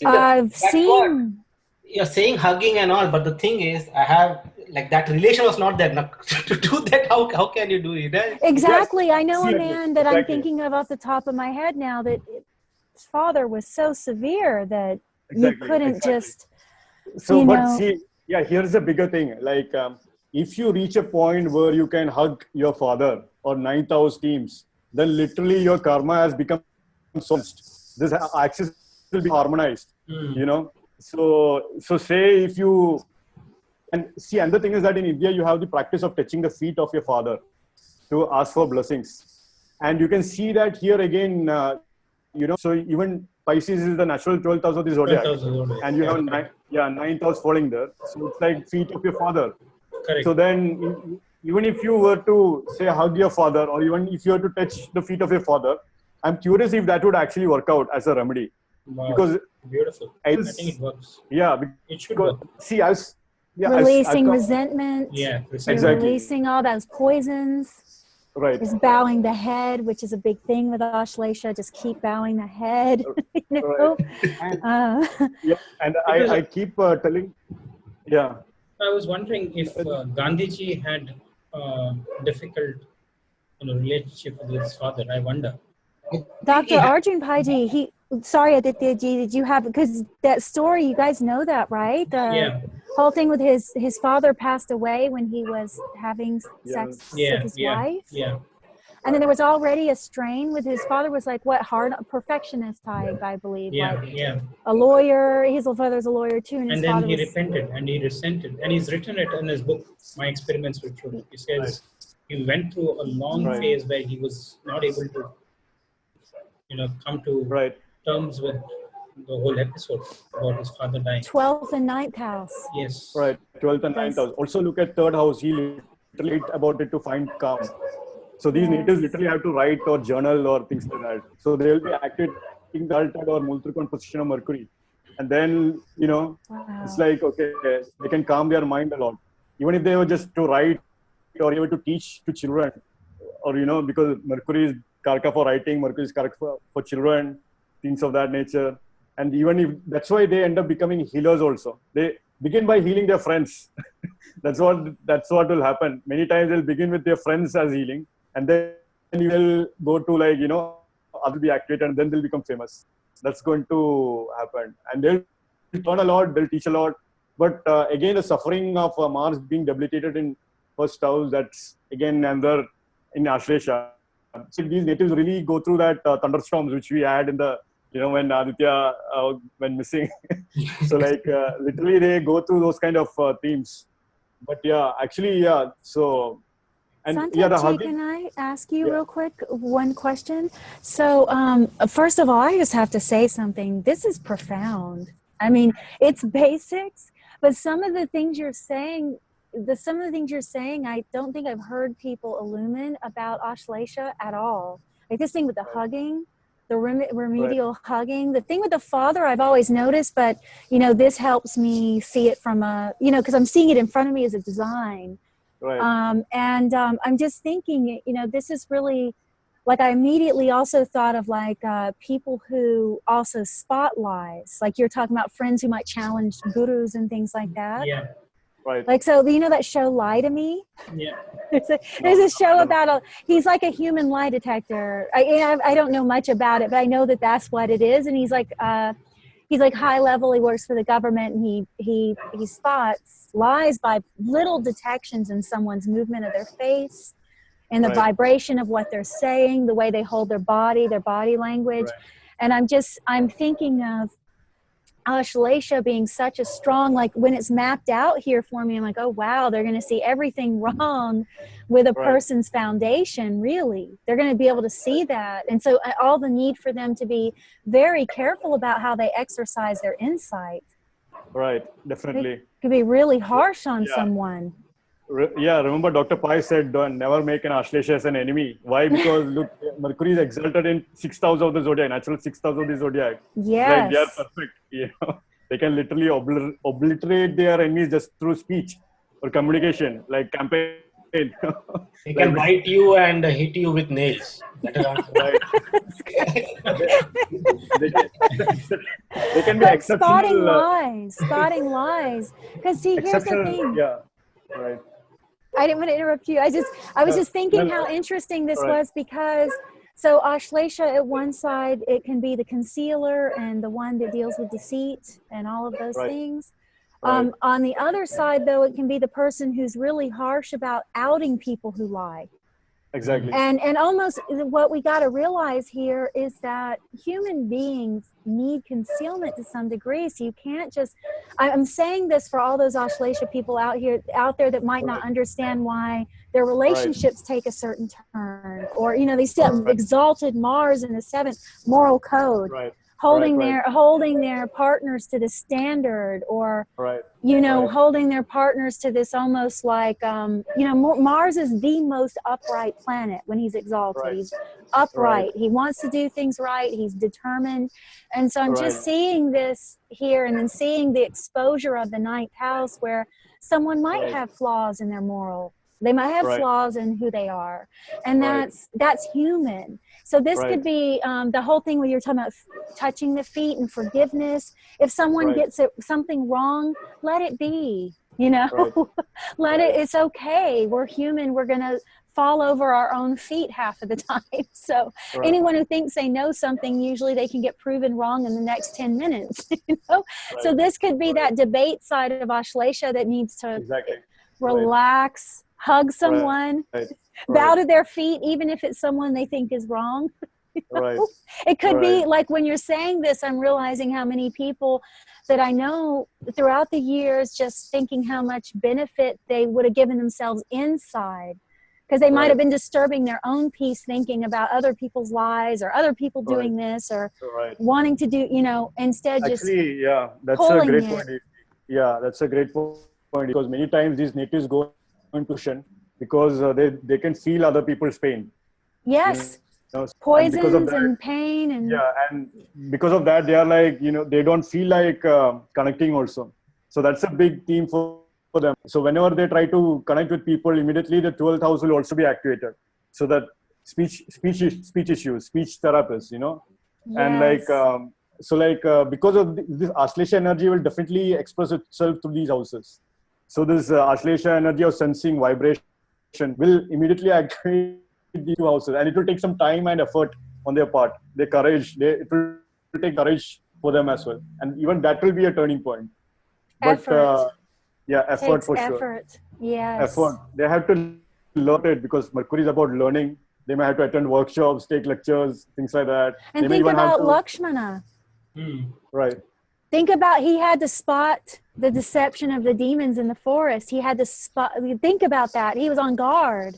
S2: I've seen.
S6: You're saying hugging and all, but the thing is, I have like that relation was not there. Now, to do that, how can you do it?
S2: Exactly. Yes. I know a man that I'm thinking of off the top of my head now that his father was so severe that you couldn't just.
S4: So, see, here's a bigger thing. Like, if you reach a point where you can hug your father or 9th house teams, then literally your karma has become solved. This axis will be harmonized, So say if you, and see, another thing is that in India, you have the practice of touching the feet of your father to ask for blessings. And you can see that here again, so even Pisces is the natural 12th house of the zodiac. And you have 9th house falling there. So it's like feet of your father.
S1: Correct.
S4: So then even if you were to say hug your father, or even if you were to touch the feet of your father, I'm curious if that would actually work out as a remedy.
S1: Wow.
S4: Because
S1: beautiful. I think it works.
S4: Yeah.
S1: It should work.
S4: See,
S2: releasing resentment.
S1: Yeah,
S4: exactly.
S2: Releasing all those poisons.
S4: Right.
S2: Is bowing the head, which is a big thing with Ashlesha. Just keep bowing the head.
S4: Right. And I keep telling. Yeah.
S1: I was wondering if Gandhiji had difficult relationship with his father. I wonder.
S2: Dr. Arjun Paiji, sorry, Aditya Ji, did you have, because that story, you guys know that, right? The whole thing with his father passed away when he was having sex with his wife.
S1: Yeah.
S2: And then there was already a strain with his father was like, hard perfectionist type, I believe. A lawyer, his father's a lawyer too. And
S1: then he repented and he resented. And he's written it in his book, My Experiments with Truth. He says he went through a long phase where he was not able to come to terms with the whole episode about his father dying.
S2: 12th and 9th house.
S1: Yes.
S4: Right. 12th and 9th house. Also look at 3rd house. He literally about it to find calm. So these natives literally have to write or journal or things like that. So they will be active in the altered or multiple position of Mercury. And then, it's like, okay, they can calm their mind a lot. Even if they were just to write or even to teach to children, or, because Mercury is Karka for writing, Mercury is Karka for children, things of that nature. And even if that's why they end up becoming healers also. They begin by healing their friends. That's what will happen. Many times they'll begin with their friends as healing, and then you will go to others be activated, and then they'll become famous. That's going to happen. And they'll learn a lot, they'll teach a lot. But again, the suffering of Mars being debilitated in 1st house, that's again another in Ashlesha. So these natives really go through that thunderstorms which we had in the when Aditya went missing. So literally they go through those kind of themes. But actually, so, And
S2: Santachi, can I ask you real quick one question? So, first of all, I just have to say something. This is profound. I mean, it's basics, but some of the things you're saying, I don't think I've heard people illumine about Ashlesha at all. Like this thing with the hugging, the remedial hugging, the thing with the father, I've always noticed, but this helps me see it from because I'm seeing it in front of me as a design.
S4: Right.
S2: I'm just thinking, this is really, like, I immediately also thought of like people who also spot lies. Like you're talking about friends who might challenge gurus and things like that.
S1: Yeah.
S4: Right.
S2: Like, so that show Lie to Me?
S1: Yeah.
S2: There's a show about he's like a human lie detector. I don't know much about it, but I know that that's what it is. And he's like high level. He works for the government, and he spots lies by little detections in someone's movement of their face and the vibration of what they're saying, the way they hold their body language. And I'm thinking of Ashlesha being such a strong, like when it's mapped out here for me, I'm like, oh wow, they're going to see everything wrong with a person's foundation. Really, they're going to be able to see that. And so all the need for them to be very careful about how they exercise their insight.
S4: Right, definitely.
S2: It could be really harsh on someone.
S4: Remember Dr. Pai said, don't never make an Ashlesha as an enemy. Why? Because look, Mercury is exalted in 6th house of the zodiac, natural 6th house of the zodiac.
S2: Yes.
S4: Like they are perfect. They can literally obliterate their enemies just through speech or communication, like campaign.
S5: They can bite you and hit you with nails. That is also
S4: right. They can be exceptional.
S2: Spotting lies. Because see, here's the thing.
S4: Yeah, right.
S2: I didn't want to interrupt you. I was just thinking how interesting this was, because so Ashlesha at one side, it can be the concealer and the one that deals with deceit and all of those things. On the other side, though, it can be the person who's really harsh about outing people who lie.
S4: Exactly.
S2: And almost what we got to realize here is that human beings need concealment to some degree. So you can't just, I'm saying this for all those Ashlesha people out there that might not understand why their relationships take a certain turn, or, they still have exalted Mars in the 7th moral code. Holding their partners to the standard, or holding their partners to this almost like Mars is the most upright planet when he's exalted. He's upright. He wants to do things right. He's determined. And so I'm just seeing this here, and then seeing the exposure of the 9th house, where someone might have flaws in their moral. They might have flaws in who they are, and that's human. So this could be the whole thing where you're talking about touching the feet and forgiveness. If someone gets something wrong, let it be. Let it. It's okay. We're human. We're gonna fall over our own feet half of the time. So anyone who thinks they know something, usually they can get proven wrong in the next 10 minutes. So this could be that debate side of Ashlesha that needs to relax. Hug someone, bow to their feet, even if it's someone they think is wrong. It could be like, when you're saying this, I'm realizing how many people that I know throughout the years, just thinking how much benefit they would have given themselves inside, because they might have been disturbing their own peace, thinking about other people's lies or other people doing this, or wanting to do, instead just
S4: that's a great point. Yeah, that's a great point, because many times these natives go intuition because they can feel other people's pain.
S2: Yes. Poisons and pain
S4: and because of that, they are like, they don't feel like connecting also. So that's a big theme for them. So whenever they try to connect with people, immediately the 12th house will also be activated. So that speech issues, speech therapists, and because of this Ashlesha energy will definitely express itself through these houses. So this Ashlesha energy of sensing vibration will immediately activate these 2 houses, and it will take some time and effort on their part. Their courage, it will take courage for them as well, and even that will be a turning point.
S2: Effort.
S4: Effort for sure.
S2: Yes.
S4: Effort. They have to learn it, because Mercury is about learning. They may have to attend workshops, take lectures, things like that.
S2: And
S4: they
S2: think about Lakshmana.
S4: Right.
S2: Think about, he had to spot the deception of the demons in the forest. He had to spot, think about that. He was on guard.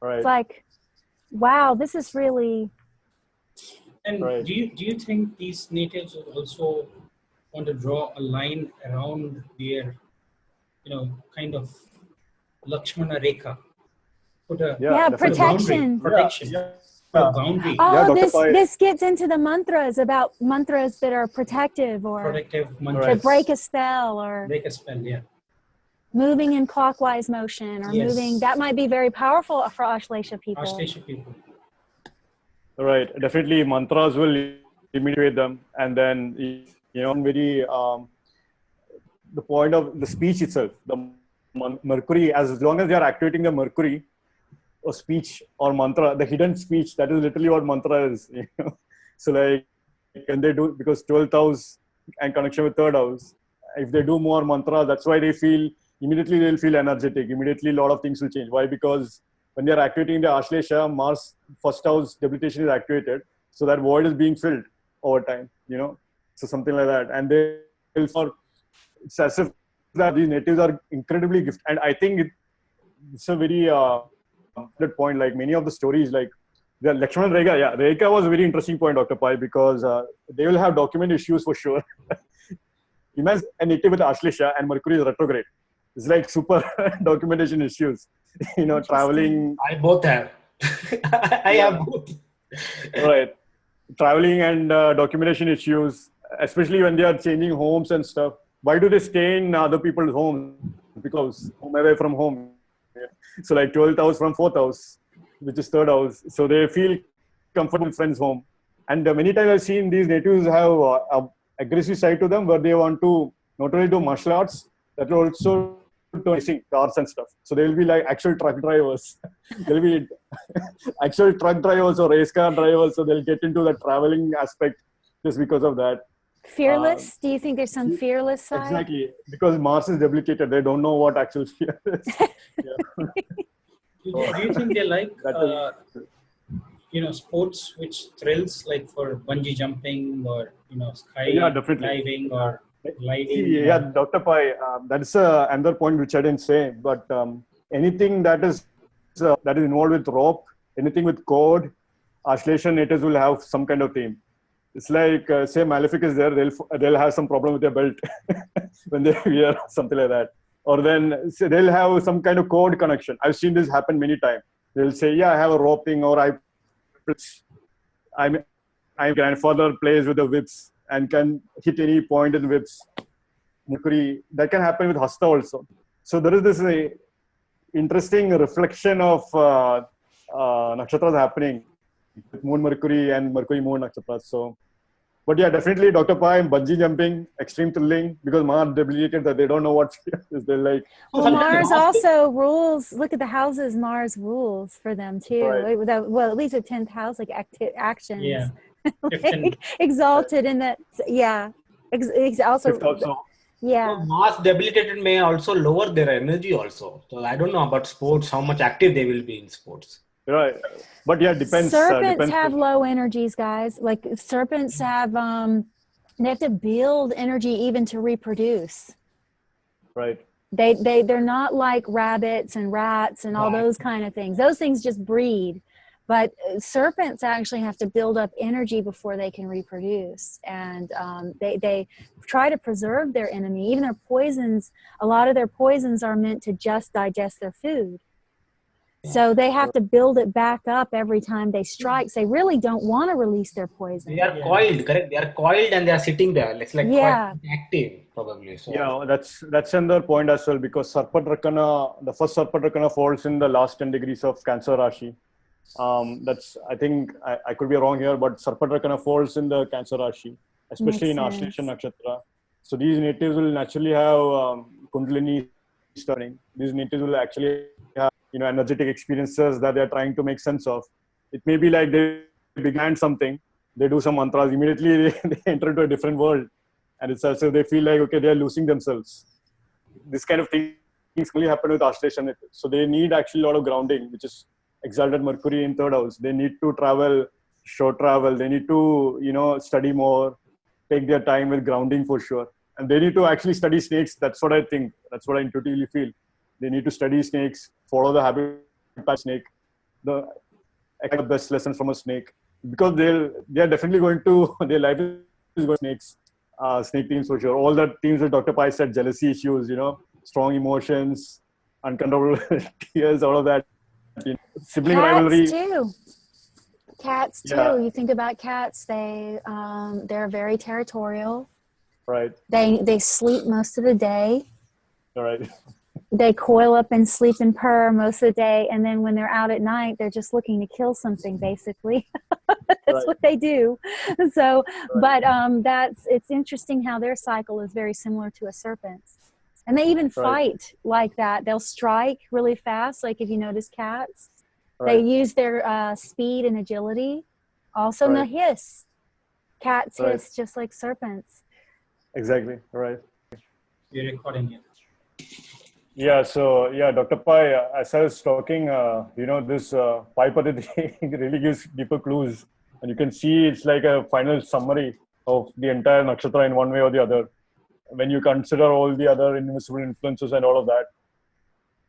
S4: Right.
S2: It's like, wow, this is really.
S1: And
S4: Right.
S1: do you think these natives would also want to draw a line around their, kind of Lakshmana Rekha? Put a
S2: Yeah,
S4: definitely.
S2: protection.
S1: protection,
S4: Yeah.
S1: put a boundary,
S2: Oh,
S4: Dr.
S2: this
S4: Pai.
S2: this gets into the mantras about mantras that are protective or
S1: protective
S2: that
S1: mantras,
S2: break a spell or
S1: break a spell. Yeah.
S2: moving in clockwise motion or
S1: Yes.
S2: moving. That might be very powerful for Ashlesha people.
S1: Ashlesha people.
S4: Right. Definitely, mantras will imitate them, and then very the point of the speech itself, the Mercury. As long as they are activating the Mercury, or speech or mantra, the hidden speech, that is literally what mantra is. So like, can they do, because 12th house and connection with third house, if they do more mantra, that's why they feel immediately they'll feel energetic. Immediately, a lot of things will change. Why? Because when they are activating the Ashlesha, Mars first house debilitation is activated, so that void is being filled over time. So something like that, and they for it's as if that these natives are incredibly gifted, and I think it's a very that point. Like many of the stories, like the Lakshman Rekha, Rekha was a very interesting point, Dr. Pai, because they will have document issues for sure. Imagine a native with Ashlesha and Mercury is retrograde. It's like super documentation issues. Traveling.
S5: I both have. I have both.
S4: Right. Traveling and documentation issues, especially when they are changing homes and stuff. Why do they stay in other people's homes? Because home away from home. So like 12th house from 4th house, which is third house. So they feel comfortable in friends' home. And many times I've seen these natives have a aggressive side to them where they want to not only do martial arts, that will also do racing cars and stuff. So they will be like actual truck drivers. They'll be actual truck drivers or race car drivers. So they'll get into the traveling aspect just because of that.
S2: Fearless? Do you think there's some fearless side?
S4: Exactly. Because Mars is debilitated. They don't know what actual fear is.
S1: Do you think they like, sports which thrills, like for bungee jumping or, skydiving or gliding?
S4: Yeah, Dr. Pai, that's another point which I didn't say. But anything that is involved with rope, anything with cord, Ashlesha natives will have some kind of theme. It's like, say Malefic is there, they'll have some problem with their belt when they wear something like that. Or then say they'll have some kind of cord connection. I've seen this happen many times. They'll say, yeah, I have a rope thing, or my grandfather plays with the whips and can hit any point in whips. Mercury, that can happen with Hasta also. So there is this interesting reflection of nakshatras happening with Moon Mercury and Mercury Moon nakshatras. So, but yeah, definitely Dr. Pai, bungee jumping, extreme thrilling, because Mars debilitated that they don't know what is. They're like.
S2: Well, Mars also rules. Look at the houses Mars rules for them too.
S4: Right.
S2: Well, at least a 10th house, like actions.
S1: Yeah.
S2: Like, exalted in that. Yeah. Also. Yeah.
S5: So Mars debilitated may also lower their energy also. So I don't know about sports, how much active they will be in sports.
S4: Right. But yeah, depends.
S2: Serpents have low energies, guys. Like serpents have, they have to build energy even to reproduce.
S4: Right.
S2: They're not like rabbits and rats and all those kind of things. Those things just breed. But serpents actually have to build up energy before they can reproduce. And they try to preserve their enemy. Even their poisons, a lot of their poisons are meant to just digest their food. So they have to build it back up every time they strike. So they really don't want to release their poison.
S5: They are coiled, correct? They are coiled and they are sitting there. It's like quite active, probably. So.
S4: Yeah, that's another point as well, because Sarpadrakana, the first Sarpadrakana falls in the last 10 degrees of Cancer Rashi. I think I could be wrong here, but Sarpadrakana falls in the Cancer Rashi, especially in Ashlesha Nakshatra. So these natives will naturally have Kundalini stirring. These natives will actually have energetic experiences that they are trying to make sense of. It may be like they began something, they do some mantras, immediately they enter into a different world, and it's as if they feel like, okay, they are losing themselves. This kind of things really happen with Ashlesha natives. So they need actually a lot of grounding, which is exalted Mercury in third house. They need to travel, short travel. They need to, study more, take their time with grounding for sure. And they need to actually study snakes. That's what I think. That's what I intuitively feel. They need to study snakes, follow the habit of snake. the best lessons from a snake, because they are definitely going to their life is going to snakes, snake teams for sure. All the teams that Dr. Pai said, jealousy issues, strong emotions, uncontrollable tears, all of that. Sibling rivalry.
S2: Cats too.
S4: Yeah.
S2: You think about cats; they're very territorial.
S4: Right.
S2: They sleep most of the day.
S4: All right.
S2: They coil up and sleep and purr most of the day, and then when they're out at night, they're just looking to kill something. Basically, that's what they do. So, but it's interesting how their cycle is very similar to a serpent's, and they even fight like that. They'll strike really fast. Like if you notice cats, they use their speed and agility. Also, in the hiss, cats hiss just like serpents.
S4: Exactly. Right.
S1: You're recording it.
S4: Yeah, so Dr. Pai, as I was talking, this Pai Padhati really gives deeper clues, and you can see it's like a final summary of the entire nakshatra in one way or the other. When you consider all the other invisible influences and all of that,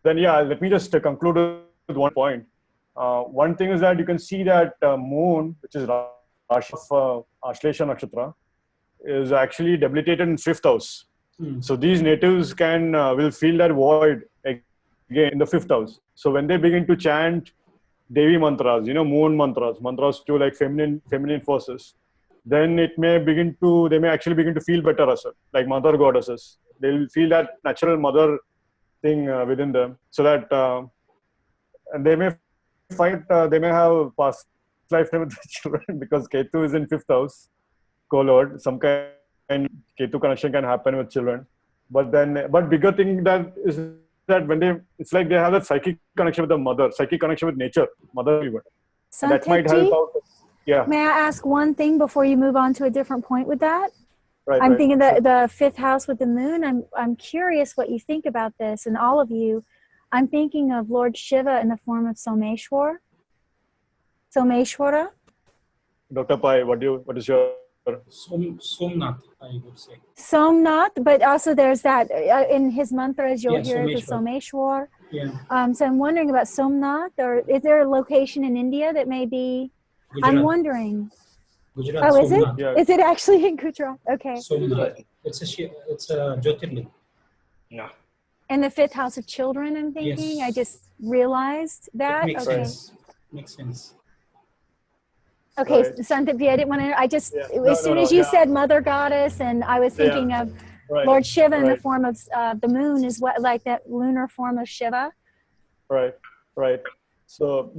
S4: then let me just conclude with one point. One thing is that you can see that moon, which is Rashi of Ashlesha Nakshatra, is actually debilitated in 5th house. So these natives will feel that void again in the 5th house. So when they begin to chant Devi mantras, moon mantras to like feminine forces, then they may actually begin to feel better as well, like mother goddesses. They'll feel that natural mother thing within them, so that and they may have past lifetime with the children, because Ketu is in 5th house, co-lord. Some kind Ketu connection can happen with children, but bigger thing that is that it's like they have that psychic connection with the mother, psychic connection with nature, mother even. That might help out. Yeah.
S2: May I ask one thing before you move on to a different point with that?
S4: Right.
S2: I'm thinking that the 5th house with the moon. I'm curious what you think about this, and all of you. I'm thinking of Lord Shiva in the form of Someshwara.
S4: Dr. Pai, what is your
S1: Somnath, I would say.
S2: Somnath, but also there's that in his mantras you'll hear the
S1: Someshwar.
S2: Someshwar. So I'm wondering about Somnath, or is there a location in India that may be?
S1: Gujarat.
S2: I'm wondering.
S1: Gujarat.
S2: Oh, is
S1: Somnath.
S2: it? Yeah. Is it actually in Gujarat? Okay.
S1: Somnath. It's a Jyotirling.
S6: Yeah.
S2: In the 5th house of children, I'm thinking.
S1: Yes.
S2: I just realized that.
S1: Makes sense. Makes sense.
S2: Okay, Sandeep, I didn't want to. As soon as you said mother goddess, and I was thinking of Lord Shiva in the form of the moon, is what, like that lunar form of Shiva.
S4: Right. So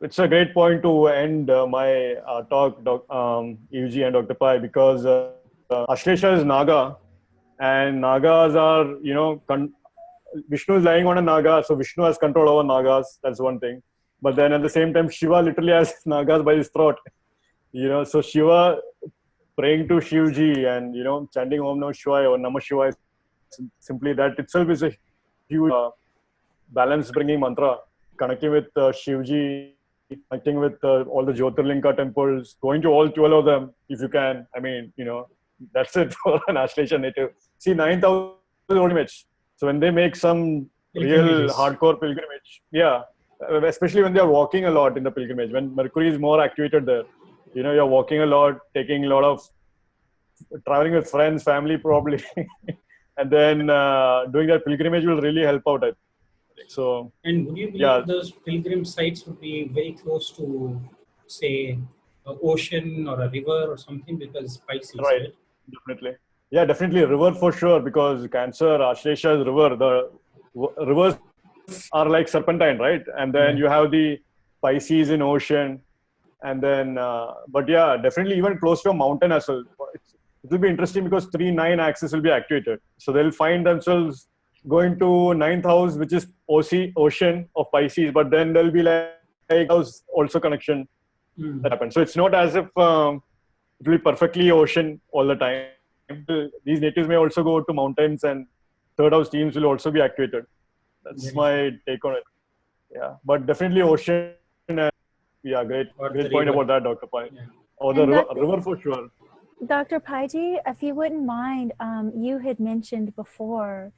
S4: it's a great point to end my talk, Yuji and Dr. Pai, because Ashlesha is Naga, and Nagas are Vishnu is lying on a Naga, so Vishnu has control over Nagas. That's one thing. But then at the same time, Shiva literally has Nagas by his throat. So Shiva praying to Shivji and chanting Om Namah Shivaya or Namah Shivaya, simply that itself is a huge balance-bringing mantra. Connecting with Shivji, connecting with all the Jyotirlinga temples, going to all 12 of them if you can. I mean, that's it for an Ashlesha native. See, 9,000 pilgrimage. So when they make some real hardcore pilgrimage, especially when they are walking a lot in the pilgrimage, when Mercury is more activated there, you're walking a lot, taking a lot of traveling with friends, family probably, and then doing that pilgrimage will really help out. So,
S1: and would you believe those pilgrim sites would be very close to, say, an ocean or a river or something, because Pisces, right?
S4: Definitely. Yeah, definitely river for sure, because Cancer, Ashlesha is river. The rivers are like serpentine, right? And then you have the Pisces in ocean, and then definitely even close to a mountain as well. It will be interesting because 3-9 axis will be activated, so they'll find themselves going to 9th house, which is ocean of Pisces, but then there'll be like house also connection that happens. So it's not as if it will be perfectly ocean all the time. These natives may also go to mountains, and 3rd house teams will also be activated. That's my take on it. Yeah, but definitely ocean. And, great point about that, Dr. Pai. Yeah. Or the river for sure.
S2: Dr. Paiji, if you wouldn't mind, you had mentioned before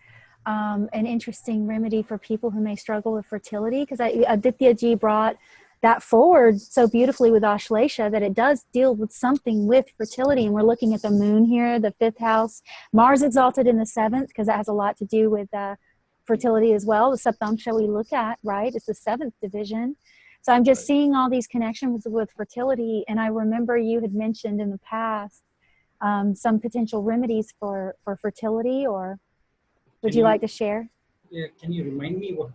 S2: an interesting remedy for people who may struggle with fertility, because Aditya Ji brought that forward so beautifully with Ashlesha that it does deal with something with fertility. And we're looking at the moon here, the 5th house, Mars exalted in the 7th, because that has a lot to do with fertility as well. The Saptamsha we look at, right? It's the 7th division. So I'm just seeing all these connections with fertility. And I remember you had mentioned in the past some potential remedies for fertility, or would you like to share?
S1: Yeah, can you remind me what?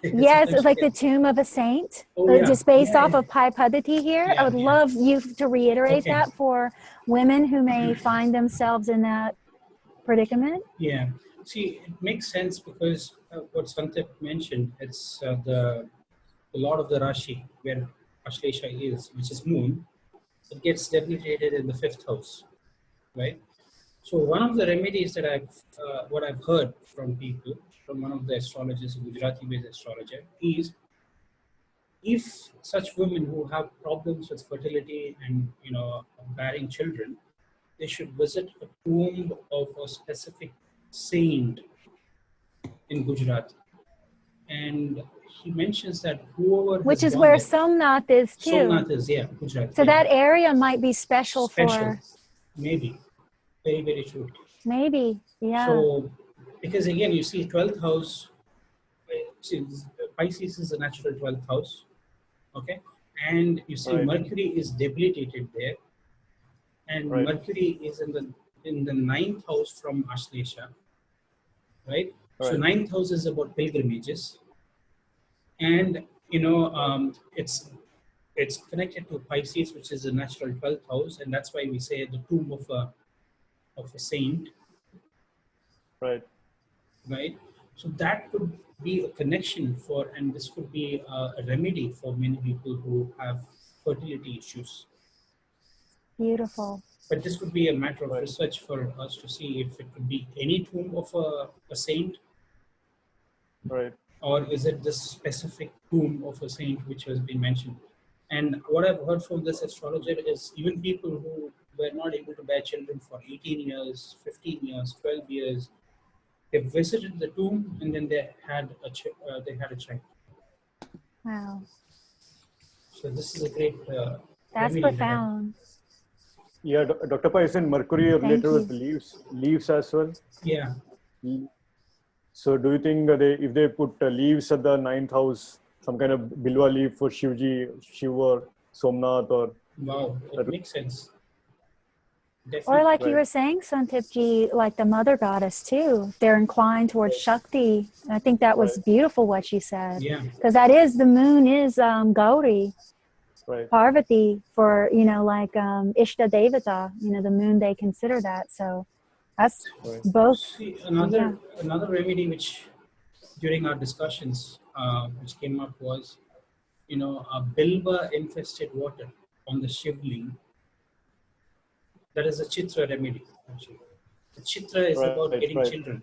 S2: Yes, it's like the tomb of a saint, just based off of Pai Paddhati here. I would love you to reiterate that for women who may find themselves in that predicament.
S1: Yeah, see, it makes sense because what Santip mentioned, it's the Lord of the Rashi, where Ashlesha is, which is moon. It gets debilitated in the 5th house, right? So one of the remedies that what I've heard from people, from one of the astrologers, a Gujarati-based astrologer, is if such women who have problems with fertility and bearing children, they should visit a tomb of a specific saint in Gujarat. And he mentions that whoever
S2: which is where Somnath is too.
S1: Somnath is, Gujarat.
S2: So that area might be special for.
S1: Maybe. Very, very true.
S2: Maybe, yeah.
S1: So, because again, you see 12th house, Pisces is a natural 12th house, okay? And you see Mercury is debilitated there. And Mercury is in the 9th house from Ashlesha, right? So 9th house is about pilgrimages. And, it's connected to Pisces, which is a natural 12th house. And that's why we say the tomb of a saint. Right. So that could be a connection for, and this could be a remedy for many people who have fertility issues.
S2: Beautiful.
S1: But this would be a matter of research for us to see if it could be any tomb of a saint. Or is it this specific tomb of a saint which has been mentioned? And what I've heard from this astrologer is even people who were not able to bear children for 18 years, 15 years, 12 years, they visited the tomb and then they had a child.
S2: Wow.
S1: So this is a great.
S2: That's profound.
S4: Yeah, Dr. Pai, isn't Mercury related with leaves as well?
S1: Yeah.
S4: So do you think if they put leaves at the 9th house, some kind of bilwa leaf for Shivji, Shiva, Somnath, or?
S1: Wow, it makes sense.
S2: Definitely. Or like you were saying, Santipji, like the mother goddess too. They're inclined towards Shakti. I think that was beautiful what you said.
S1: Yeah.
S2: Because the moon is Gauri, Parvati for, like Ishta Devata, the moon, they consider that. So that's both.
S1: See, another remedy which during our discussions which came up was, a bilba infested water on the Shivling. That is a Chitra remedy, actually. The Chitra is about getting children.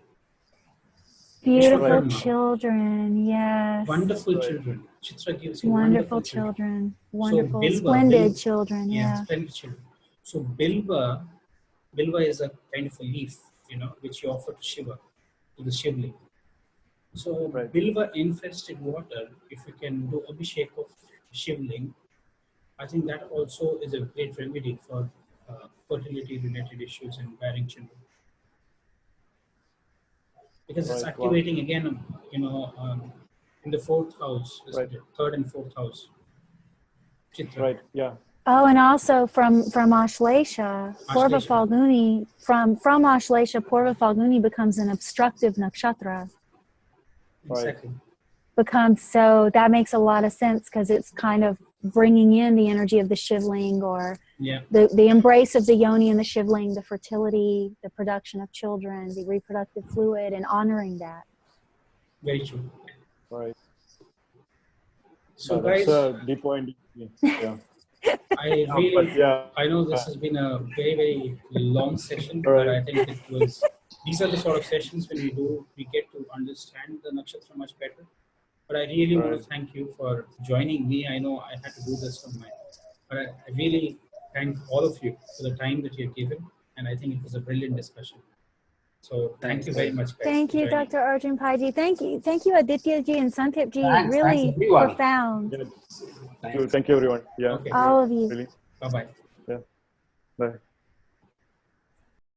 S2: Beautiful children, yes.
S1: Wonderful children. Chitra gives you
S2: wonderful children. Wonderful,
S1: so bilba,
S2: splendid children,
S1: yeah. Splendid children. So bilba is a kind of a leaf, which you offer to Shiva, to the Shivling. So bilba infested water, if you can do abhishek of Shivling, I think that also is a great remedy for fertility related issues and bearing children, because it's activating again in the 4th house, isn't it? 3rd and 4th house, Chitra.
S2: Oh, and also from Ashlesha, Purva Falguni, from Ashlesha, Purva Falguni becomes an obstructive nakshatra.
S1: Exactly.
S2: So that makes a lot of sense because it's kind of bringing in the energy of the Shivling, or the embrace of the yoni and the Shivling, the fertility, the production of children, the reproductive fluid, and honoring that.
S1: Very true.
S4: So guys, that's a deep point. Yeah.
S1: I know this has been a very, very long session, but I think these are the sort of sessions when we get to understand the nakshatra much better. But I really want to thank you for joining me. I know I had to do this but I really thank all of you for the time that you've given, and I think it was a brilliant discussion. So thank you very much, guys.
S2: Thank you, Dr. Arjun Pai ji. Thank you, Aditya ji and Santip ji. Really
S6: thanks everyone.
S2: profound.
S1: Thanks.
S4: Thank you, everyone. Yeah.
S1: Okay.
S2: All of you.
S4: Really.
S1: Bye-bye.
S4: Yeah. Bye.